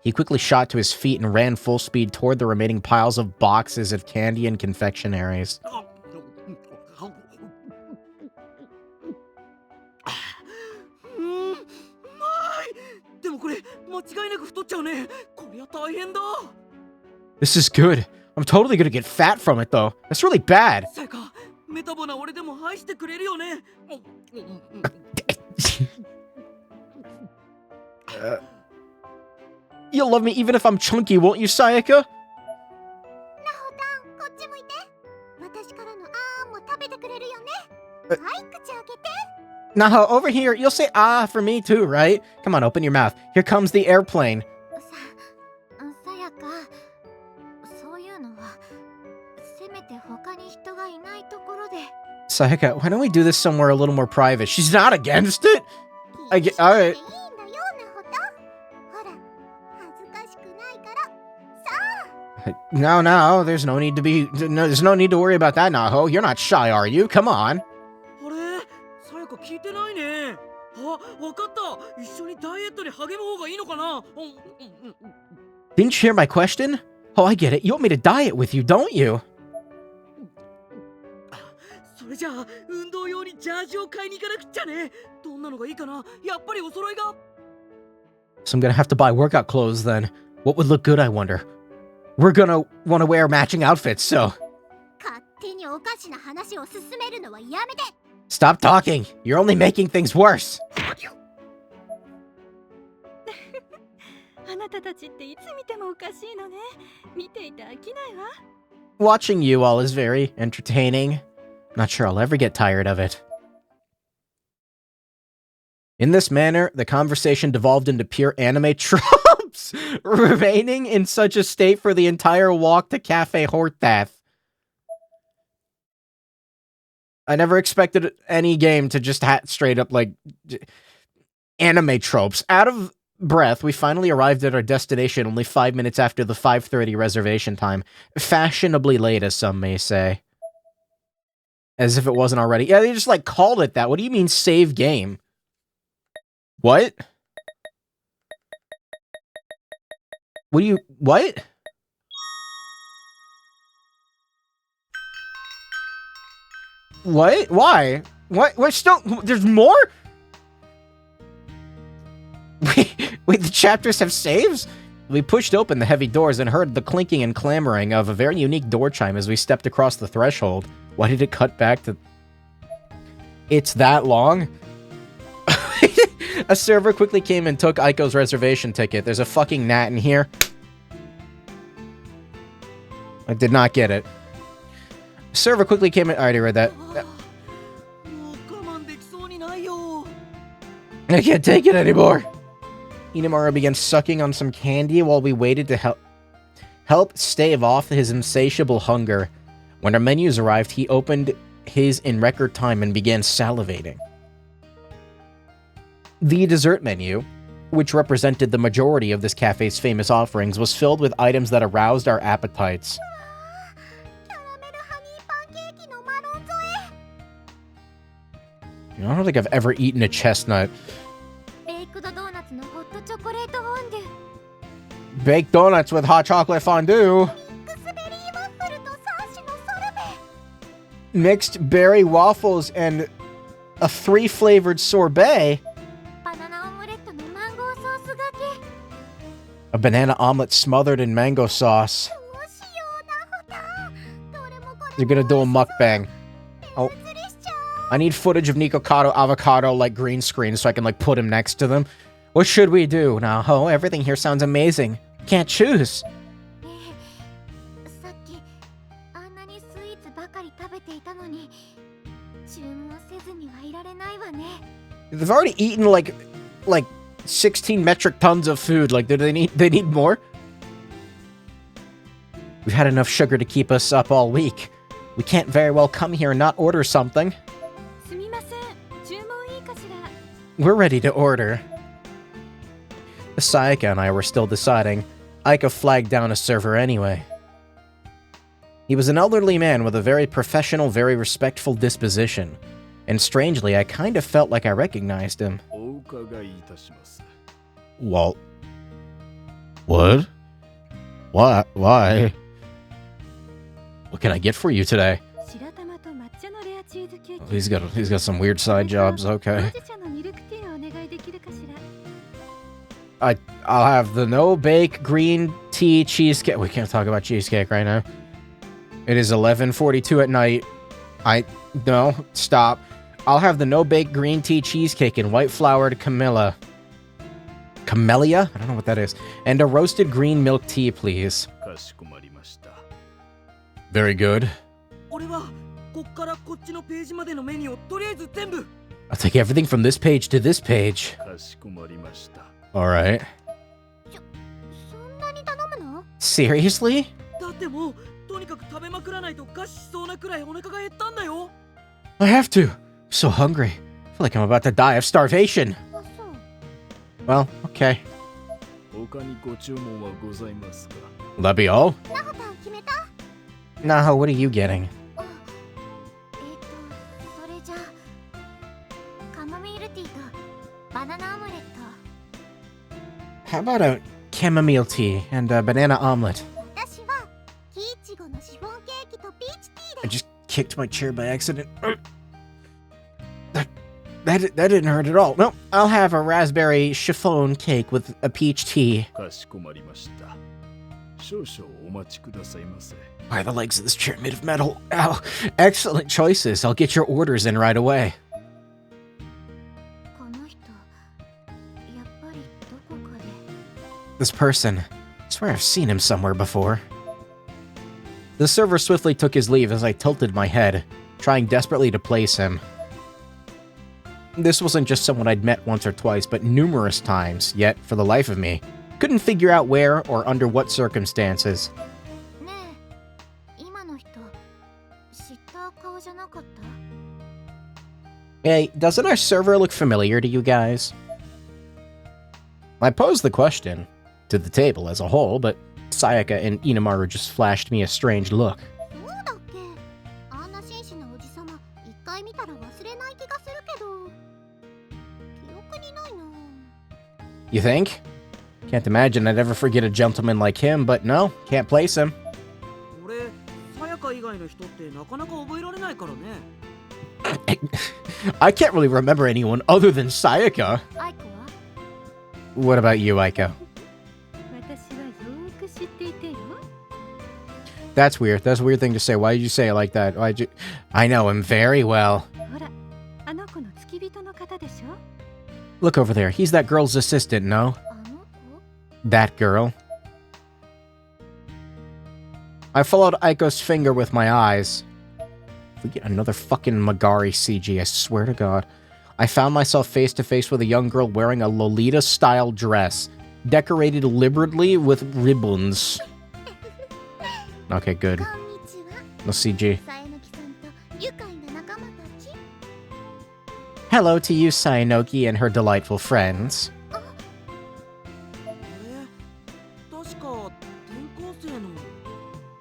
He quickly shot to his feet and ran full speed toward the remaining piles of boxes of candy and confectionaries. This is good. I'm totally gonna get fat from it, though. That's really bad. You'll love me even if I'm chunky, won't you, Sayaka? Naho, over here, you'll say ah for me too, right? Come on, open your mouth. Here comes the airplane. Sayaka, why don't we do this somewhere a little more private? She's not against it? Alright. No, there's no need to worry about that, Naho. You're not shy, are you? Come on. Didn't you hear my question? Oh, I get it. You want me to diet with you, don't you? So I'm gonna have to buy workout clothes then. What would look good, I wonder? We're gonna want to wear matching outfits, so... Stop talking! You're only making things worse! Watching you all is very entertaining. Not sure I'll ever get tired of it. In this manner, the conversation devolved into pure anime tropes, remaining in such a state for the entire walk to Cafe Hortath. I never expected any game to just straight up, like, anime tropes. Out of breath, we finally arrived at our destination only 5 minutes after the 5:30 reservation time. Fashionably late, as some may say. As if it wasn't already. Yeah, they just, like, called it that. What do you mean, save game? What? What? What? Why? What? We're still... There's more? Wait, the chapters have saves? We pushed open the heavy doors and heard the clinking and clamoring of a very unique door chime as we stepped across the threshold. Why did it cut back to... It's that long? A server quickly came and took Aiko's reservation ticket. There's a fucking gnat in here. I did not get it. A server quickly came in. I already read that. I can't take it anymore. Inamaru began sucking on some candy while we waited to help stave off his insatiable hunger. When our menus arrived, he opened his in record time and began salivating. The dessert menu, which represented the majority of this cafe's famous offerings, was filled with items that aroused our appetites. I don't think I've ever eaten a chestnut. Baked donuts with hot chocolate fondue. Mixed berry waffles and a 3-flavored sorbet. A banana omelet smothered in mango sauce. You're gonna do a mukbang. Oh. I need footage of Nikocado Avocado like green screen so I can like put him next to them. What should we do now? Oh, everything here sounds amazing. Can't choose. They've already eaten like 16 metric tons of food. Like, do they need more? We've had enough sugar to keep us up all week. We can't very well come here and not order something. We're ready to order. Sayaka and I were still deciding. Aiko flagged down a server anyway. He was an elderly man with a very professional, very respectful disposition. And strangely, I kind of felt like I recognized him. Walt. What? What? Why? What can I get for you today? Oh, he's got some weird side jobs, okay. I'll have the no-bake green tea cheesecake. We can't talk about cheesecake right now. It is 11:42 at night. No, stop. I'll have the no-bake green tea cheesecake and white-flowered camellia. Camellia? I don't know what that is. And a roasted green milk tea, please. Very good. I'll take everything from this page to this page. Alright. Seriously? I have to. I'm so hungry. I feel like I'm about to die of starvation. Well, okay. Will that be all? Naho, what are you getting? How about a chamomile tea and a banana omelet? I just kicked my chair by accident. That didn't hurt at all. No, I'll have a raspberry chiffon cake with a peach tea. Why are the legs of this chair made of metal? Ow. Excellent choices. I'll get your orders in right away. This person. I swear I've seen him somewhere before. The server swiftly took his leave as I tilted my head, trying desperately to place him. This wasn't just someone I'd met once or twice, but numerous times, yet, for the life of me, couldn't figure out where or under what circumstances. Hey, doesn't our server look familiar to you guys? I posed the question to the table as a whole, but Sayaka and Inamaru just flashed me a strange look. You think? Can't imagine I'd ever forget a gentleman like him, but no, can't place him. I can't really remember anyone other than Sayaka. What about you, Aiko? That's weird. That's a weird thing to say. Why did you say it like that? Why'd you... I know him very well. Look over there. He's that girl's assistant, no? That girl. I followed Aiko's finger with my eyes. If we get another fucking Magari CG, I swear to God. I found myself face to face with a young girl wearing a Lolita-style dress, decorated liberally with ribbons. Okay, good. No CG. Hello to you, Saenoki and her delightful friends.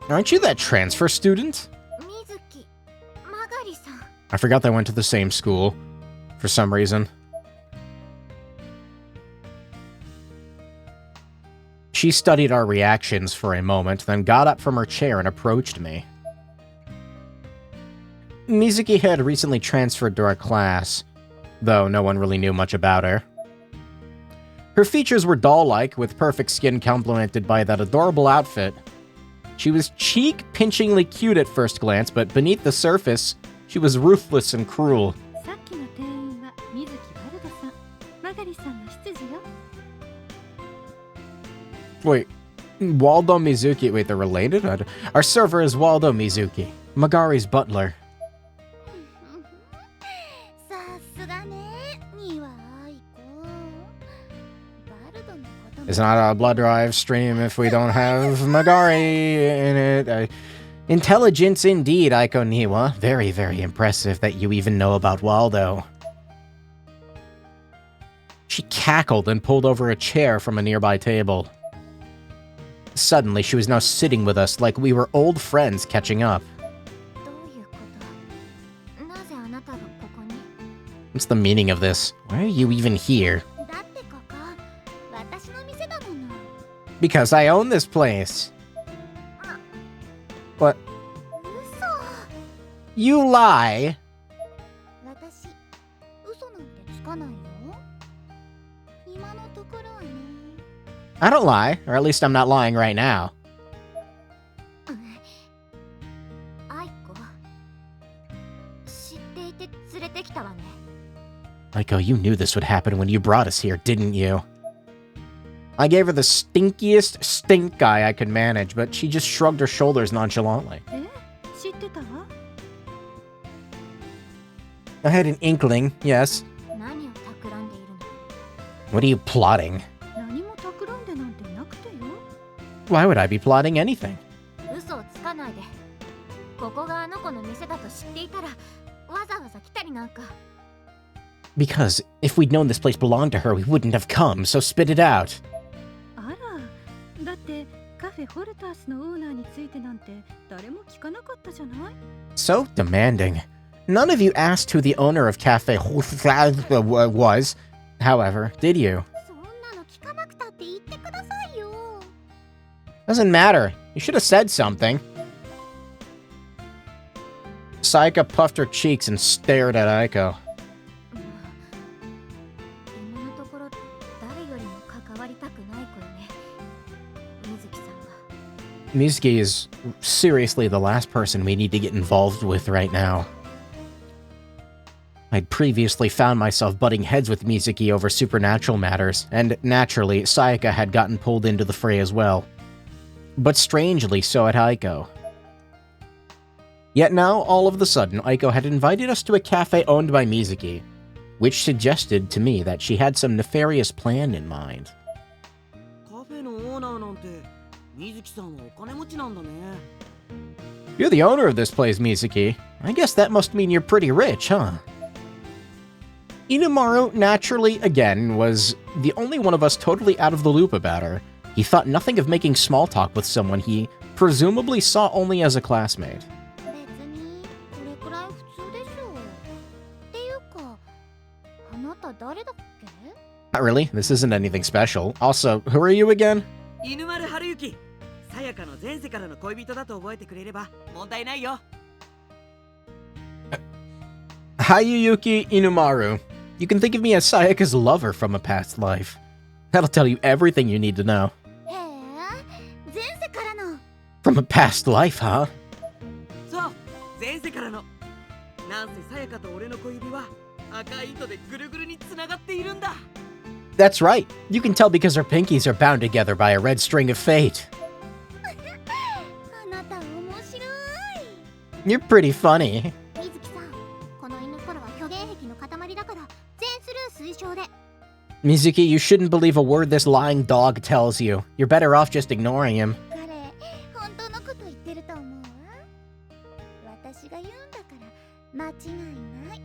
Aren't you that transfer student? I forgot they went to the same school, for some reason. She studied our reactions for a moment, then got up from her chair and approached me. Mizuki had recently transferred to our class, though no one really knew much about her. Her features were doll-like, with perfect skin complemented by that adorable outfit. She was cheek-pinchingly cute at first glance, but beneath the surface, she was ruthless and cruel. Wait, Waldo Mizuki. Wait, they're related? Our server is Waldo Mizuki, Magari's butler. It's not a blood drive stream if we don't have Magari in it. Intelligence indeed, Aiko Niwa. Very, very impressive that you even know about Waldo. She cackled and pulled over a chair from a nearby table. Suddenly, she was now sitting with us like we were old friends catching up. What's the meaning of this? Why are you even here? Because I own this place. What? You lie. I don't lie, or at least I'm not lying right now. Aiko, you knew this would happen when you brought us here, didn't you? I gave her the stinkiest stink guy I could manage, but she just shrugged her shoulders nonchalantly. I had an inkling, yes. What are you plotting? Why would I be plotting anything? Because if we'd known this place belonged to her, we wouldn't have come, so spit it out. So demanding. None of you asked who the owner of Cafe was, however, did you? Doesn't matter. You should have said something. Sayaka puffed her cheeks and stared at Aiko. Mizuki is seriously the last person we need to get involved with right now. I'd previously found myself butting heads with Mizuki over supernatural matters, and naturally, Sayaka had gotten pulled into the fray as well. But strangely, so had Aiko. Yet now, all of a sudden, Aiko had invited us to a cafe owned by Mizuki, which suggested to me that she had some nefarious plan in mind. You're the owner of this place, Mizuki. I guess that must mean you're pretty rich, huh? Inumaru, naturally, again, was the only one of us totally out of the loop about her. He thought nothing of making small talk with someone he presumably saw only as a classmate. Not really, this isn't anything special. Also, who are you again? Inumaru Haruyuki. Sayaka no zense kara no koibito da to oboete kurereba mondai nai yo. Hayuyuki Inumaru. You can think of me as Sayaka's lover from a past life. That'll tell you everything you need to know. From a past life, huh? So, zense kara no. Nanse Sayaka to ore no koibi wa 赤い糸でぐるぐるにつながっているんだ。 That's right. You can tell because our pinkies are bound together by a red string of fate. あなた面白い。 You're pretty funny. 水木さん、この犬コロは虚言癖の塊だから全スルー推奨で。 Mizuki, you shouldn't believe a word this lying dog tells you. You're better off just ignoring him. 彼、本当のこと言ってると思うわ。私が言うんだから間違いない。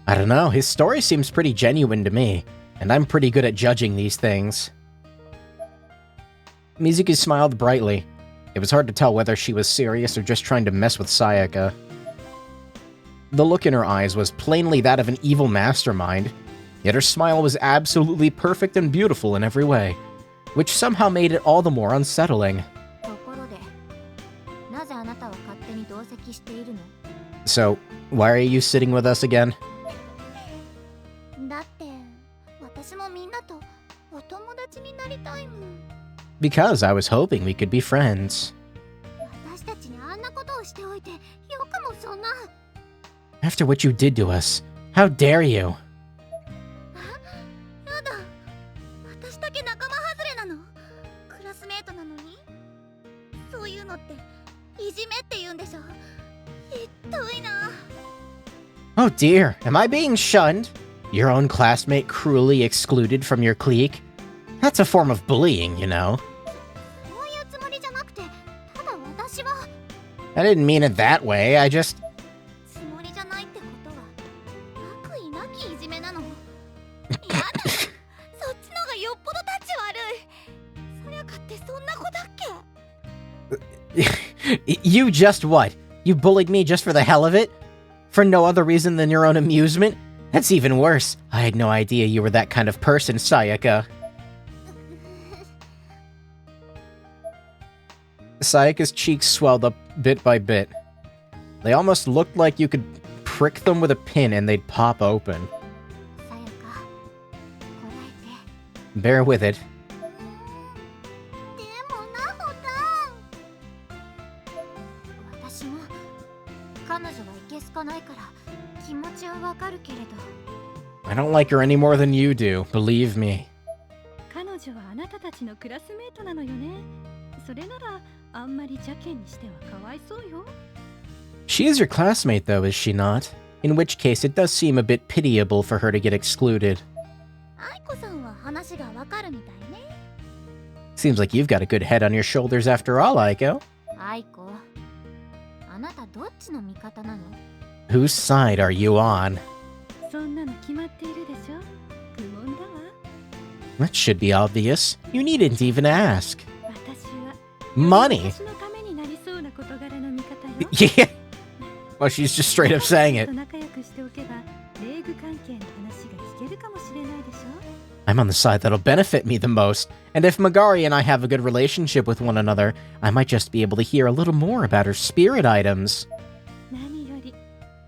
I don't know, his story seems pretty genuine to me, and I'm pretty good at judging these things. Mizuki smiled brightly. It was hard to tell whether she was serious or just trying to mess with Sayaka. The look in her eyes was plainly that of an evil mastermind, yet her smile was absolutely perfect and beautiful in every way, which somehow made it all the more unsettling. ところで、なぜあなたは勝手に同席しているの？ So, why are you sitting with us again? だって、私もみんなとお友達になりたいもん。 Because I was hoping we could be friends. 私たちにあんなことをしておいて、よくもそんな。 After what you did to us, how dare you? やだ、私だけ仲間外れなの？クラスメートなのに？そういうのっていじめって言うんでしょ？ひどいな。 Oh dear, am I being shunned? Your own classmate cruelly excluded from your clique? That's a form of bullying, you know. そういうつもりじゃなくて、ただ私は I didn't mean it that way, I just... つもりじゃないってことは悪意なきいじめなの。やだ、そっちのがよっぽどタチ悪い。そりゃかってそんな子だっけ？ You just what? You bullied me just for the hell of it? For no other reason than your own amusement? That's even worse. I had no idea you were that kind of person, Sayaka. Sayaka's cheeks swelled up bit by bit. They almost looked like you could prick them with a pin and they'd pop open. さやか、こらえて。 Bear with it. でもな、ほたん。私も彼女はいけすかないから気持ちはわかるけれど。 I don't like her any more than you do, believe me. 彼女はあなたたちのクラスメートなのよね。それならあんまり邪険にしてはかわいそうよ。 She is your classmate, though, is she not? In which case, it does seem a bit pitiable for her to get excluded. 愛子さんは話がわかるみたいね。 Seems like you've got a good head on your shoulders after all, Aiko. 愛子、あなたどっちの味方なの？ Whose side are you on? そんなの決まっているでしょ。愚問だわ。 That should be obvious. You needn't even ask. 私は Money? 私のためになりそうな事柄の味方よ。 Yeah. Well, she's just straight up saying it. 仲良くしておけば、礼具関係の話が聞けるかもしれないでしょ。 I'm on the side that'll benefit me the most. And if Magari and I have a good relationship with one another, I might just be able to hear a little more about her spirit items. 何より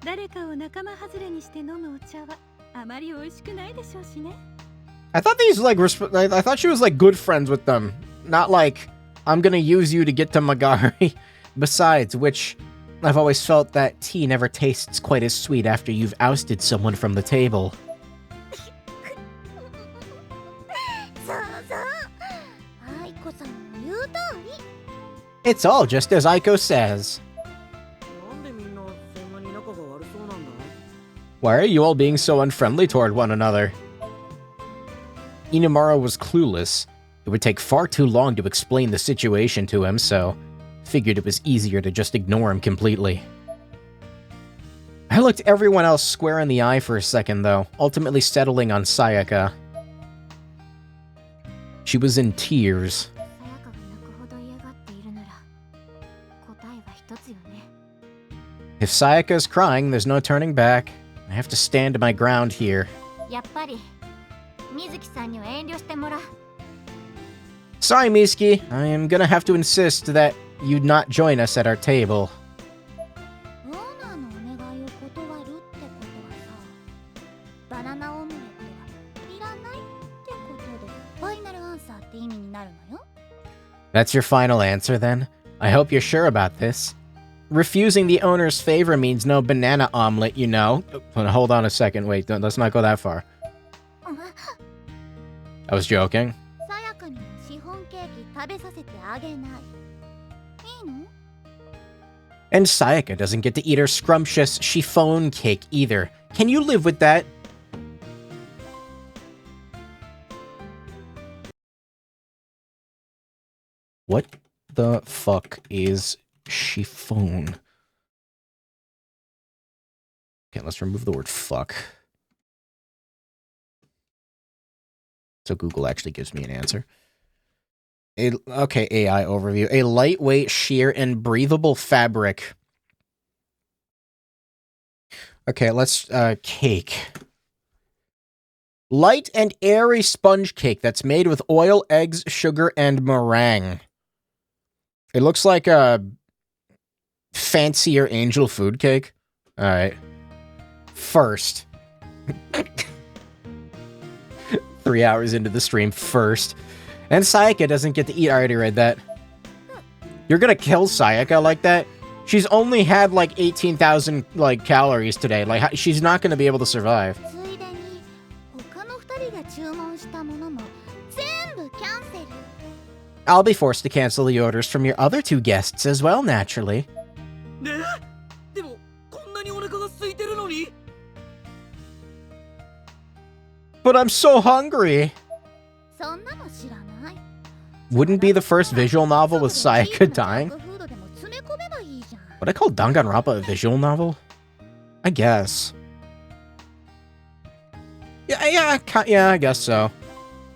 誰かを仲間外れにして飲むお茶はあまり美味しくないでしょうしね。 I thought these, like, I thought she was, like, good friends with them. Not like, I'm gonna use you to get to Magari. Besides which, I've always felt that tea never tastes quite as sweet after you've ousted someone from the table. そうそう。愛子さんの言う通り。 It's all just as Aiko says. なんでみんなそんなに仲が悪そうなんだ？ Why are you all being so unfriendly toward one another? Inamura was clueless. It would take far too long to explain the situation to him, so figured it was easier to just ignore him completely. I looked everyone else square in the eye for a second, though, ultimately settling on Sayaka. She was in tears. さやかが泣くほど嫌がっているなら、答えは一つよね。 If Sayaka's crying, there's no turning back. I have to stand my ground here. やっぱり水木さんには遠慮してもらう。 Sorry, Miski. I am gonna have to insist that you not join us at our table. オーナーのお願いを断るってことはさ、バナナオムレットはいらないってことでファイナルアンサーって意味になるのよ。 That's your final answer, then? I hope you're sure about this. refusing the owner's favor means no banana omelet, you know. Hold on a second. Wait, let's not go that far. I was joking. さやかにもシフォンケーキ食べさせてあげない。いいの？ And Sayaka doesn't get to eat her scrumptious chiffon cake either. Can you live with that? What the fuck is chiffon? Okay, let's remove the word fuck. So Google actually gives me an answer. Okay, AI overview. A lightweight, sheer, and breathable fabric. Okay, let's, cake. Light and airy sponge cake that's made with oil, eggs, sugar, and meringue. It looks like a fancier angel food cake. Alright. First. 3 hours into the stream, first. And Sayaka doesn't get to eat. I already read that. You're gonna kill Sayaka like that? She's only had like 18,000 like calories today. Like she's not gonna be able to survive. ついでに他の2人が注文したものも全部キャンセル。 I'll be forced to cancel the orders from your other 2 guests as well, naturally. ねえ、でもこんなにお腹が空いてるのに。 But I'm so hungry. そんなの知らない。 Wouldn't be the first visual novel with Sayaka dying? Would I call Danganronpa a visual novel? I guess. Yeah, I guess so.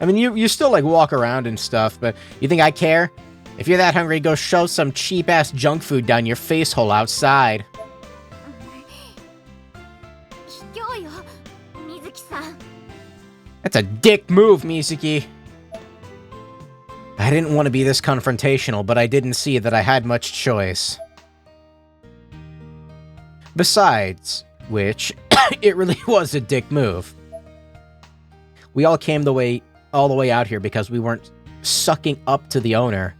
I mean, you still, like, walk around and stuff, but you think I care? If you're that hungry, go shove some cheap-ass junk food down your face hole outside. That's a dick move, Mizuki. I didn't want to be this confrontational, but I didn't see that I had much choice. Besides which, it really was a dick move. We all came all the way out here because we weren't sucking up to the owner.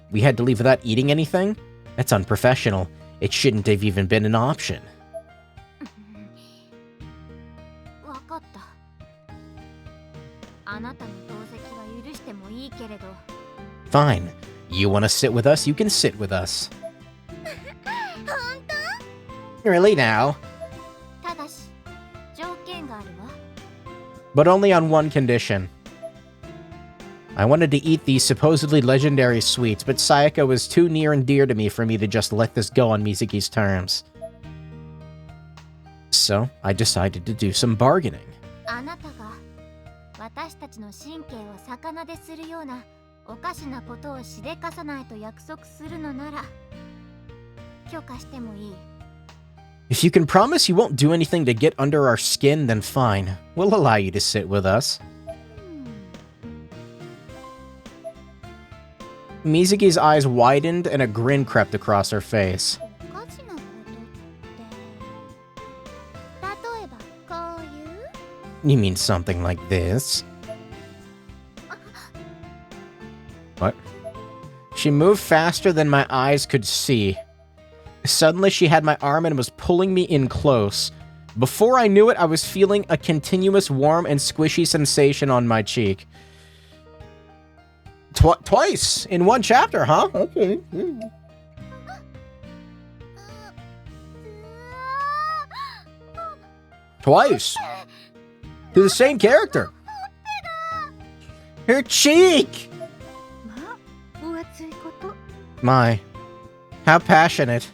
We had to leave without eating anything? That's unprofessional. It shouldn't have even been an option. Fine. You want to sit with us? You can sit with us. Really now? But only on one condition. I wanted to eat these supposedly legendary sweets, but Sayaka was too near and dear to me for me to just let this go on Mizuki's terms. So, I decided to do some bargaining. 私たちの神経を魚でするようなおかしなことをしでかさないと約束するのなら許可してもいい。 If you can promise you won't do anything to get under our skin, then fine. We'll allow you to sit with us. Mizuki's eyes widened and a grin crept across her face. おかしなことって例えばこういう You mean something like this? What? She moved faster than my eyes could see. Suddenly, she had my arm and was pulling me in close. Before I knew it, I was feeling a continuous warm and squishy sensation on my cheek. Twice in one chapter, huh? Okay. Twice. To the same character. Her cheek! My. How passionate.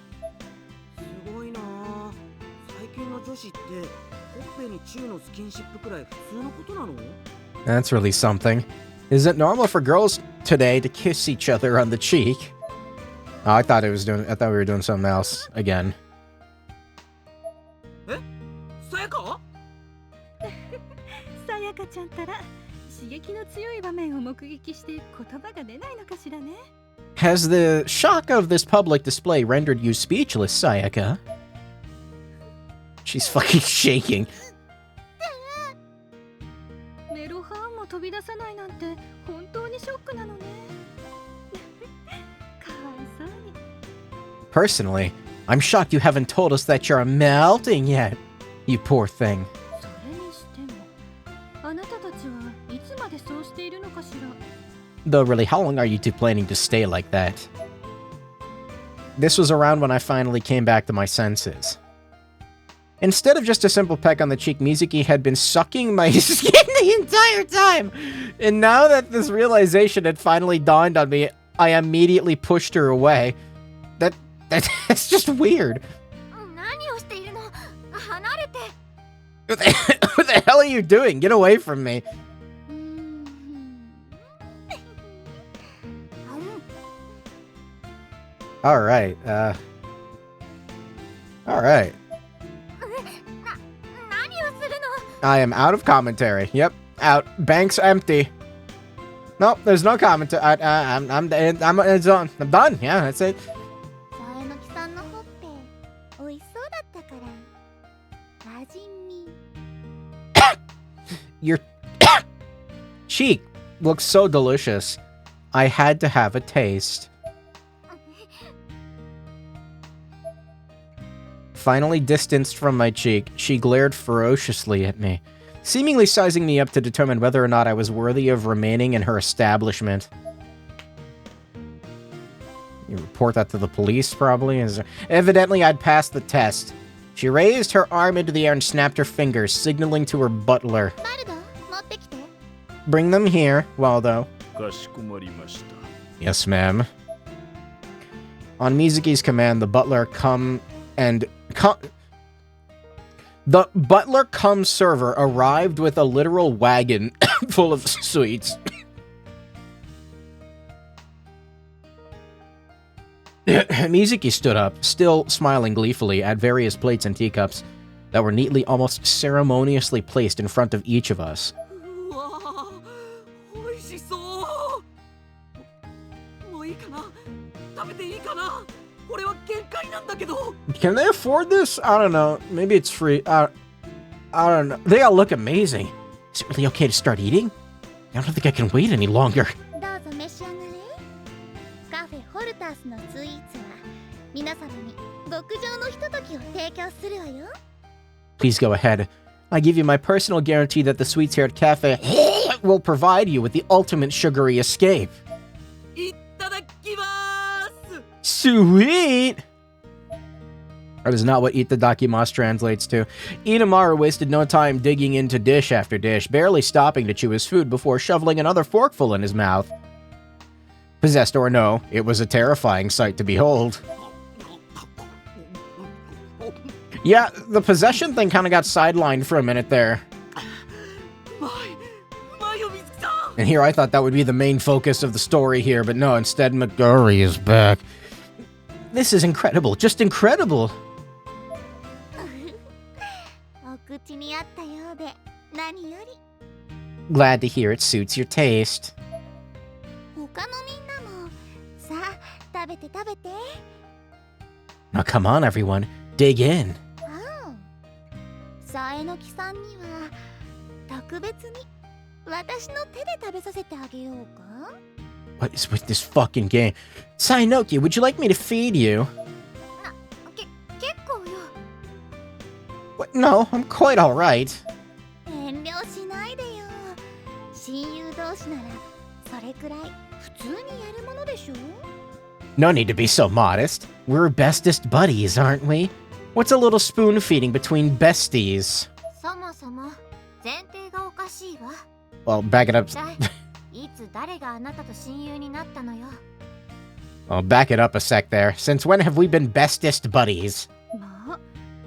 That's really something. Is it normal for girls today to kiss each other on the cheek? Oh, I thought we were doing something else again. Sayaka? Sayaka-chan たら刺激の強い場面を目撃して言葉が出ないのかしらね。 Has the shock of this public display rendered you speechless, Sayaka? She's fucking shaking. メロハンも飛び出さないなんて本当にショックなのね。かわいそうに。 Personally, I'm shocked you haven't told us that you're melting yet, you poor thing. それにしてもあなたたちはいつまでそうしているのかしら。 Though really, how long are you two planning to stay like that? This was around when I finally came back to my senses. Instead of just a simple peck on the cheek, Mizuki had been sucking my skin the entire time! And now that this realization had finally dawned on me, I immediately pushed her away. That's just weird. 何をしているの？離れて。 What the hell are you doing? Get away from me. Alright, Alright. 何をするの？ I am out of commentary. Yep, out. Bank's empty. Nope, there's no commentary. I'm done. I'm done. Yeah, that's it. 沢柳さんのほっぺ美味しそうだったから味見。 Your cheek looks so delicious. I had to have a taste. Finally distanced from my cheek, she glared ferociously at me, seemingly sizing me up to determine whether or not I was worthy of remaining in her establishment. You report that to the police, probably? Evidently, I'd passed the test. She raised her arm into the air and snapped her fingers, signaling to her butler. 誰だ？持ってきて。 Bring them here, Waldo. かしこまりました。 Yes, ma'am. On Mizuki's command, the butler server arrived with a literal wagon full of sweets. Mizuki stood up, still smiling gleefully at various plates and teacups that were neatly, almost ceremoniously placed in front of each of us. うわー、美味しそう。もういいかな？食べていいかな？俺は限界なんだけど。 Can they afford this? I don't know. Maybe it's free. I don't know. They all look amazing. Is it really okay to start eating? I don't think I can wait any longer. どうぞ召し上がれ。カフェホルタースのスイーツは皆様に極上のひとときを提供するわよ。 Please go ahead. I give you my personal guarantee that the sweets here at Cafe will provide you with the ultimate sugary escape. いただきます。 Sweet! That is not what itadakimasu translates to. Inamaru wasted no time digging into dish after dish, barely stopping to chew his food before shoveling another forkful in his mouth. Possessed or no, it was a terrifying sight to behold. Yeah, the possession thing kind of got sidelined for a minute there. And here I thought that would be the main focus of the story here, but no, instead Meguri is back. This is incredible, just incredible. お口に合ったようで何より。 Glad to hear it suits your taste. 他のみんなもさあ食べて食べて。 Now come on everyone, dig in. 沢柳さんには特別に私の手で食べさせてあげようか。 What is with this fucking game? Sainoki, would you like me to feed you? 結構よ。 What? No, I'm quite alright. 遠慮しないでよ。親友同士ならそれくらい普通にやるものでしょ。 No need to be so modest. We're bestest buddies, aren't we? What's a little spoon feeding between besties? そもそも前提がおかしいわ。 Well, back it up. いつ誰があなたと親友になったのよ。 Well, back it up a sec there. Since when have we been bestest buddies? まあ、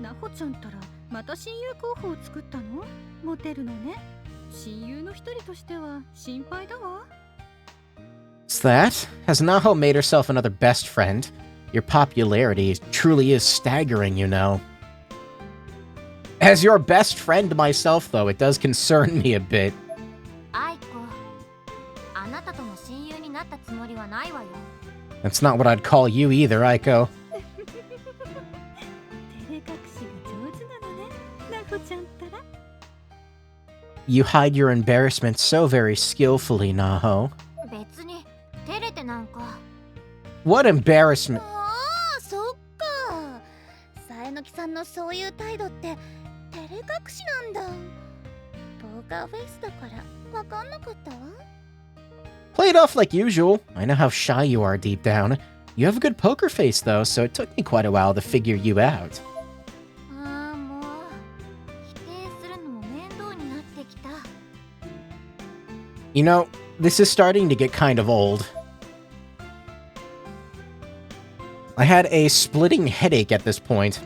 なほちゃんたらまた親友候補を作ったの？モテるのね。親友の一人としては心配だわ。 What's that? Has Naho made herself another best friend? Your popularity truly is staggering, you know. As your best friend myself, though, it does concern me a bit. アイコ、あなたとも親友になったつもりはないわよ。 That's not what I'd call you either, Aiko. 照れ隠しが上手なのね、なほちゃんたら。 You hide your embarrassment so very skillfully, Naho. 別に照れてなんか。 What embarrassment? ああ、そっか。さんのそういう態度って照れ隠しなんだ。ポーカーフェイスだからわかんなかったわ。 Play it off like usual. I know how shy you are deep down. You have a good poker face though, so it took me quite a while to figure you out. ああ、もう否定するのも面倒になってきた。 You know, this is starting to get kind of old. I had a splitting headache at this point.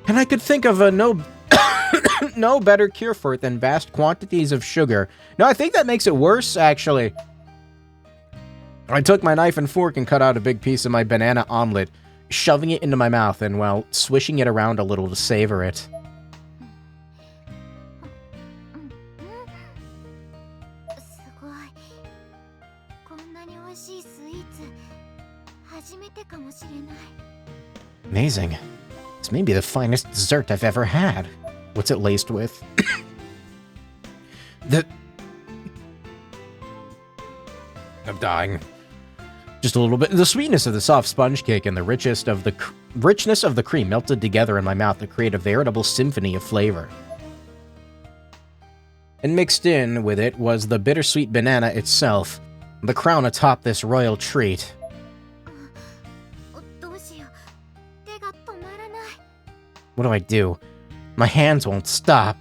And I could think of no better cure for it than vast quantities of sugar. No, I think that makes it worse, actually. I took my knife and fork and cut out a big piece of my banana omelet, shoving it into my mouth and, well, swishing it around a little to savor it. すごい。こんなに美味しいスイーツ、初めてかもしれない。 Amazing. This may be the finest dessert I've ever had. What's it laced with? I'm dying. Just a little bit. The sweetness of the soft sponge cake and the richness of the cream melted together in my mouth to create a veritable symphony of flavor. And mixed in with it was the bittersweet banana itself, the crown atop this royal treat. どうしよう。手が止まらない。 What do I do? My hands won't stop.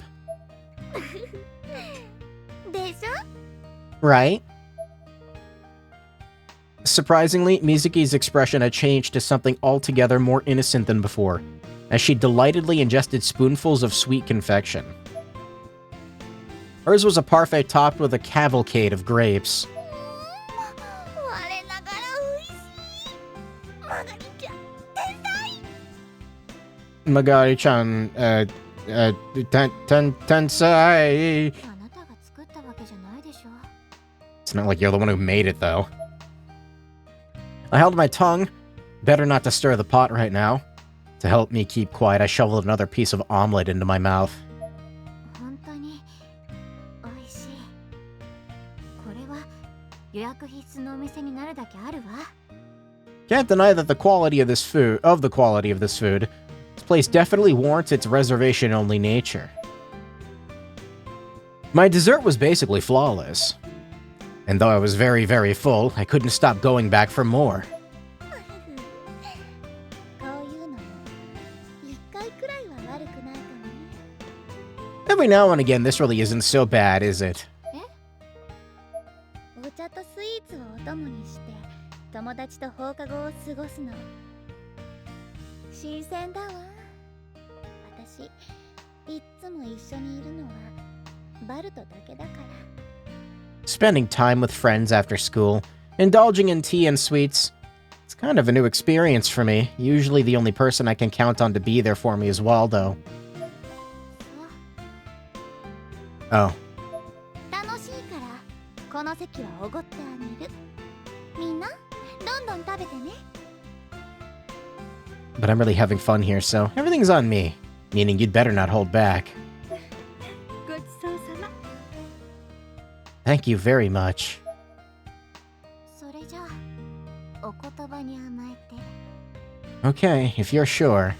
でしょ? Right? Surprisingly, Mizuki's expression had changed to something altogether more innocent than before, as she delightedly ingested spoonfuls of sweet confection. Hers was a parfait topped with a cavalcade of grapes. 我ながら美味しい。マガリちゃん、天才。 Magari-chan, tensai. あなたが作ったわけじゃないでしょ。 It's not like you're the one who made it, though. I held my tongue. Better not to stir the pot right now. To help me keep quiet, I shoveled another piece of omelet into my mouth. 本当に美味しい。これは予約必須のお店になるだけあるわ。 Can't deny that the quality of this food, this place definitely warrants its reservation-only nature. My dessert was basically flawless. And though I was very, very full, I couldn't stop going back for more. こういうのも一回くらいは悪くないかもね。 Every now and again, this really isn't so bad, is it? お茶とスイーツをお供にして友達と放課後を過ごすの新鮮だわ。私いっつも一緒にいるのはバルトだけだから。 Spending time with friends after school, indulging in tea and sweets. It's kind of a new experience for me. Usually the only person I can count on to be there for me is Waldo. Oh. 楽しいからこの席はおごってあげる。みんなどんどん食べてね。 But I'm really having fun here, so everything's on me. Meaning you'd better not hold back. ごちそうさま。 Thank you very much. それじゃあお言葉に甘えて。 Okay, if you're sure.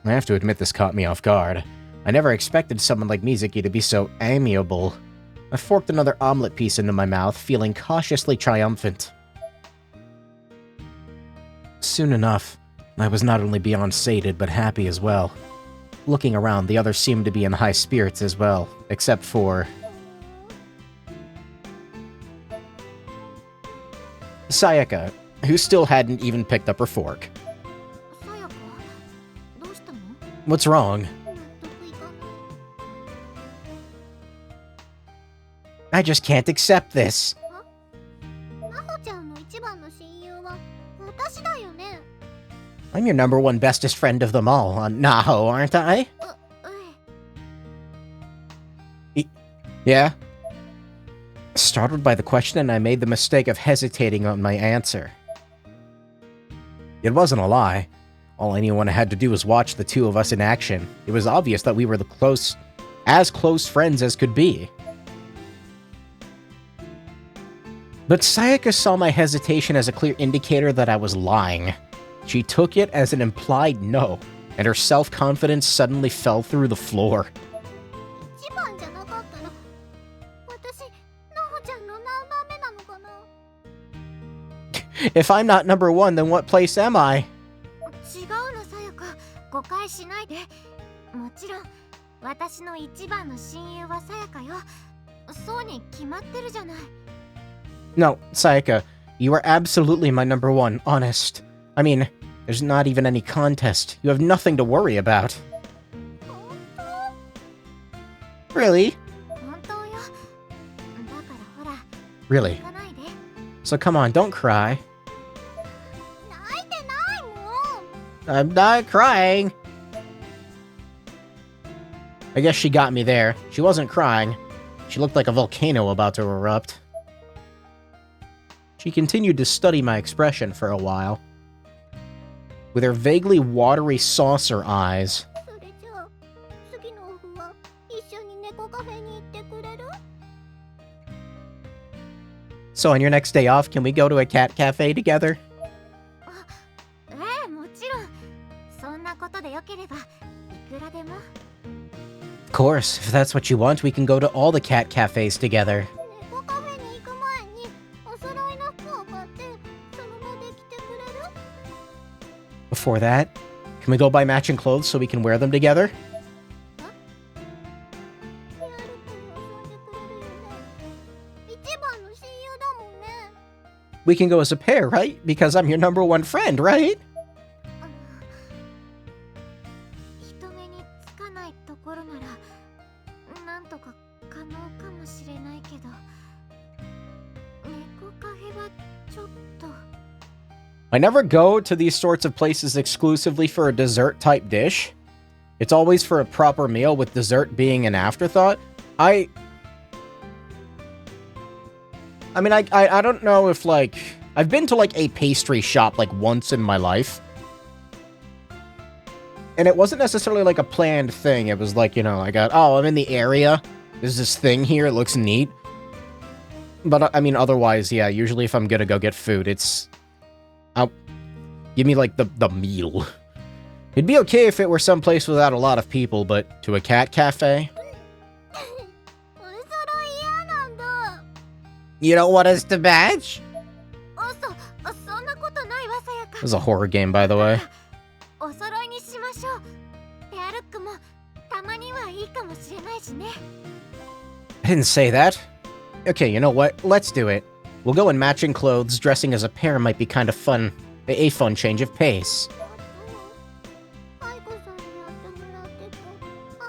I have to admit this caught me off guard. I never expected someone like Mizuki to be so amiable. I forked another omelet piece into my mouth, feeling cautiously triumphant. Soon enough, I was not only beyond sated, but happy as well. Looking around, the others seemed to be in high spirits as well, except for... Sayaka, who still hadn't even picked up her fork. さやか、どうしたの? What's wrong? 納得いかない。 I just can't accept this. なほちゃんの一番の親友は私だよね。 I'm your number one bestest friend of them all, Naho, aren't I? Yeah? Startled by the question, I made the mistake of hesitating on my answer. It wasn't a lie. All anyone had to do was watch the two of us in action. It was obvious that we were as close friends as could be. But Sayaka saw my hesitation as a clear indicator that I was lying. She took it as an implied no, and her self-confidence suddenly fell through the floor. 一番じゃなかったら私なほちゃんの何番目なのかな。 If I'm not number one, then what place am I? 違うのさやか、誤解しないで。もちろん私の一番の親友はさやかよ。そうに決まってるじゃない。 No, Sayaka, you are absolutely my number one, honest. I mean, there's not even any contest. You have nothing to worry about. Really? 本当よ。だからほら、 Really? 泣かないで。 So come on, don't cry. 泣いてないもん。 I'm not crying. I guess she got me there. She wasn't crying. She looked like a volcano about to erupt. She continued to study my expression for a while. With her vaguely watery saucer eyes. それじゃあ次のオフは一緒に猫カフェに行ってくれる？ So on your next day off, can we go to a cat cafe together? ええ、もちろん。そんなことでよければいくらでも。 Of course, if that's what you want, we can go to all the cat cafes together. 猫カフェに行く前にお揃いの服を買ってその場で着てくれる？ Before that, can we go buy matching clothes so we can wear them together? ペアルックに遊んでくれるよね。一番の親友だもんね。 We can go as a pair, right? Because I'm your number one friend, right? 人目につかないところならなんとか可能かもしれないけど、猫カフェはちょっと。 I never go to these sorts of places exclusively for a dessert type dish. It's always for a proper meal with dessert being an afterthought. I mean, I don't know if, like... I've been to, like, a pastry shop, like, once in my life. And it wasn't necessarily, like, a planned thing. It was like, you know, I got, oh, I'm in the area. There's this thing here. It looks neat. But, I mean, otherwise, yeah, usually if I'm gonna go get food, it's... give me, like, the meal. It'd be okay if it were someplace without a lot of people, but to a cat cafe? お揃い嫌なんだ。 You don't want us to match? そんなことないわさやか。 This is a horror game, by the way. お揃いにしましょう。ペアルックもたまにはいいかもしれないしね。 I didn't say that. Okay, you know what? Let's do it. We'll go in matching clothes. Dressing as a pair might be kind of fun. A fun change of pace. アイコさんにやってもらってた。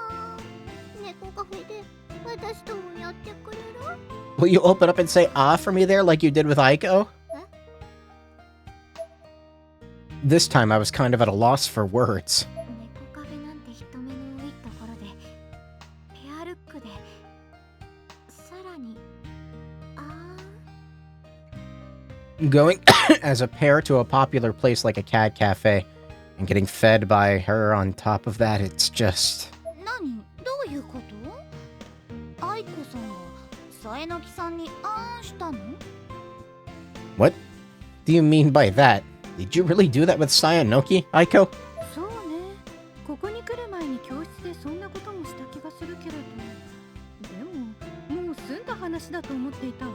猫カフェで私ともやってくれる？ Will you open up and say ah for me there like you did with Aiko? This time I was kind of at a loss for words. 猫カフェなんて人目の多いところでペアルックでさらにGoing as a pair to a popular place like a cat cafe and getting fed by her on top of that, it's just... 何？どういうこと？アイコさんがサエノキさんにあーんしたの？ What do you mean by that? Did you really do that with Sayanoki, Aiko? そうね。ここに来る前に教室でそんなこともした気がするけれど。でも、もう済んだ話だと思っていたわ。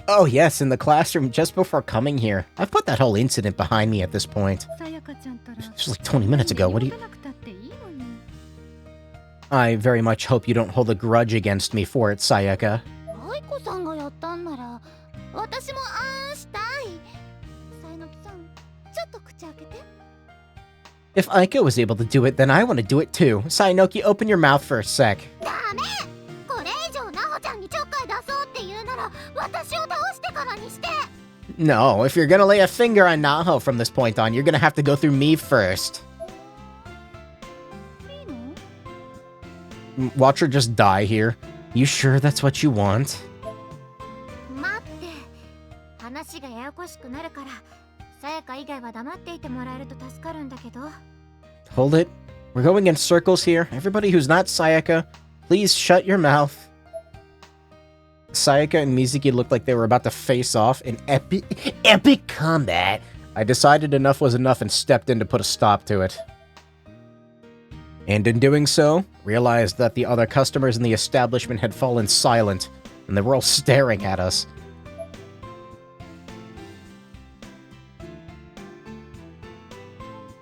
Oh yes, in the classroom just before coming here. I've put that whole incident behind me at this point. さやかちゃんたら。 Just like 20 minutes ago, what do you... なくたっていいのに。 I very much hope you don't hold a grudge against me for it, Sayaka. アイコさんがやったんなら私もあーんしたい。サエノキさん、ちょっと口開けて。 If Aiko was able to do it, then I want to do it too. Sayanoki, open your mouth for a sec. ダメ！これ以上ナホちゃんにちょっかい出そうって言うなら私を倒してからにして。 No, if you're gonna lay a finger on Naho from this point on, you're gonna have to go through me first. いいの？ Watch her just die here. You sure that's what you want? 待って。話がややこしくなるから、さやか以外は黙っていてもらえると助かるんだけど。 Hold it. We're going in circles here. Everybody who's not Sayaka, please shut your mouth. Sayaka and Mizuki looked like they were about to face off in epic combat. I decided enough was enough and stepped in to put a stop to it. And in doing so, realized that the other customers in the establishment had fallen silent, and they were all staring at us.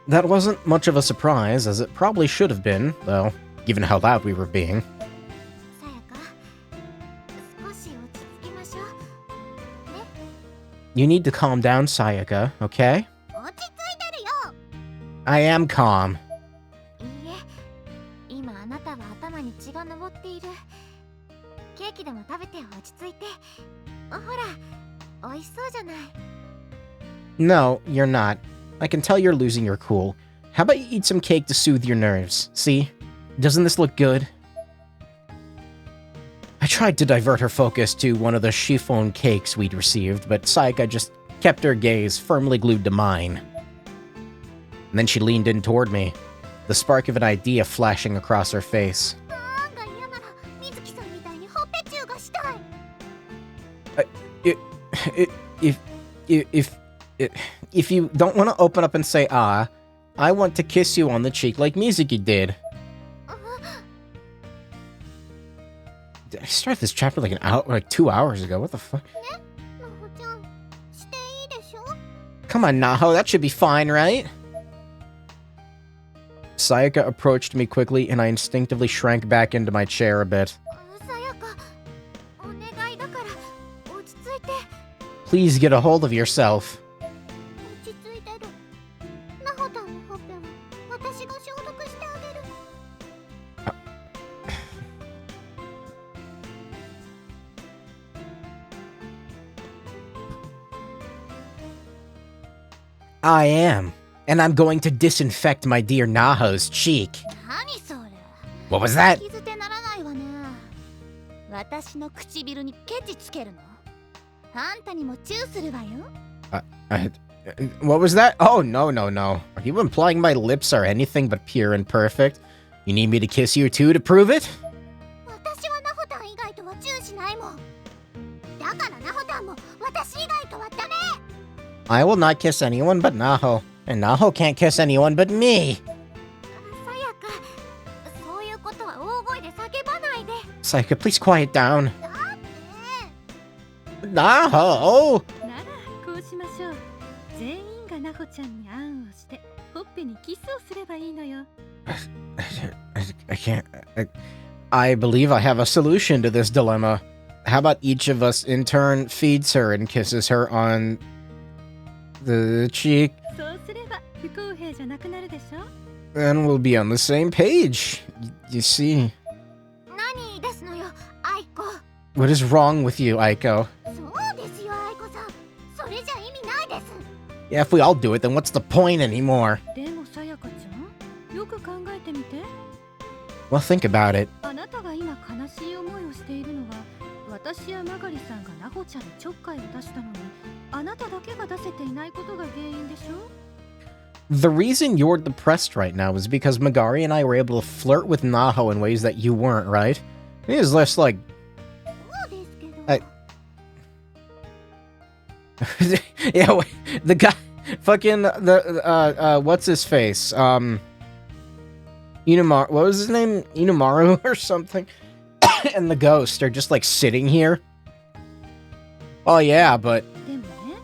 That wasn't much of a surprise, as it probably should have been, though, given how loud we were being. さやか、少し落ち着きましょう。ね、 You need to calm down, Sayaka, okay? 落ち着いてるよ。 I am calm. いいえ、今あなたは頭に血が上っている。ケーキでも食べて落ち着いて。ほら、美味しそうじゃない。 No, you're not. I can tell you're losing your cool. How about you eat some cake to soothe your nerves? See? Doesn't this look good? I tried to divert her focus to one of the chiffon cakes we'd received, but Sayaka just kept her gaze firmly glued to mine. And then she leaned in toward me, the spark of an idea flashing across her face. なんか嫌なら、水木さんみたいにほっぺチューがしたい。If you don't want to open up and say ah, I want to kiss you on the cheek like Mizuki did. I started this chapter like 2 hours ago. What the fuck? ね、なほちゃん、していいでしょ？ Come on, Naho, that should be fine, right? Sayaka approached me quickly, and I instinctively shrank back into my chair a bit. さやか、お願いだから落ち着いて。 Please get a hold of yourself. 落ち着いてる。なほたんのほっぺは私が消毒してあげる。 I am, and I'm going to disinfect my dear Naho's cheek. 何それ？ What was that? 傷手ならないわね。私の唇にケチつけるの？あんたにもチューするわよ。What was that? Oh, no, no, no. Are you implying my lips are anything but pure and perfect? You need me to kiss you too to prove it? 私はナホタン以外とはチューしないもん。だからナホタンも私以外とはダメ。 I will not kiss anyone but Naho, and Naho can't kiss anyone but me. さやか、そういうことは大声で叫ばないで。 Sayaka, please quiet down. だって。 Naho! ならこうしましょう。全員がナホちゃんにあんをしてほっぺにキスをすればいいのよ。 I can't. I believe I have a solution to this dilemma. How about each of us in turn feeds her and kisses her on the cheek? そうすれば不公平じゃなくなるでしょ。 Then we'll be on the same page. You see. 何ですのよ、アイコ。 What is wrong with you, Aiko? そうですよ、アイコさん。それじゃ意味ないです。 Yeah, if we all do it, then what's the point anymore? でもさやかちゃん、よく考えてみて。 Well, think about it. あなたが今悲しい思いをしているのは、私やマガリさんがナホちゃんにちょっかいを出したのに、あなただけが出せていないことが原因でしょ。 The reason you're depressed right now is because Magari and I were able to flirt with Naho in ways that you weren't, right? It is less like... そうですけど。 Yeah, wait, the guy... Fucking... what's his face? Inumaru... What was his name? Inumaru or something? And the ghost are just, like, sitting here. Oh, yeah, but... でもね、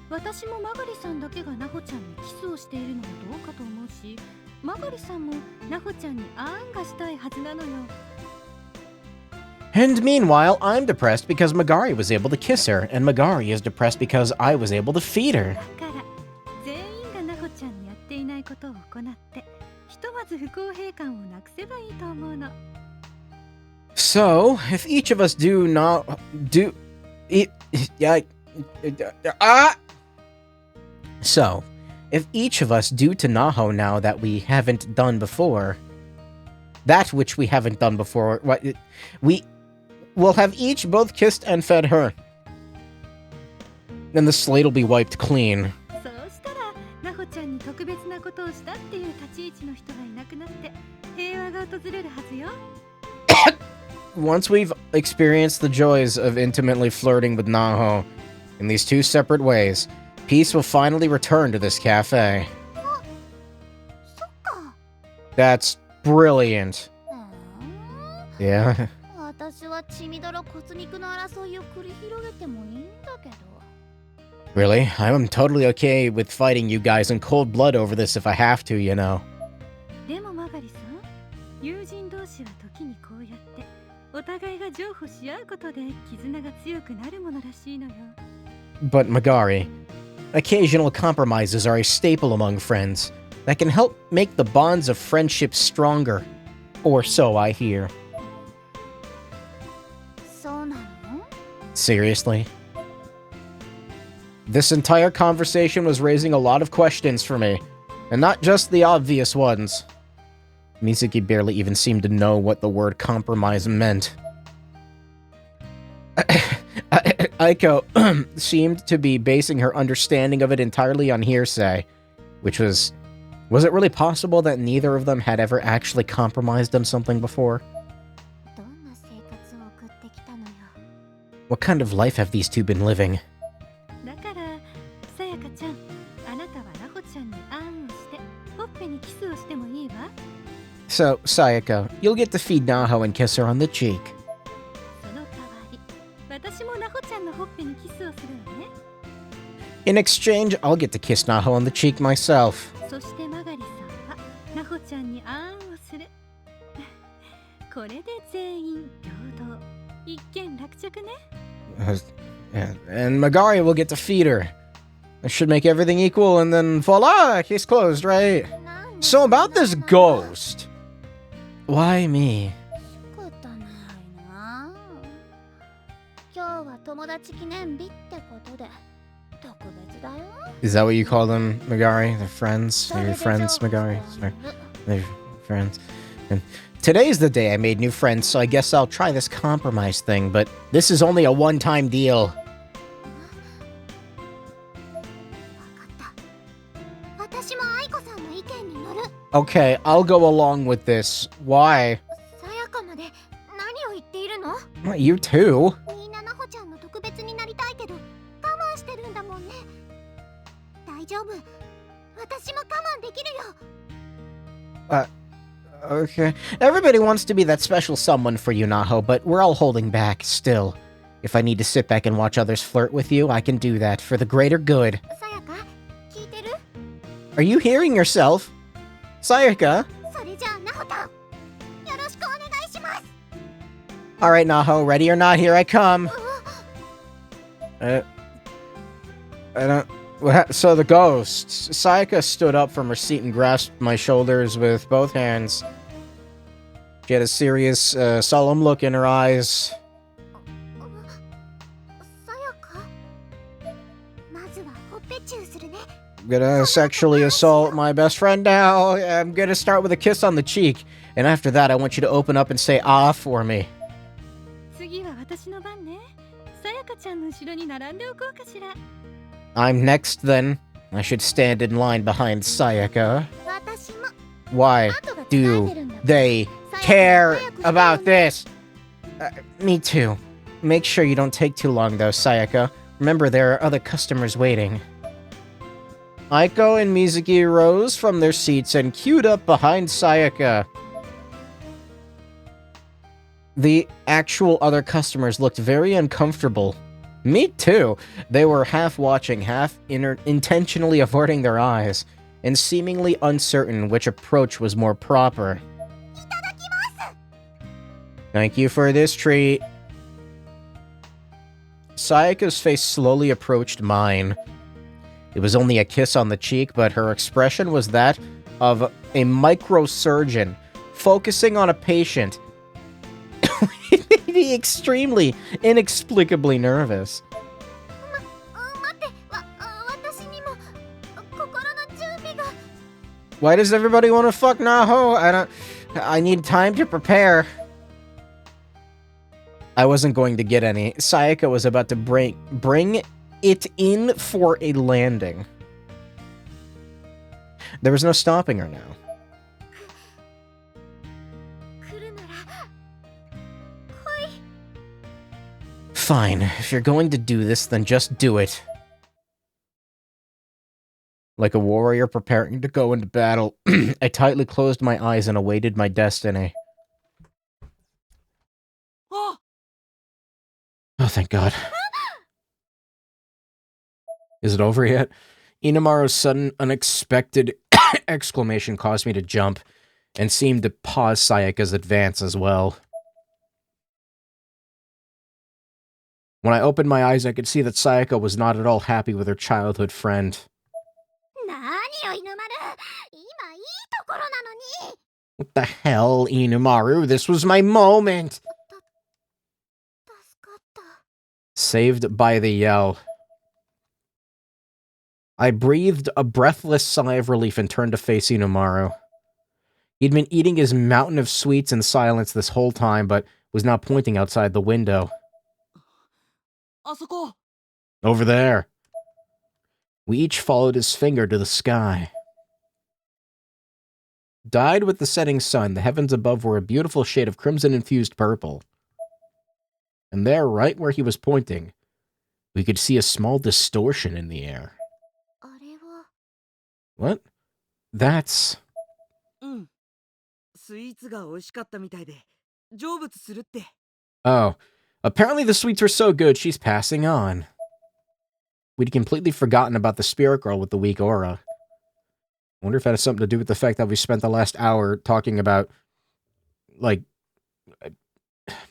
私もマガリさんだけがナホちゃんにキスをしているのもどうかと思うし、マガリさんもナホちゃんにあんがしたいはずなのよ。 And meanwhile, I'm depressed because Magari was able to kiss her, and Magari is depressed because I was able to feed her. だから全員がナホちゃんにやっていないことを行って、ひとまず不公平感をなくせばいいと思うの。 So, if each of us do not... So, if each of us do to Naho now that we haven't done before... That which we haven't done before... We will have each both kissed and fed her. Then the slate will be wiped clean. そうしたらナホちゃんに特別なことをしたっていう立ち位置の人がいなくなって平和が訪れるはずよ。 Once we've experienced the joys of intimately flirting with Naho in these two separate ways, Peace will finally return to this cafe. そっか。 That's brilliant. うーん Yeah. 私は血みどろ骨肉の争いを繰り広げてもいいんだけど。 Really? I'm totally okay with fighting you guys in cold blood over this if I have to, you know. でもマガリさん、友人同士は時にこうやってお互いが譲歩し合うことで絆が強くなるものらしいのよ。 But Magari, occasional compromises are a staple among friends that can help make the bonds of friendship stronger. Or so I hear. そうなの？ Seriously? This entire conversation was raising a lot of questions for me, and not just the obvious ones. Mizuki barely even seemed to know what the word compromise meant. Aiko seemed to be basing her understanding of it entirely on hearsay, which was it really possible that neither of them had ever actually compromised on something before? どんな生活を送ってきたのよ。 What kind of life have these two been living? だからさやかちゃん、あなたはナホちゃんにあんをしてほっぺにキスをしてもいいわ。 So, Sayaka, you'll get to feed Naho and kiss her on the cheek. その代わり、私もナホちゃんのほっぺにキスをするわね。 In exchange, I'll get to kiss Naho on the cheek myself. そしてマガリさんはナホちゃんにあんをする。これで全員平等。一見落着ね。 And Magari will get to feed her. I should make everything equal, and then voila, case closed, right? なんで So about this ghost. Why me? 仕方ないな。今日は友達記念日ってことで特別だよ。 Is that what you call them, Magari? They're friends? They're your friends, Magari? Sorry. They're friends. And today's the day I made new friends, so I guess I'll try this compromise thing, but this is only a one-time deal. わかった。私も愛子さんの意見に乗る。 Okay, I'll go along with this. Why? さやかまで何を言っているの？ Well, you too. みんななほちゃんの特別になりたいけど我慢してるんだもんね。大丈夫。私も我慢できるよ。 Okay. Everybody wants to be that special someone for you, Naho, but we're all holding back still. If I need to sit back and watch others flirt with you, I can do that for the greater good. さやか、聞いてる？ Are you hearing yourself? Sayaka? それじゃあなほたん、よろしくお願いします。 Alright, Naho, ready or not, here I come. I don't... So the ghost. Sayaka stood up from her seat and grasped my shoulders with both hands. She had a serious, solemn look in her eyes. さやか、まずはほっぺチューするね。 I'm gonna sexually assault my best friend now. I'm gonna start with a kiss on the cheek. And after that, I want you to open up and say ah for me. 次は私の番ね。さやかちゃんの後ろに並んでおこうかしら。 I'm next then. I should stand in line behind Sayaka. 私も Why 後が疲れてる do んだ。 they care about this? Me too. Make sure you don't take too long though, Sayaka. Remember, there are other customers waiting. Aiko and Mizuki rose from their seats and queued up behind Sayaka. The actual other customers looked very uncomfortable. Me too. They were half watching, half intentionally averting their eyes, and seemingly uncertain which approach was more proper. Thank you for this treat. Sayaka's face slowly approached mine. It was only a kiss on the cheek, but her expression was that of a microsurgeon focusing on a patient. Extremely, inexplicably nervous. 待って、私にも心の準備が。 Why does everybody want to fuck Naho? I need time to prepare. I wasn't going to get any. Sayaka was about to bring it in for a landing. There was no stopping her now. 来るなら Fine, if you're going to do this, then just do it. Like a warrior preparing to go into battle, I tightly closed my eyes and awaited my destiny. Oh, thank God. Is it over yet? Inamaru's sudden, unexpected exclamation caused me to jump, and seemed to pause Sayaka's advance as well. When I opened my eyes, I could see that Sayaka was not at all happy with her childhood friend. What the hell, Inamaru? This was my moment! Saved by the yell. I breathed a breathless sigh of relief and turned to face Inamaru. He'd been eating his mountain of sweets in silence this whole time, but was now pointing outside the window. Over there. We each followed his finger to the sky. Dyed with the setting sun, the heavens above were a beautiful shade of crimson-infused purple. And there, right where he was pointing, we could see a small distortion in the air. What? That's... Oh, apparently the sweets were so good she's passing on. We'd completely forgotten about the spirit girl with the weak aura. I wonder if that has something to do with the fact that we spent the last hour talking about, like...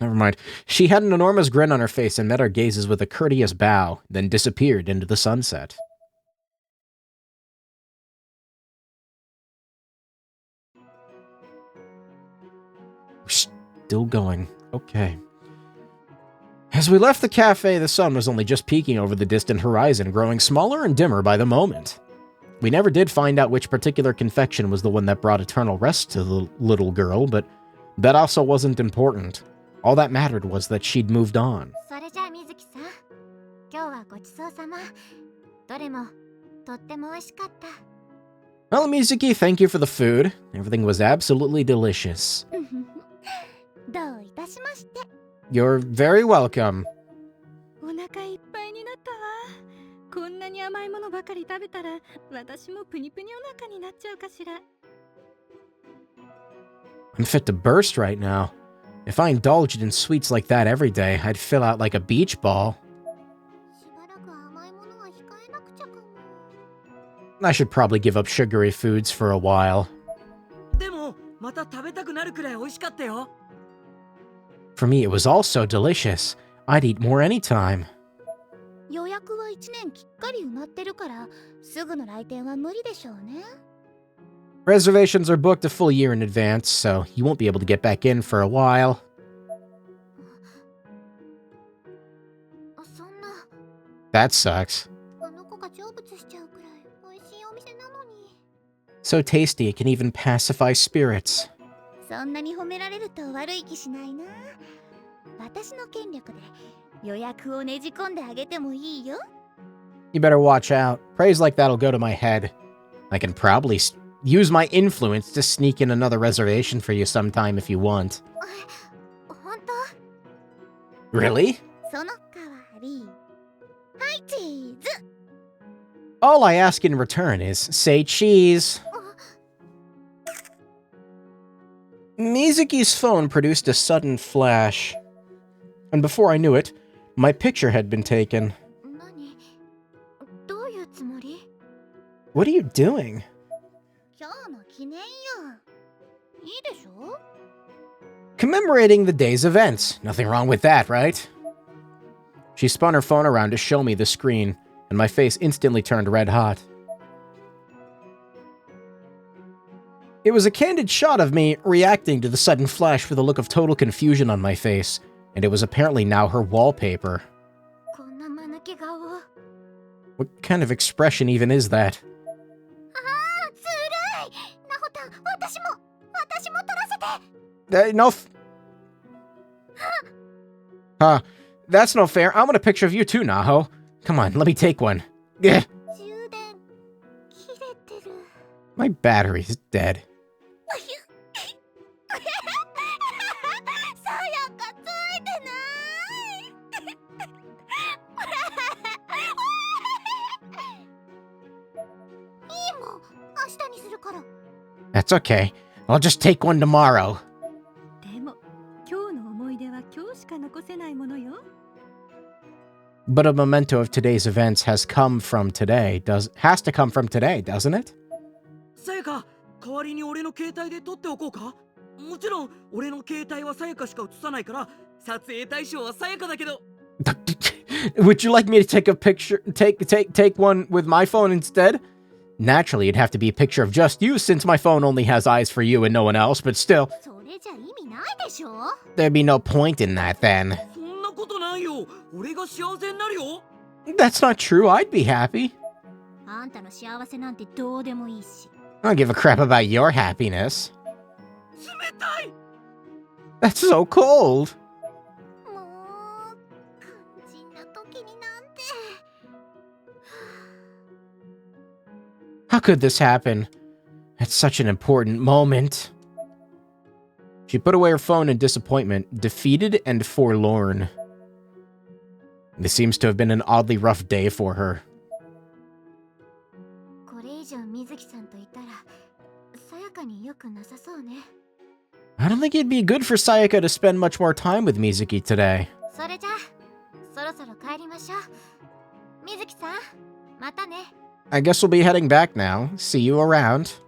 Never mind. She had an enormous grin on her face and met our gazes with a courteous bow, then disappeared into the sunset. We're still going. Okay. As we left the cafe, the sun was only just peeking over the distant horizon, growing smaller and dimmer by the moment. We never did find out which particular confection was the one that brought eternal rest to the little girl, but that also wasn't important. All that mattered was that she'd moved on. Well, Mizuki, thank you for the food. Everything was absolutely delicious. You're very welcome. I'm fit to burst right now. If I indulged in sweets like that every day, I'd fill out like a beach ball. I should probably give up sugary foods for a while. For me, it was also delicious. I'd eat more anytime. Reservations are booked a full year in advance, so you won't be able to get back in for a while. That sucks. So tasty, it can even pacify spirits. You better watch out. Praise like that'll go to my head. I can probably use my influence to sneak in another reservation for you sometime if you want. Really? All I ask in return is, say cheese. Mizuki's phone produced a sudden flash. And before I knew it, my picture had been taken. What are you doing? Commemorating the day's events. Nothing wrong with that, right? She spun her phone around to show me the screen, and my face instantly turned red hot. It was a candid shot of me reacting to the sudden flash with a look of total confusion on my face, and it was apparently now her wallpaper. What kind of expression even is that? No. That's no fair. I want a picture of you too, Naho. Come on, let me take one. Gah. My battery's dead. That's okay. I'll just take one tomorrow. でも今日の思い出は今日しか残せないものよ。 But a memento of today's events has to come from today, doesn't it? さやか、代わりに俺の携帯で撮っておこうか。もちろん俺の携帯はさやかしか映さないから撮影対象はさやかだけど。Would you like me to take a picture, take one with my phone instead? Naturally, it'd have to be a picture of just you since my phone only has eyes for you and no one else, but still, それじゃ意味ないでしょ。 there'd be no point in that then. そんなことないよ。俺が幸せになるよ。 That's not true, I'd be happy. あんたの幸せなんてどうでもいいし。 I don't give a crap about your happiness. 冷たい。 That's so cold. もう肝心な時になんて。 How could this happen? At such an important moment. She put away her phone in disappointment, defeated and forlorn. This seems to have been an oddly rough day for her. これ以上水木さんといたらさやかによくなさそうね。 I don't think it'd be good for Sayaka to spend much more time with Mizuki today. それじゃそろそろ帰りましょう。水木さん、またね。 I guess we'll be heading back now. See you around.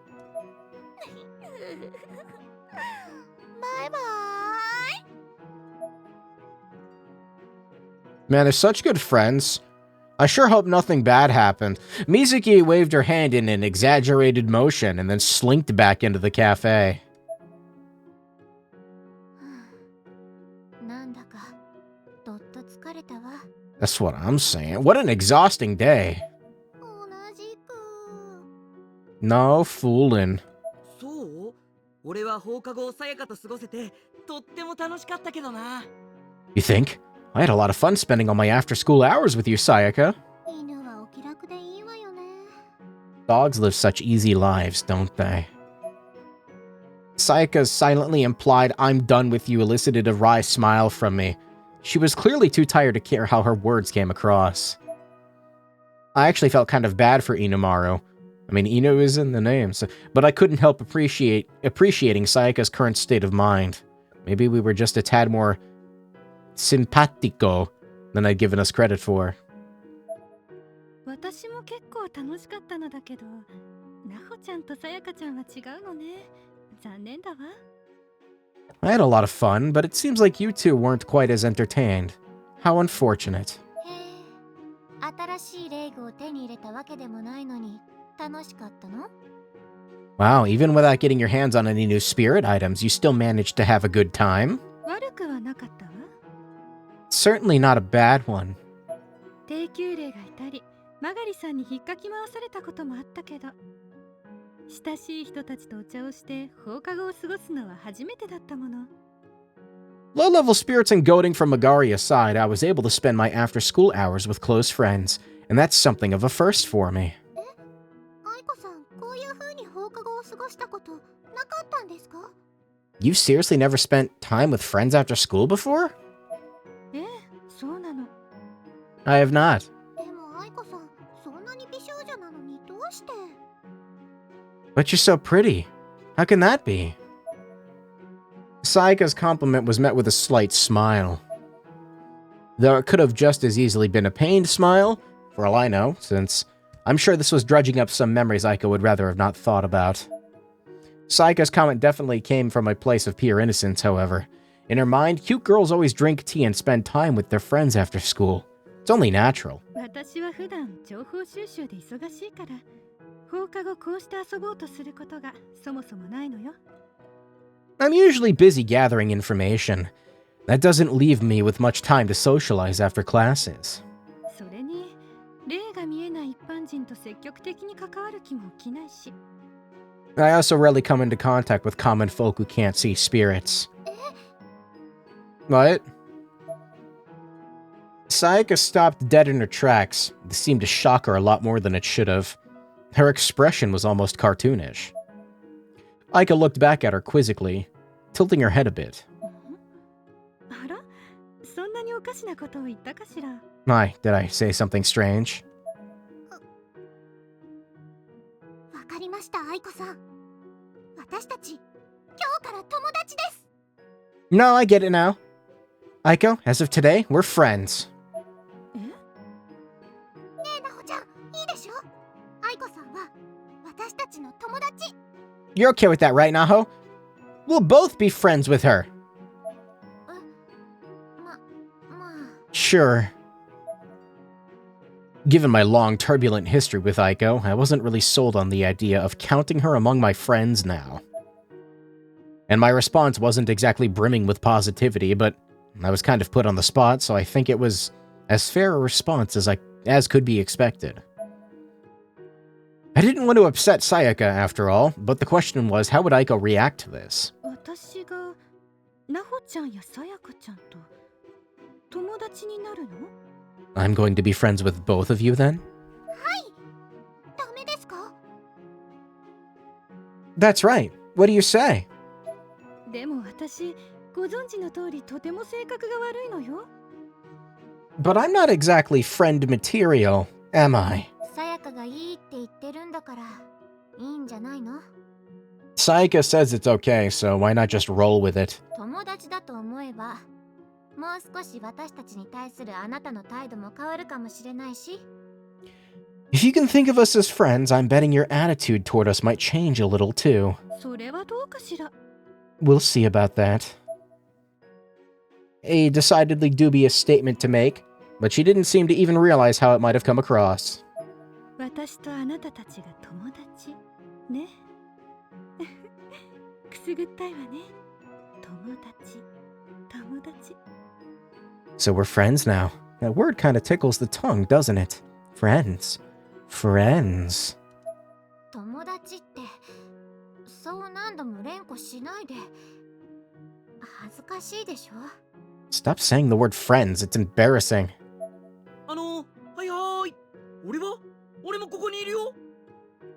バイバイ。 Man, they're such good friends. I sure hope nothing bad happened. Mizuki waved her hand in an exaggerated motion and then slinked back into the cafe. なんだかどっと疲れたわ。 That's what I'm saying. What an exhausting day. 同じく。 No fooling. そう？俺は放課後をさやかと過ごせてとっても楽しかったけどな。 You think? I had a lot of fun spending all my after-school hours with you, Sayaka. 犬はお気楽でいいわよね。 Dogs live such easy lives, don't they? Sayaka's silently implied "I'm done with you" elicited a wry smile from me. She was clearly too tired to care how her words came across. I actually felt kind of bad for Inumaru. I mean, Inu is in the name, but I couldn't help appreciating Sayaka's current state of mind. Maybe we were just a tad more simpatico than I'd given us credit for. 私も結構楽しかったのだけど、なほちゃんとさやかちゃんは違うのね。残念だわ。 I had a lot of fun, but it seems like you two weren't quite as entertained. How unfortunate. へえ、新しいレイグを手に入れたわけでもないのに楽しかったの？ Wow, even without getting your hands on any new spirit items, you still managed to have a good time? 悪くはなかったわ。 Certainly not a bad one. 低級霊がいたり、マガリさんに引っかき回されたこともあったけど、親しい人たちとお茶をして放課後を過ごすのは初めてだったもの。 Low-level spirits and goading from Magari aside, I was able to spend my after-school hours with close friends, and that's something of a first for me. 愛子さん、こういう風に放課後を過ごしたことなかったんですか？ You've seriously never spent time with friends after school before? ええ、そうなの。 I have not. でも愛子さん、そんなに美少女なのにどうして？ But you're so pretty. How can that be? Sayaka's compliment was met with a slight smile. Though it could have just as easily been a pained smile, for all I know, since I'm sure this was dredging up some memories Aiko would rather have not thought about. Sayaka's comment definitely came from a place of pure innocence, however. In her mind, cute girls always drink tea and spend time with their friends after school. It's only natural. 私は普段情報収集で忙しいから、放課後こうして遊ぼうとすることがそもそもないのよ。 I'm usually busy gathering information. That doesn't leave me with much time to socialize after classes. それに、霊が見えない一般人と積極的に関わる気も起きないし。 I also rarely come into contact with common folk who can't see spirits. What? Sayaka stopped dead in her tracks. This seemed to shock her a lot more than it should have. Her expression was almost cartoonish. Aika looked back at her quizzically, tilting her head a bit. あら、そんなにおかしなことを言ったかしら。 Did I say something strange? わかりました、愛子さん。私たち今日から友達です。 No, I get it now. Aiko, as of today, we're friends. ねえなほちゃん、いいでしょ。愛子さんは私たちの友達。 You're okay with that, right, Naho? We'll both be friends with her. まあ Sure. Given my long, turbulent history with Aiko, I wasn't really sold on the idea of counting her among my friends now. And my response wasn't exactly brimming with positivity, but I was kind of put on the spot, so I think it was as fair a response as could be expected. I didn't want to upset Sayaka, after all, but the question was, how would Aiko react to this? 私がなほちゃんやさやかちゃんと友達になるの？ I'm going to be friends with both of you then? ダメですか？ That's right. What do you say? でも私ご存知の通りとても性格が悪いのよ。 But I'm not exactly friend material, am I? さやかがいいって言ってるんだからいいんじゃないの？ Sayaka says it's okay, so why not just roll with it? 友達だと思えばもう少し私たちに対するあなたの態度も変わるかもしれないし。 If you can think of us as friends, I'm betting your attitude toward us might change a little too. それはどうかしら。 We'll see about that. A decidedly dubious statement to make, but she didn't seem to even realize how it might have come across. 私とあなたたちが友達ね。くすぐったいわね。友達。 So we're friends now. That word kind of tickles the tongue, doesn't it? Friends. Friends. 友達ってそう何度も連呼しないで。恥ずかしいでしょ。 Stop saying the word friends, it's embarrassing. はいはーい。俺もここにいるよ。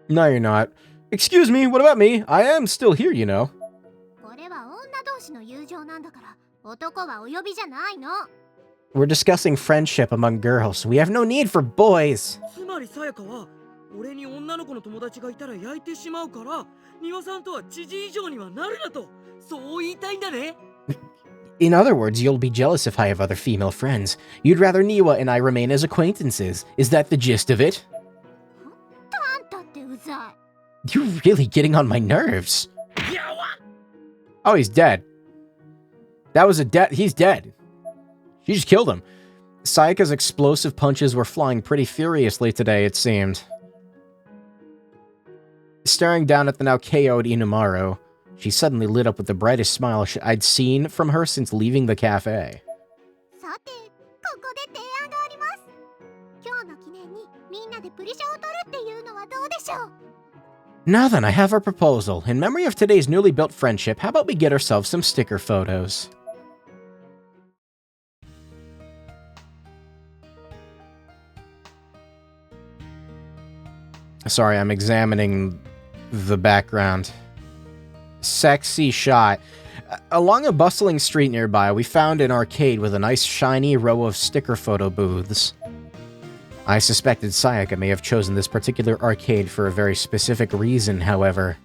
No, you're not. Excuse me, what about me? I am still here, you know. これは女同士の友情なんだから男はお呼びじゃないの。 We're discussing friendship among girls. We have no need for boys. つまりさやかは俺に女の子の友達がいたら焼いてしまうから庭さんとは知事以上にはなるなとそう言いたいんだね。 In other words, you'll be jealous if I have other female friends. You'd rather Niwa and I remain as acquaintances. Is that the gist of it? あんたってうざい。 You're really getting on my nerves. Oh, he's dead. That was he's dead. She just killed him. Sayaka's explosive punches were flying pretty furiously today, it seemed. Staring down at the now KO'd Inumaru, she suddenly lit up with the brightest smile I'd seen from her since leaving the cafe. さて、ここで提案があります。今日の記念にみんなでプリシャを撮るっていうのはどうでしょう？ Now then, I have our proposal. In memory of today's newly built friendship, how about we get ourselves some sticker photos? Sorry, I'm examining the background. Sexy shot. Along a bustling street nearby, we found an arcade with a nice shiny row of sticker photo booths. I suspected Sayaka may have chosen this particular arcade for a very specific reason, however.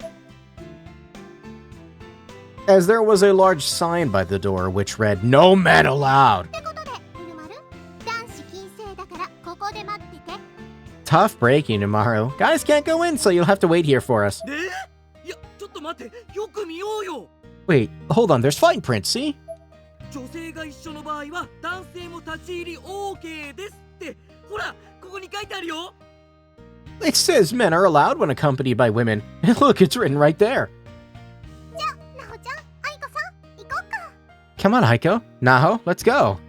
As there was a large sign by the door which read, "No men allowed!" Tough break, Inumaru. Guys can't go in, so you'll have to wait here for us. いや、ちょっと待って、よく見ようよ。 Wait, hold on, there's fine print, see? 女性が一緒の場合は男性も立ち入り OK ですって。ほら、ここに書いてあるよ。 It says men are allowed when accompanied by women. Look, it's written right there. じゃあ、なほちゃん、あいこさん、行こっか。 Come on, Aiko. Naho, let's go.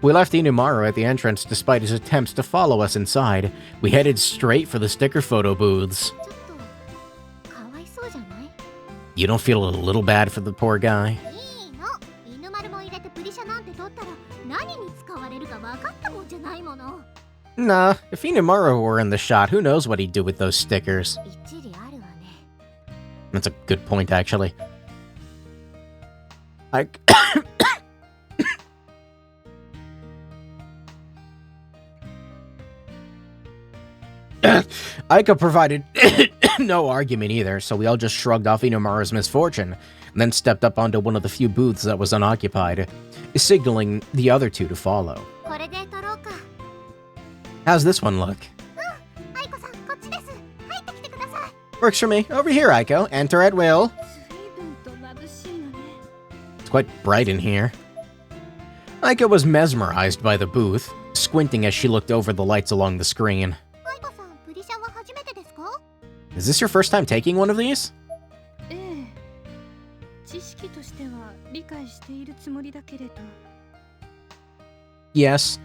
We left Inumaru at the entrance despite his attempts to follow us inside. We headed straight for the sticker photo booths. ちょっとかわいそうじゃない？ You don't feel a little bad for the poor guy? いいの。犬丸も入れてプリシャなんて撮ったら何に使われるか分かったもんじゃないもの。 Nah, if Inumaru were in the shot, who knows what he'd do with those stickers? 一理あるわね。 That's a good point, actually. Aiko provided no argument either, so we all just shrugged off Inomaru's misfortune, and then stepped up onto one of the few booths that was unoccupied, signaling the other two to follow. これで撮ろうか。 How's this one look? アイコさん、こっちです。入ってきてください。 Works for me. Over here, Aiko. Enter at will. 随分と眩しいのね。 It's quite bright in here. Aiko was mesmerized by the booth, squinting as she looked over the lights along the screen. アイコさん、プリシャは初めてですか？ Is this your first time taking one of these? ええ。知識としては理解しているつもりだけれど。 Yes,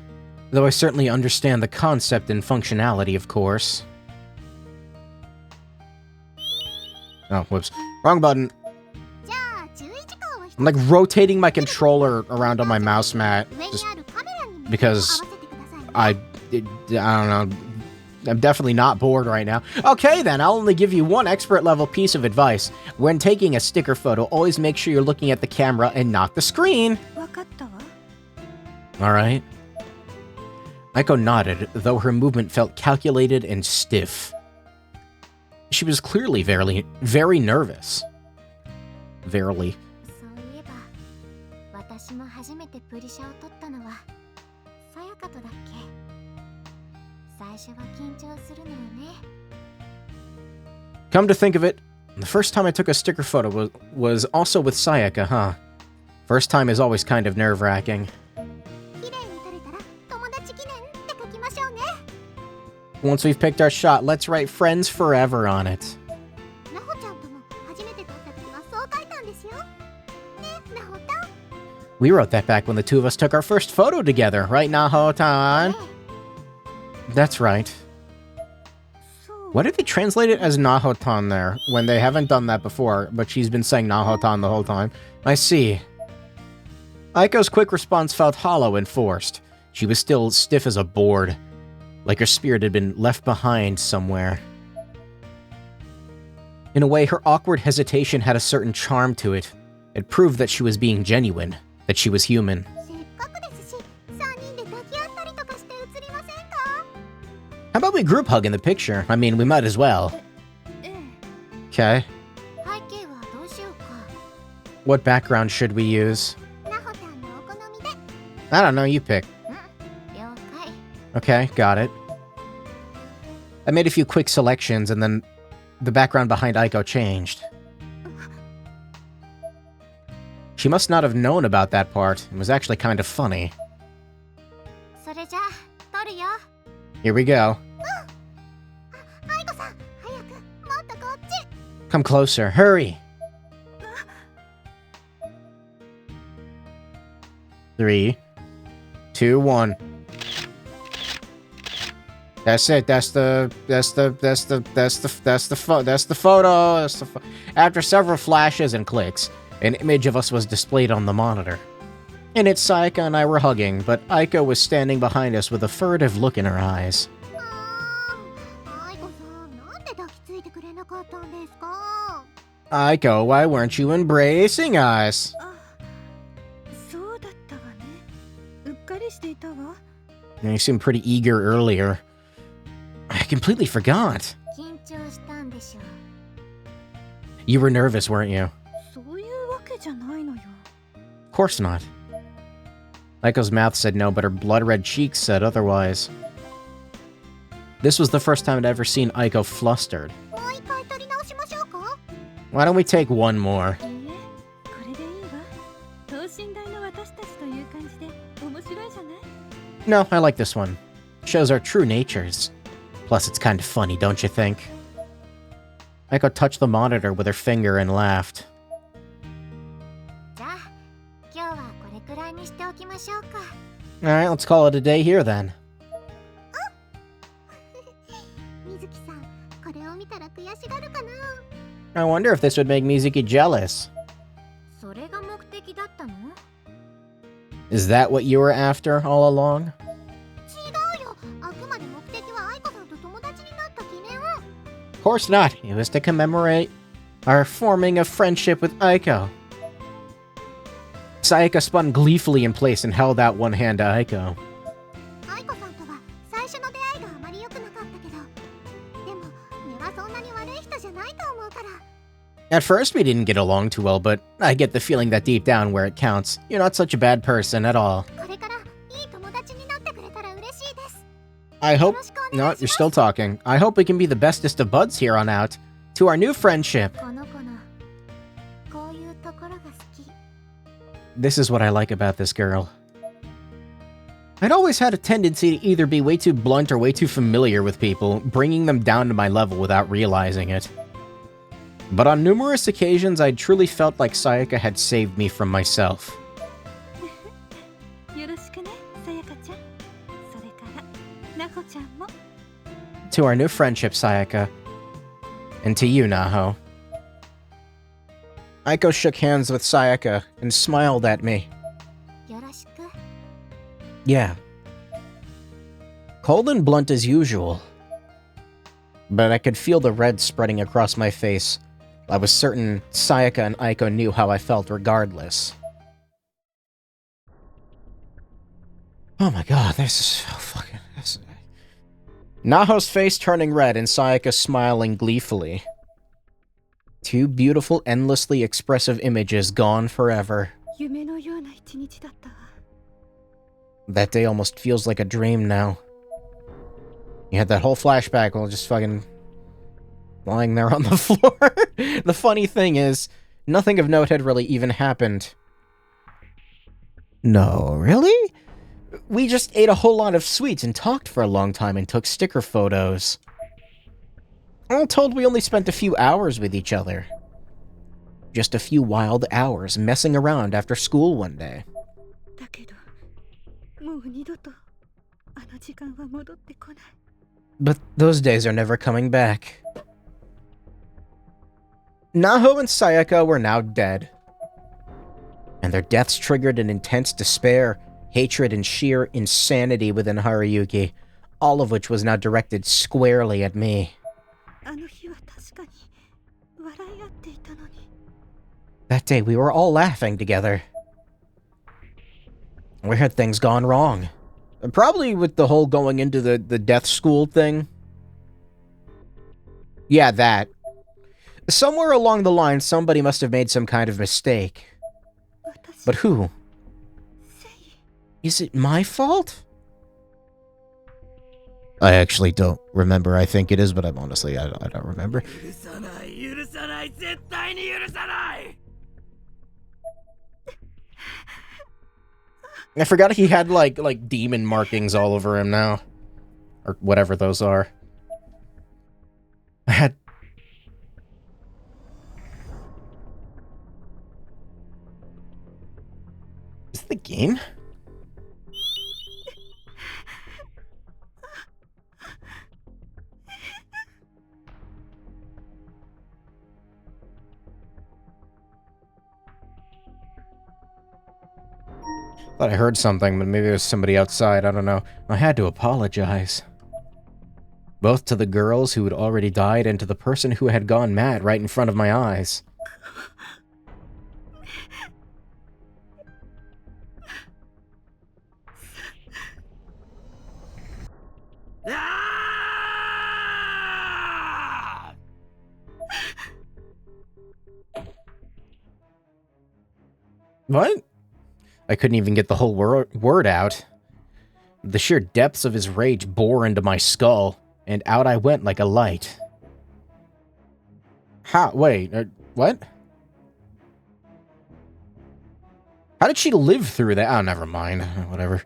though I certainly understand the concept and functionality, of course. Oh, whoops. Wrong button. じゃあ、注意事項を一つ。 I'm like rotating my controller around on my mouse mat 上に just あるカメラに目線を合 because わせてくださいね。 I don't know. I'm definitely not bored right now. Okay, then, I'll only give you one expert level piece of advice. When taking a sticker photo, always make sure you're looking at the camera and not the screen. わかったわ。 Alright. Aiko nodded, though her movement felt calculated and stiff. She was clearly very nervous. Verily. そういえば、私も初めてプリシャを撮ったのは、さやかとだっけ？最初は緊張するのよね。 Come to think of it, the first time I took a sticker photo was also with Sayaka, huh? First time is always kind of nerve-wracking. 綺麗に撮れたら、友達記念って書きましょうね。 Once we've picked our shot, let's write friends forever on it. なほちゃんとも初めて撮った時はそう書いたんですよ。ね、なほたん。 We wrote that back when the two of us took our first photo together, right, Naho-tan? That's right. そう Why did they translate it as Naho-tan there, when they haven't done that before, but she's been saying Naho-tan the whole time? I see. Aiko's quick response felt hollow and forced. She was still stiff as a board, like her spirit had been left behind somewhere. In a way, her awkward hesitation had a certain charm to it. It proved that she was being genuine, that she was human. せっかくですし、3人で抱き合ったりとかして写りませんか？ How about we group hug in the picture? I mean, we might as well. ええ。 Okay. 背景はどうしようか。 What background should we use? なほたんのお好みで。 I don't know, you pick. 了解。 Okay, got it. I made a few quick selections and then the background behind Aiko changed. She must not have known about that part. It was actually kind of funny. それじゃあ、撮るよ。 Here we go. アイコさん、早く、もっとこっち。 Come closer, hurry! 3, 2, 1. That's it. That's the photo. After several flashes and clicks, an image of us was displayed on the monitor. In it, Sayaka and I were hugging, but Aiko was standing behind us with a furtive look in her eyes. アイコさん、なんで抱きついてくれなかったんですか？ Aiko, why weren't you embracing us? あ、そうだったわね。うっかりしていたわ。 You seemed pretty eager earlier. I completely forgot. 緊張したんでしょう。 You were nervous, weren't you? そういうわけじゃないのよ。 Of course not. Aiko's mouth said no, but her blood-red cheeks said otherwise. This was the first time I'd ever seen Aiko flustered. もう一回撮り直しましょうか？ Why don't we take one more? いいえ、これでいいわ。等身大の私たちという感じで面白いじゃない？ No, I like this one. Shows our true natures. Plus, it's kind of funny, don't you think? Aiko touched the monitor with her finger and laughed. じゃあ、今日はこれくらいにしておきましょうか。 Alright, let's call it a day here then. 水木さん、これを見たら悔しがるかな？ I wonder if this would make Mizuki jealous. それが目的だったの？ Is that what you were after all along? 違うよ。あくまで目的は愛子さんと友達になった記念を。 Of course not. It was to commemorate our forming a friendship with Aiko. Sayaka spun gleefully in place and held out one hand to Aiko. 愛子さんとは最初の出会いがあまり良くなかったけど、At first we didn't get along too well, but I get the feeling that deep down where it counts, you're not such a bad person at all. これからいい友達になってくれたら嬉しいです。 I hope... よろしくお No, 願いし you're ます。 still talking. I hope we can be the bestest of buds here on out. To our new friendship. この子のこういうところが好き。 This is what I like about this girl. I'd always had a tendency to either be way too blunt or way too familiar with people, bringing them down to my level without realizing it. But on numerous occasions, I truly felt like Sayaka had saved me from myself. よろしくね、さやかちゃん。それからなほちゃんも。 To our new friendship, Sayaka. And to you, Naho. Aiko shook hands with Sayaka and smiled at me. よろしく。 Yeah. Cold and blunt as usual. But I could feel the red spreading across my face. I was certain Sayaka and Aiko knew how I felt regardless. Oh my god, this is so fucking... Naho's face turning red and Sayaka smiling gleefully. Two beautiful, endlessly expressive images gone forever. 夢のような一日だったわ。 That day almost feels like a dream now. You had that whole flashback while just fucking lying there on the floor. The funny thing is, nothing of note had really even happened. No, really? We just ate a whole lot of sweets and talked for a long time and took sticker photos. All told, we only spent a few hours with each other. Just a few wild hours messing around after school one day. だけど、もう二度とあの時間は戻ってこない。 But those days are never coming back. Naho and Sayaka were now dead. And their deaths triggered an intense despair, hatred, and sheer insanity within Haruyuki, all of which was now directed squarely at me. あの日は確かに笑い合っていたのに。 That day, we were all laughing together. Where had things gone wrong? Probably with the whole going into the death school thing. Yeah, that. Somewhere along the line, somebody must have made some kind of mistake. But who? Is it my fault? I actually don't remember. I think it is, but I'm honestly, I don't remember. I forgot he had like demon markings all over him now. Or whatever those are. I had... Is it the game? Thought I heard something, but maybe it was somebody outside, I don't know. I had to apologize. Both to the girls who had already died and to the person who had gone mad right in front of my eyes. What? I couldn't even get the whole word out. The sheer depths of his rage bore into my skull, and out I went like a light. How? Wait, what? How did she live through that? Oh, never mind. Whatever.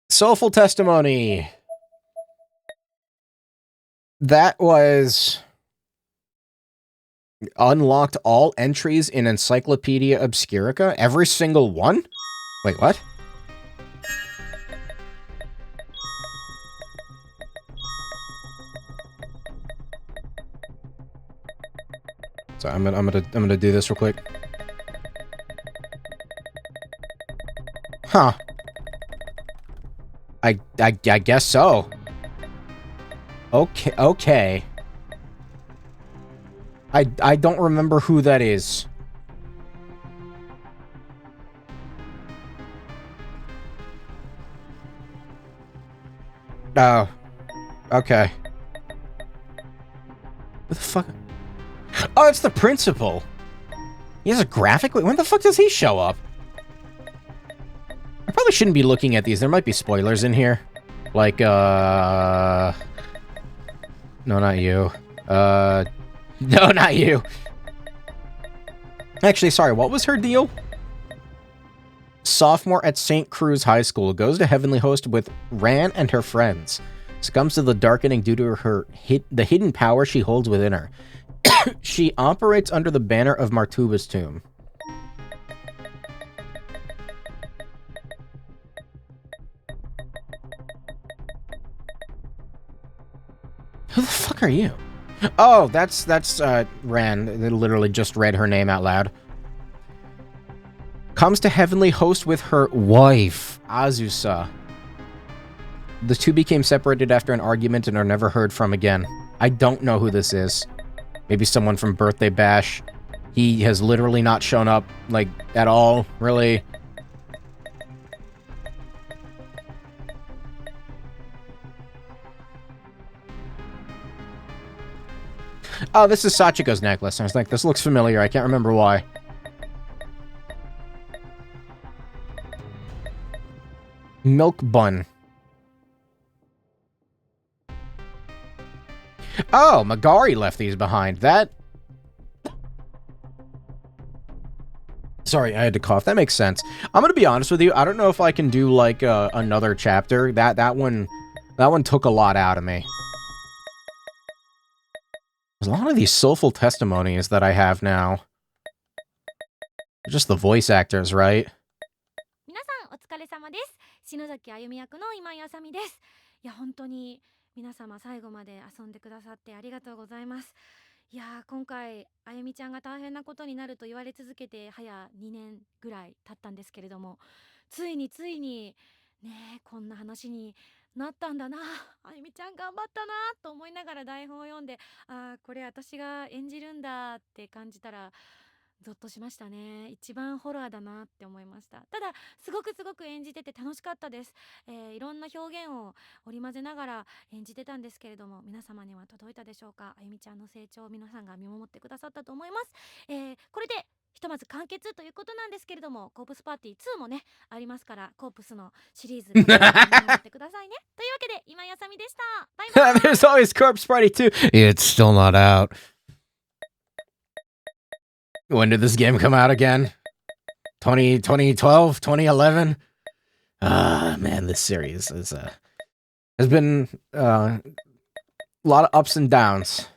Soulful testimony. That was... Unlocked all entries in Encyclopedia Obscurica? Every single one? Wait, what? So I'm gonna do this real quick. Huh. I guess so. Okay. I don't remember who that is. Oh. Okay. fuck? Oh, it's the principal. He has a graphic? Wait, when the fuck does he show up? I probably shouldn't be looking at these. There might be spoilers in here. Like, no, not you. No, not you. Actually, sorry, what was her deal? Sophomore at St. Cruz High School, goes to Heavenly Host with Ran and her friends. Succumbs to the darkening due to the hidden power she holds within her. She operates under the banner of Martuba's tomb. Who the fuck are you? Oh, that's Ran. They literally just read her name out loud. Comes to Heavenly Host with her wife, Azusa. The two became separated after an argument and are never heard from again. I don't know who this is. Maybe someone from Birthday Bash. He has literally not shown up, like, at all, really. Oh, this is Sachiko's necklace. I was like, this looks familiar. I can't remember why. Milk bun. Oh, Magari left these behind. That... Sorry, I had to cough. That makes sense. I'm gonna be honest with you. I don't know if I can do, like, another chapter. That one took a lot out of me. There's a lot of these soulful testimonies that I have now. Just the voice actors, right? 皆さんお疲れ様です。篠崎あゆみ役の今井あさみです。いや本当に皆様最後まで遊んでくださってありがとうございます。いや今回あゆみちゃんが大変なことになると言われ続けて早2年ぐらい経ったんですけれども、ついにねこんな話になったんだな。あゆみちゃん頑張ったなと思いながら台本を読んで、これ私が演じるんだって感じたらゾッとしましたね。一番ホラーだなって思いました。ただすごく演じてて楽しかったです。いろんな表現を織り交ぜながら演じてたんですけれども、皆様には届いたでしょうか。あゆみちゃんの成長を皆さんが見守ってくださったと思います。これでひとまず完結ということなんですけれども、コープスパーティー2もねありますから、コープスのシリーズ見守ってくださいね。というわけで今井あさみでした。バイバイ。There's always Corpse Party 2. It's still not out. When did this game come out again? 2012? 2011? Man, this series has been a lot of ups and downs.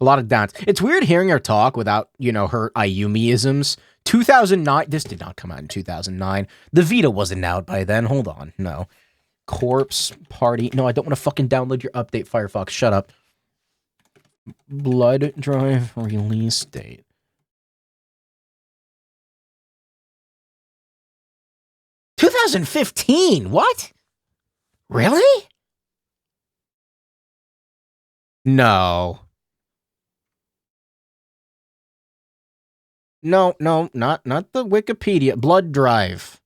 A lot of downs. It's weird hearing her talk without, you know, her Ayumi-isms. 2009? This did not come out in 2009. The Vita wasn't out by then. Hold on. No. Corpse Party. No, I don't want to fucking download your update, Firefox. Shut up. Blood Drive release date. $2015? What? Really? No. No, not the Wikipedia. Blood Drive.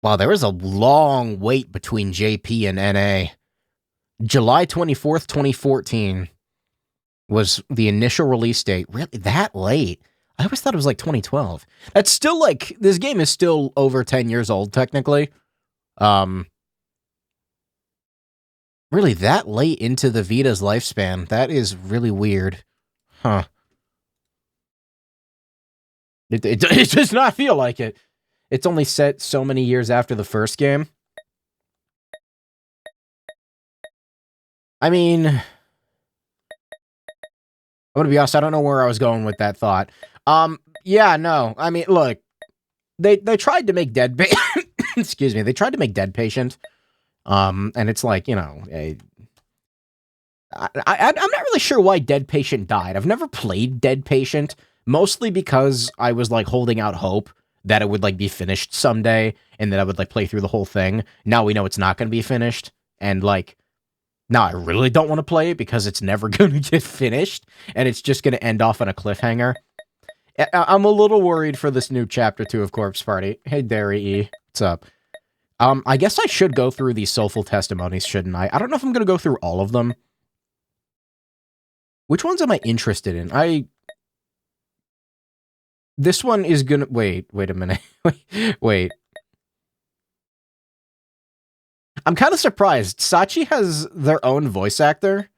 Wow, there was a long wait between JP and NA. July 24th, 2014 was the initial release date. Really? That late? I always thought it was like 2012. That's still like, this game is still over 10 years old, technically. Really that late into the Vita's lifespan? That is really weird. Huh. It does not feel like it. It's only set so many years after the first game. I mean, I'm gonna be honest, I don't know where I was going with that thought. Yeah, no. I mean, look, they tried to make Dead excuse me, they tried to make Dead Patient. And it's like, you know, I'm not really sure why Dead Patient died. I've never played Dead Patient, mostly because I was like holding out hope that it would like be finished someday and that I would like play through the whole thing. Now we know it's not going to be finished. And like, now I really don't want to play it because it's never going to get finished and it's just going to end off on a cliffhanger. I'm a little worried for this new chapter 2 of Corpse Party. Hey, Derry E. What's up? I guess I should go through these soulful testimonies, shouldn't I? I don't know if I'm gonna go through all of them. Which ones am I interested in? This one is gonna... Wait a minute. Wait. I'm kind of surprised. Sachi has their own voice actor,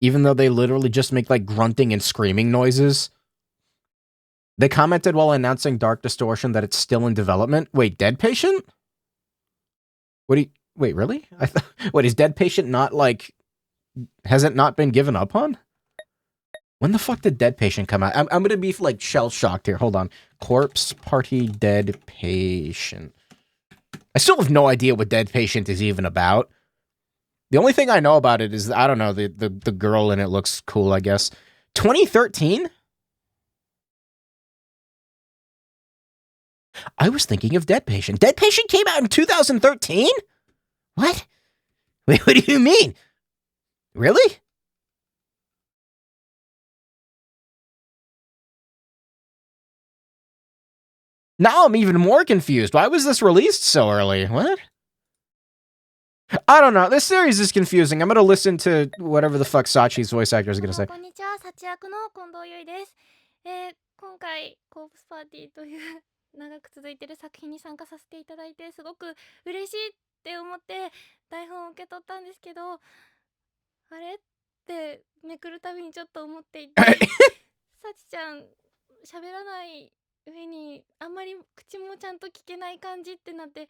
even though they literally just make, like, grunting and screaming noises. They commented while announcing Dark Distortion that it's still in development. Wait, Dead Patient? Wait, really? Wait, is Dead Patient not, like... Has it not been given up on? When the fuck did Dead Patient come out? I'm gonna be, like, shell-shocked here. Hold on. Corpse Party Dead Patient. I still have no idea what Dead Patient is even about. The only thing I know about it is, I don't know, the girl in it looks cool, I guess. 2013? I was thinking of Dead Patient. Dead Patient came out in 2013? What? Wait, what do you mean? Really? Now I'm even more confused. Why was this released so early? What? I don't know. This series is confusing. I'm gonna listen to whatever the fuck Sachi's voice actor is gonna say. こんにちは、サチ役の近藤優衣です。今回コープスパーティーという長く続いている作品に参加させていただいてすごく嬉しいって思って台本を受け取ったんですけど、あれってめくるたびにちょっと思っていて、サチちゃん喋らない上にあんまり口もちゃんと聞けない感じってなって、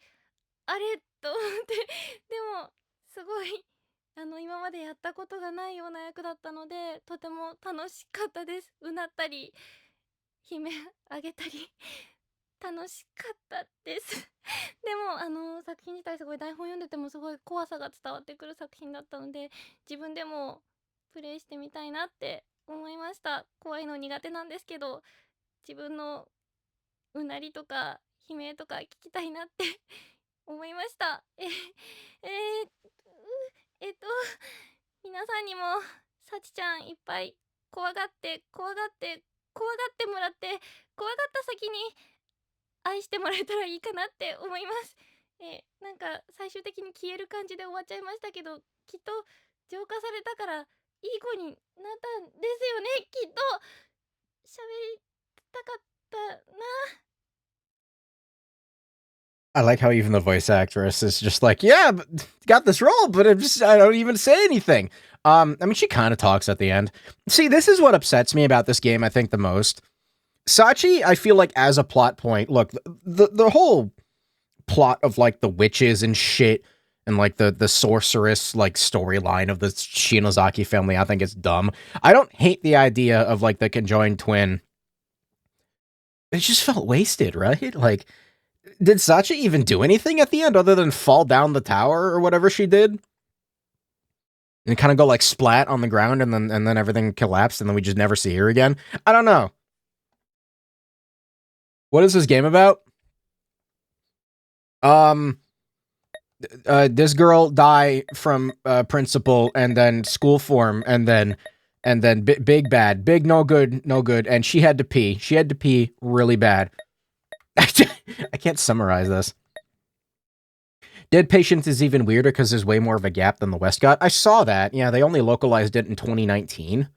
あれと思ってでもすごい今までやったことがないような役だったのでとても楽しかったです。うなったり悲鳴あげたり楽しかったですでも作品自体すごい台本読んでてもすごい怖さが伝わってくる作品だったので自分でもプレイしてみたいなって思いました。怖いの苦手なんですけど自分のうなりとか悲鳴とか聞きたいなって思いました。皆さんにもサチちゃんいっぱい怖がってもらって怖がった先に愛してもらえたらいいかなって思います。なんか最終的に消える感じで終わっちゃいましたけどきっと浄化されたからいい子になったんですよね。きっと喋りたかったな。I like how even the voice actress is just like, yeah, but got this role, but I don't even say anything. I mean, she kind of talks at the end. See, this is what upsets me about this game, I think, the most. Sachi, I feel like, as a plot point, look, the whole plot of, like, the witches and shit, and, like, the sorceress, like, storyline of the Shinozaki family, I think it's dumb. I don't hate the idea of, like, the conjoined twin. It just felt wasted, right? Like... Did Sachi even do anything at the end other than fall down the tower or whatever she did? And kind of go like splat on the ground and then everything collapsed and then we just never see her again? I don't know. What is this game about? This girl die from principal and then school form and then big bad, big no good, and she had to pee. She had to pee really bad. I can't summarize this. Dead Patient is even weirder because there's way more of a gap than the West got. I saw that. Yeah, they only localized it in 2019.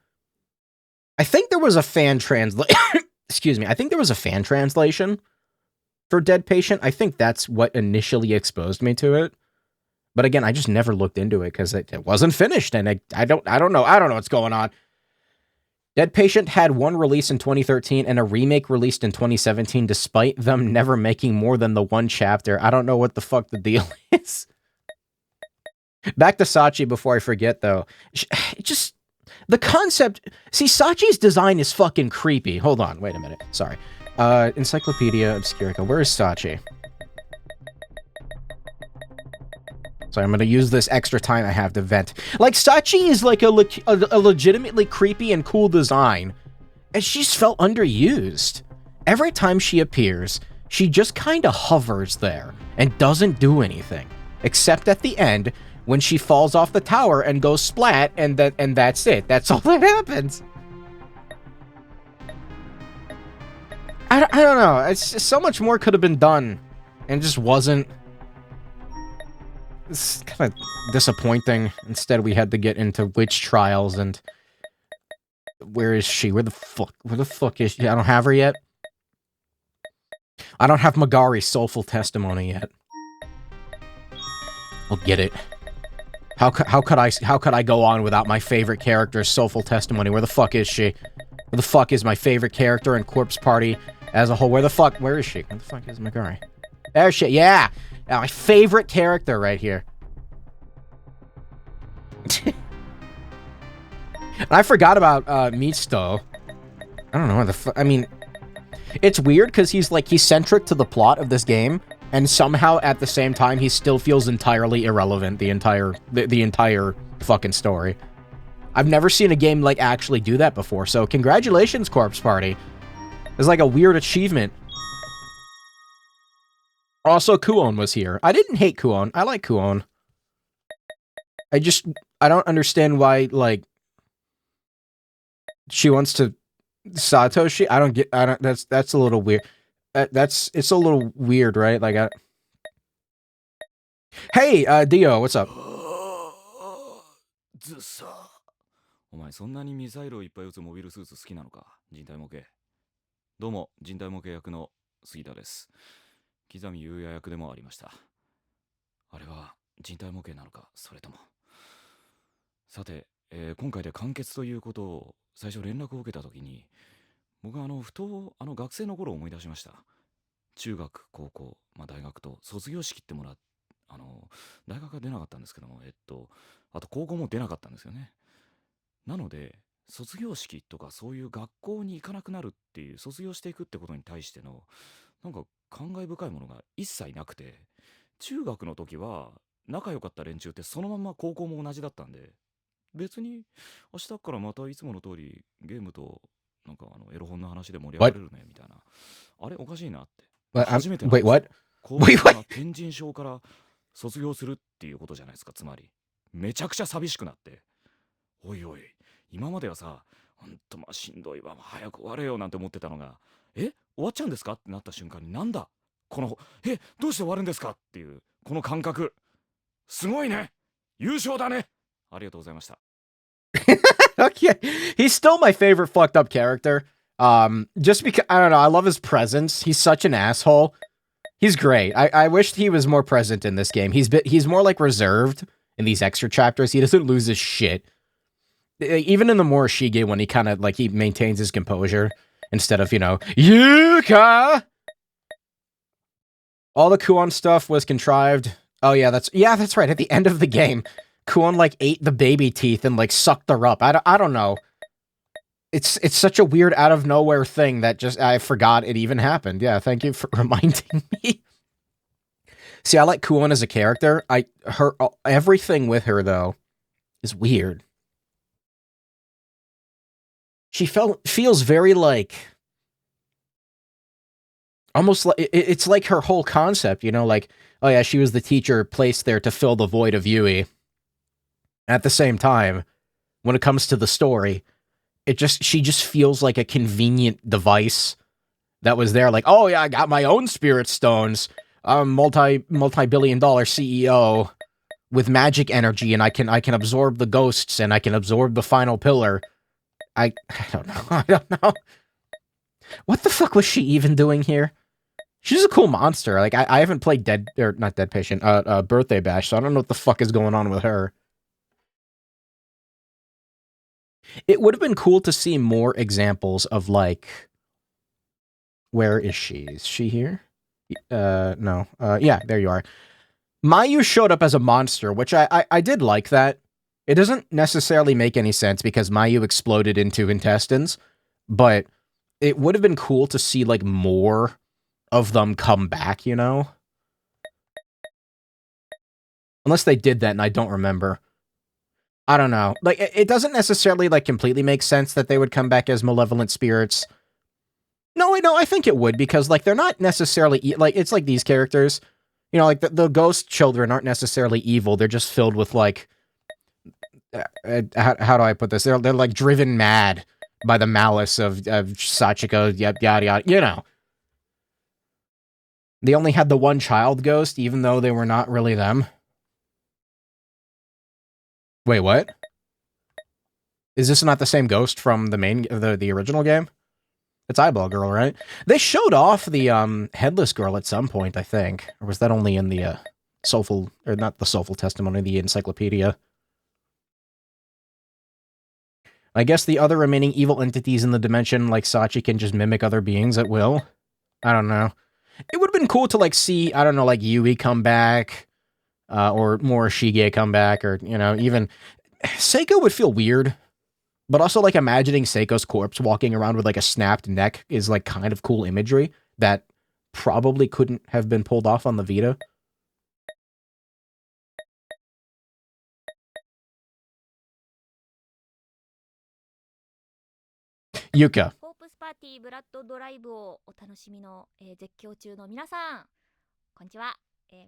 I think there was a fan excuse me. I think there was a fan translation for Dead Patient. I think that's what initially exposed me to it. But again, I just never looked into it because it wasn't finished, and I don't know what's going on. Dead Patient had one release in 2013 and a remake released in 2017, despite them never making more than the one chapter. I don't know what the fuck the deal is. Back to Sachi before I forget, though. Just, the concept... See, Sachi's design is fucking creepy. Hold on, wait a minute. Sorry. Encyclopedia Obscurica. Where is Sachi? So I'm going to use this extra time I have to vent. Like, Sachi is like a legitimately creepy and cool design, and she's felt underused. Every time she appears, she just kind of hovers there and doesn't do anything. Except at the end, when she falls off the tower and goes splat, and that's it. That's all that happens. I don't know. It's just so much more could have been done, and just wasn't. It's kind of disappointing. Instead, we had to get into witch trials and... Where is she? Where the fuck is she? I don't have her yet. I don't have Magari's soulful testimony yet. I'll get it. How could I go on without my favorite character's soulful testimony? Where the fuck is she? Where the fuck is my favorite character in Corpse Party as a whole? Where is she? Where the fuck is Magari? There she, yeah! My favorite character right here. And I forgot about Misto. I don't know what the fuck. I mean, it's weird because he's centric to the plot of this game, and somehow at the same time he still feels entirely irrelevant the entire fucking story. I've never seen a game actually do that before. So congratulations, Corpse Party. It's like a weird achievement. Also, Kuon was here. I didn't hate Kuon. I like Kuon. I don't understand why she wants to Satoshi. That's a little weird. It's a little weird, right? Hey, Dio, what's up? お前そんなにミサイルをいっぱい撃つモビルスーツ好きなのか、人体模型。どうも、人体模型役の杉田です。木南優也役でもありました。あれは人体模型なのか、それとも。さて、今回で完結ということを最初連絡を受けたときに、僕はふと学生の頃を思い出しました。中学、高校、大学と卒業式ってもらっ大学は出なかったんですけども、あと高校も出なかったんですよね。なので、卒業式とかそういう学校に行かなくなるっていう、卒業していくってことに対しての、なんか感慨深いものが一切なくて、中学の時は仲良かった連中ってそのまま高校も同じだったんで、別に明日からまたいつもの通りゲームとなんかエロ本の話で盛り上がれるねみたいな。あれおかしいなって。初めてWait, what? 高校から天神症から卒業するっていうことじゃないですか。つまりめちゃくちゃ寂しくなって、おいおい今まではさ、ほんとしんどいわ、早く終われよなんて思ってたのが、終わっちゃうんですかってなった瞬間に、なんだこのどうして終わるんですかっていうこの感覚、すごいね、優勝だね。ありがとうございました。Okay, he's still my favorite fucked up character. Just because, I don't know, I love his presence. He's such an asshole. He's great. I wished he was more present in this game. He's more reserved in these extra chapters. He doesn't lose his shit. Even in the Morishige when he kind of he maintains his composure instead of, Yuka! All the Kuon stuff was contrived. Oh yeah, that's right. At the end of the game, Kuon ate the baby teeth and sucked her up. I don't know. It's such a weird out of nowhere thing that I forgot it even happened. Yeah, thank you for reminding me. See, I like Kuon as a character. Everything with her though is weird. She feels very almost like it's like her whole concept, oh yeah, she was the teacher placed there to fill the void of Yui. At the same time, when it comes to the story, she just feels like a convenient device that was there. Oh yeah, I got my own spirit stones. I'm multi-billion-dollar CEO with magic energy, and I can absorb the ghosts, and I can absorb the final pillar. I don't know. I don't know. What the fuck was she even doing here? She's a cool monster. I haven't played Birthday Bash, so I don't know what the fuck is going on with her. It would have been cool to see more examples of where is she? Is she here? No. Yeah, there you are. Mayu showed up as a monster, which I did like that. It doesn't necessarily make any sense because Mayu exploded into intestines, but it would have been cool to see more of them come back, Unless they did that and I don't remember. I don't know. It doesn't necessarily completely make sense that they would come back as malevolent spirits. No, I think it would because they're not necessarily it's like these characters, the ghost children aren't necessarily evil. They're just filled with how do I put this? They're driven mad by the malice of Sachiko, yada yada. They only had the one child ghost, even though they were not really them. Wait, what? Is this not the same ghost from the original game? It's Eyeball Girl, right? They showed off the Headless Girl at some point, I think. Or was that only in the Soulful, or not the Soulful Testimony, the Encyclopedia? I guess the other remaining evil entities in the dimension, like Sachi, can just mimic other beings at will. I don't know. It would have been cool to, like, see, I don't know, like, Yui come back, or more Shige come back, or, you know, even... Seiko would feel weird. But also, like, imagining Seiko's corpse walking around with, like, a snapped neck is, like, kind of cool imagery that probably couldn't have been pulled off on the Vita. Yuka. ホープスパーティーブラッドドライブをお楽しみの、絶叫中の皆さん、こんにちは。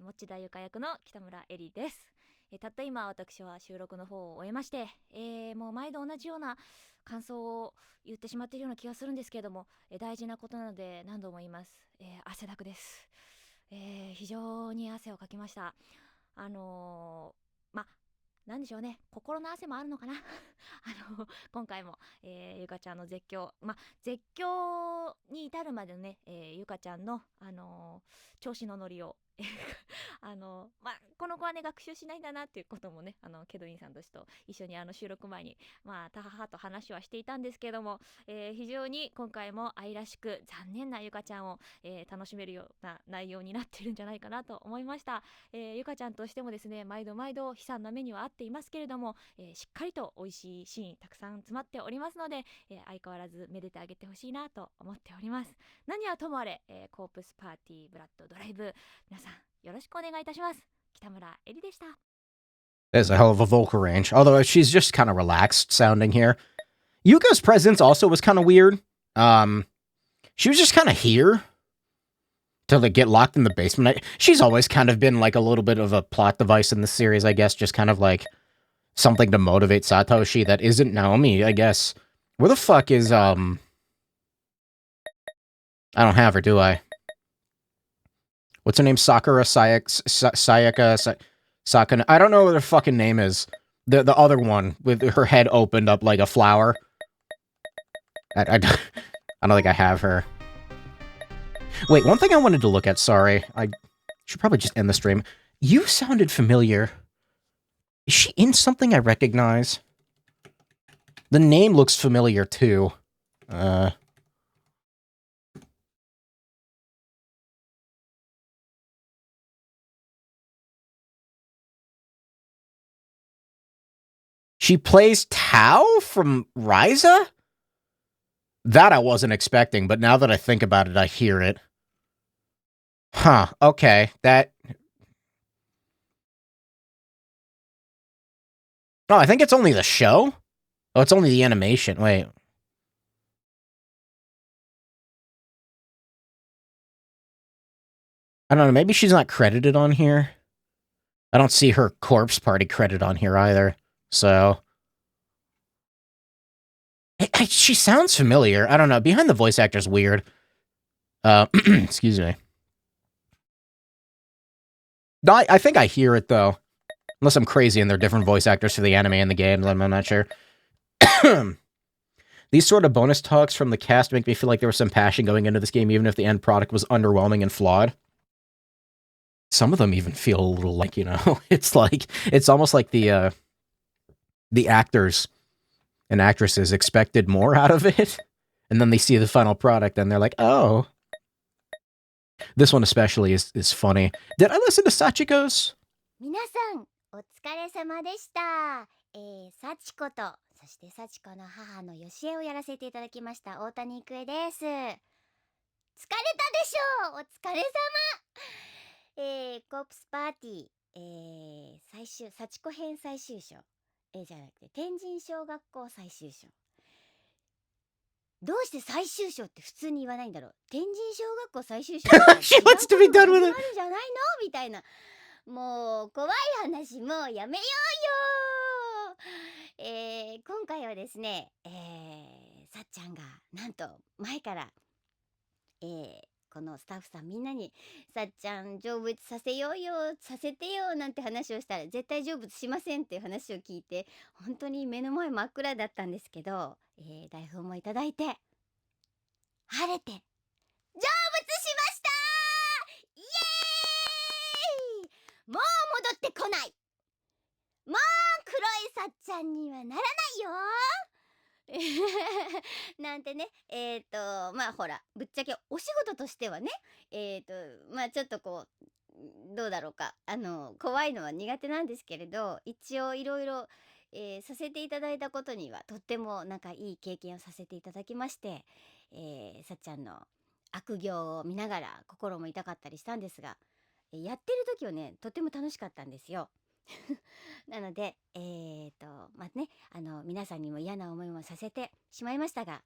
持田ゆか役の北村エリです。たった今私は収録の方を終えまして、もう毎度同じような感想を言ってしまっているような気がするんですけれども、大事なことなので何度も言います。汗だくです。非常に汗をかきました。なんでしょうね、心の汗もあるのかな今回も、ゆかちゃんの絶叫、絶叫に至るまでのね、ゆかちゃんの、調子の乗りをこの子はね学習しないんだなっていうこともね、ケドインさんたちと一緒に収録前にタハハと話はしていたんですけども、非常に今回も愛らしく残念なゆかちゃんを、楽しめるような内容になってるんじゃないかなと思いました。ゆかちゃんとしてもですね、毎度毎度悲惨な目にはあっていますけれども、しっかりと美味しいシーンたくさん詰まっておりますので、相変わらずめでてあげてほしいなと思っております。何はともあれ、コープスパーティーブラッドドライブ、皆さんよろしくお願いいたします。北村エリでした。There's a hell of a vocal range, although she's just kind of relaxed sounding here. Yuka's presence also was kind of weird. She was just kind of here to like get locked in the basement. She's always kind of been like a little bit of a plot device in the series, I guess, just kind of like something to motivate Satoshi that isn't Naomi, I guess. Where the fuck is, I don't have her, do I? What's her name? Sakura Sayaka Sakana. I don't know what her fucking name is. The other one with her head opened up like a flower. I don't think I have her. Wait, one thing I wanted to look at, sorry. I should probably just end the stream. You sounded familiar. Is she in something I recognize? The name looks familiar, too. She plays Tao from Ryza? That I wasn't expecting, but now that I think about it, I hear it. Huh, okay, that... Oh, I think it's only the show? Oh, it's only the animation, wait. I don't know, maybe she's not credited on here? I don't see her corpse party credit on here either, so... She sounds familiar. I don't know. Behind the voice actor's weird. Excuse me. No, I think I hear it, though. Unless I'm crazy and they're different voice actors for the anime and the games, I'm not sure. These sort of bonus talks from the cast make me feel like there was some passion going into this game, even if the end product was underwhelming and flawed. Some of them even feel a little like, you know, it's almost like the actors and actresses expected more out of it, and then they see the final product and they're like, oh. This one especially is funny. Did I listen to Sachiko's? 皆さんお疲れ様でした。幸子とそして幸子の母のよしえをやらせていただきました大谷育恵です。疲れたでしょう。お疲れ様。コープスパーティー、幸子編最終章。じゃなくて天神小学校最終章。どうして最終章って普通に言わないんだろう。天神小学校最終章 She wants to be done with it. あるじゃないのみたいな。もう怖い話もうやめようよ。今回はですね、さっちゃんがなんと前からこのスタッフさんみんなにさっちゃん成仏させようよ、させてよなんて話をしたら絶対成仏しませんっていう話を聞いて、本当に目の前真っ暗だったんですけど、台本もいただいて晴れて成仏しました。イエーイ。もう戻ってこない。もう黒いさっちゃんにはならないよなんてね。まあほらぶっちゃけお仕事としてはね、まあちょっとこうどうだろうか、怖いのは苦手なんですけれど、一応いろいろさせていただいたことにはとってもなんかいい経験をさせていただきまして、さっちゃんの悪行を見ながら心も痛かったりしたんですが、やってる時はねとっても楽しかったんですよ。なのでまあね、皆さんにも嫌な思いもさせてしまいましたが、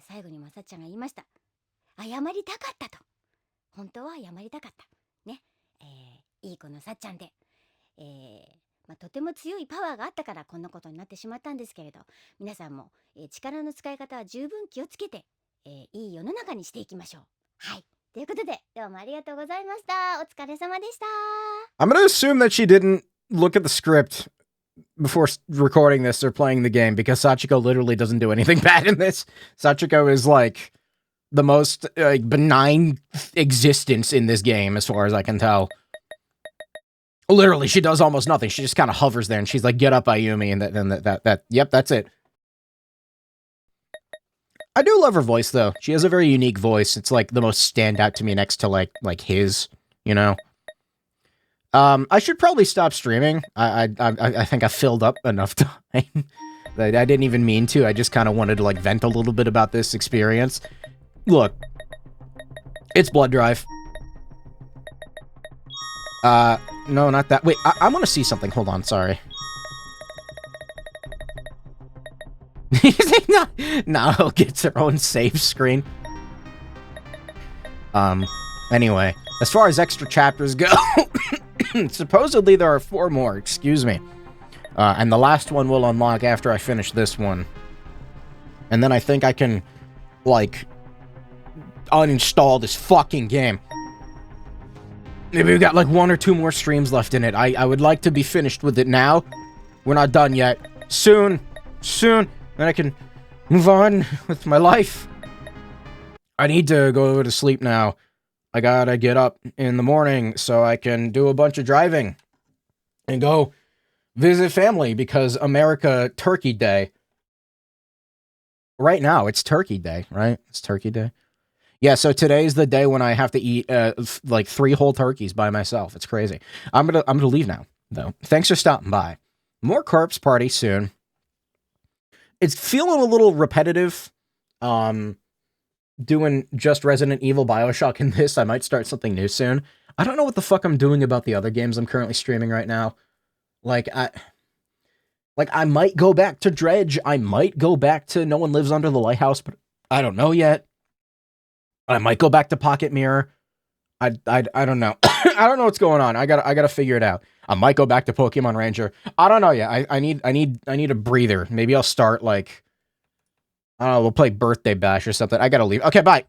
最後にまさっちゃんが言いました。謝りたかったと。本当は謝りたかったね。いい子のさっちゃんで、まあ、とても強いパワーがあったからこんなことになってしまったんですけれど、皆さんも、力の使い方は十分気をつけて、いい世の中にしていきましょう。はい、ということでどうもありがとうございました。お疲れ様でした。 I'm gonna assume that she didn't look at the script before recording this or playing the game, because Sachiko literally doesn't do anything bad in this. Sachiko is like the most benign existence in this game as far as I can tell. Literally, she does almost nothing. She just kind of hovers there and she's like, get up, Ayumi, and that yep, that's it. I do love her voice though. She has a very unique voice. It's like the most standout to me next to like his, you know. I should probably stop streaming. I think I filled up enough time. I didn't even mean to. I just kind of wanted to like vent a little bit about this experience. Look, it's Blood Drive. No, not that. Wait, I want to see something. Hold on, sorry. Now gets her own save screen. Anyway, as far as extra chapters go, supposedly there are 4 more, excuse me. And the last one will unlock after I finish this one. And then I think I can, like, uninstall this fucking game. Maybe we've got like 1 or 2 more streams left in it. I would like to be finished with it now. We're not done yet. Soon. Then I can move on with my life. I need to go to sleep now. I gotta get up in the morning so I can do a bunch of driving and go visit family because America Turkey Day. Right now, it's Turkey Day, right? It's Turkey Day. Yeah, so today's the day when I have to eat like 3 whole turkeys by myself. It's crazy. I'm gonna leave now, though. Thanks for stopping by. More Corpse Party soon. It's feeling a little repetitive. Doing just Resident Evil, BioShock, and this. I might start something new soon. I don't know what the fuck I'm doing about the other games I'm currently streaming right now. I might go back to Dredge. I might go back to No One Lives Under the Lighthouse, but I don't know yet. I might go back to Pocket Mirror. I don't know. I don't know what's going on. I gotta figure it out. I might go back to Pokemon Ranger. I don't know yet. I need a breather. Maybe I'll start like, I don't know, we'll play Birthday Bash or something. I gotta leave. Okay, bye.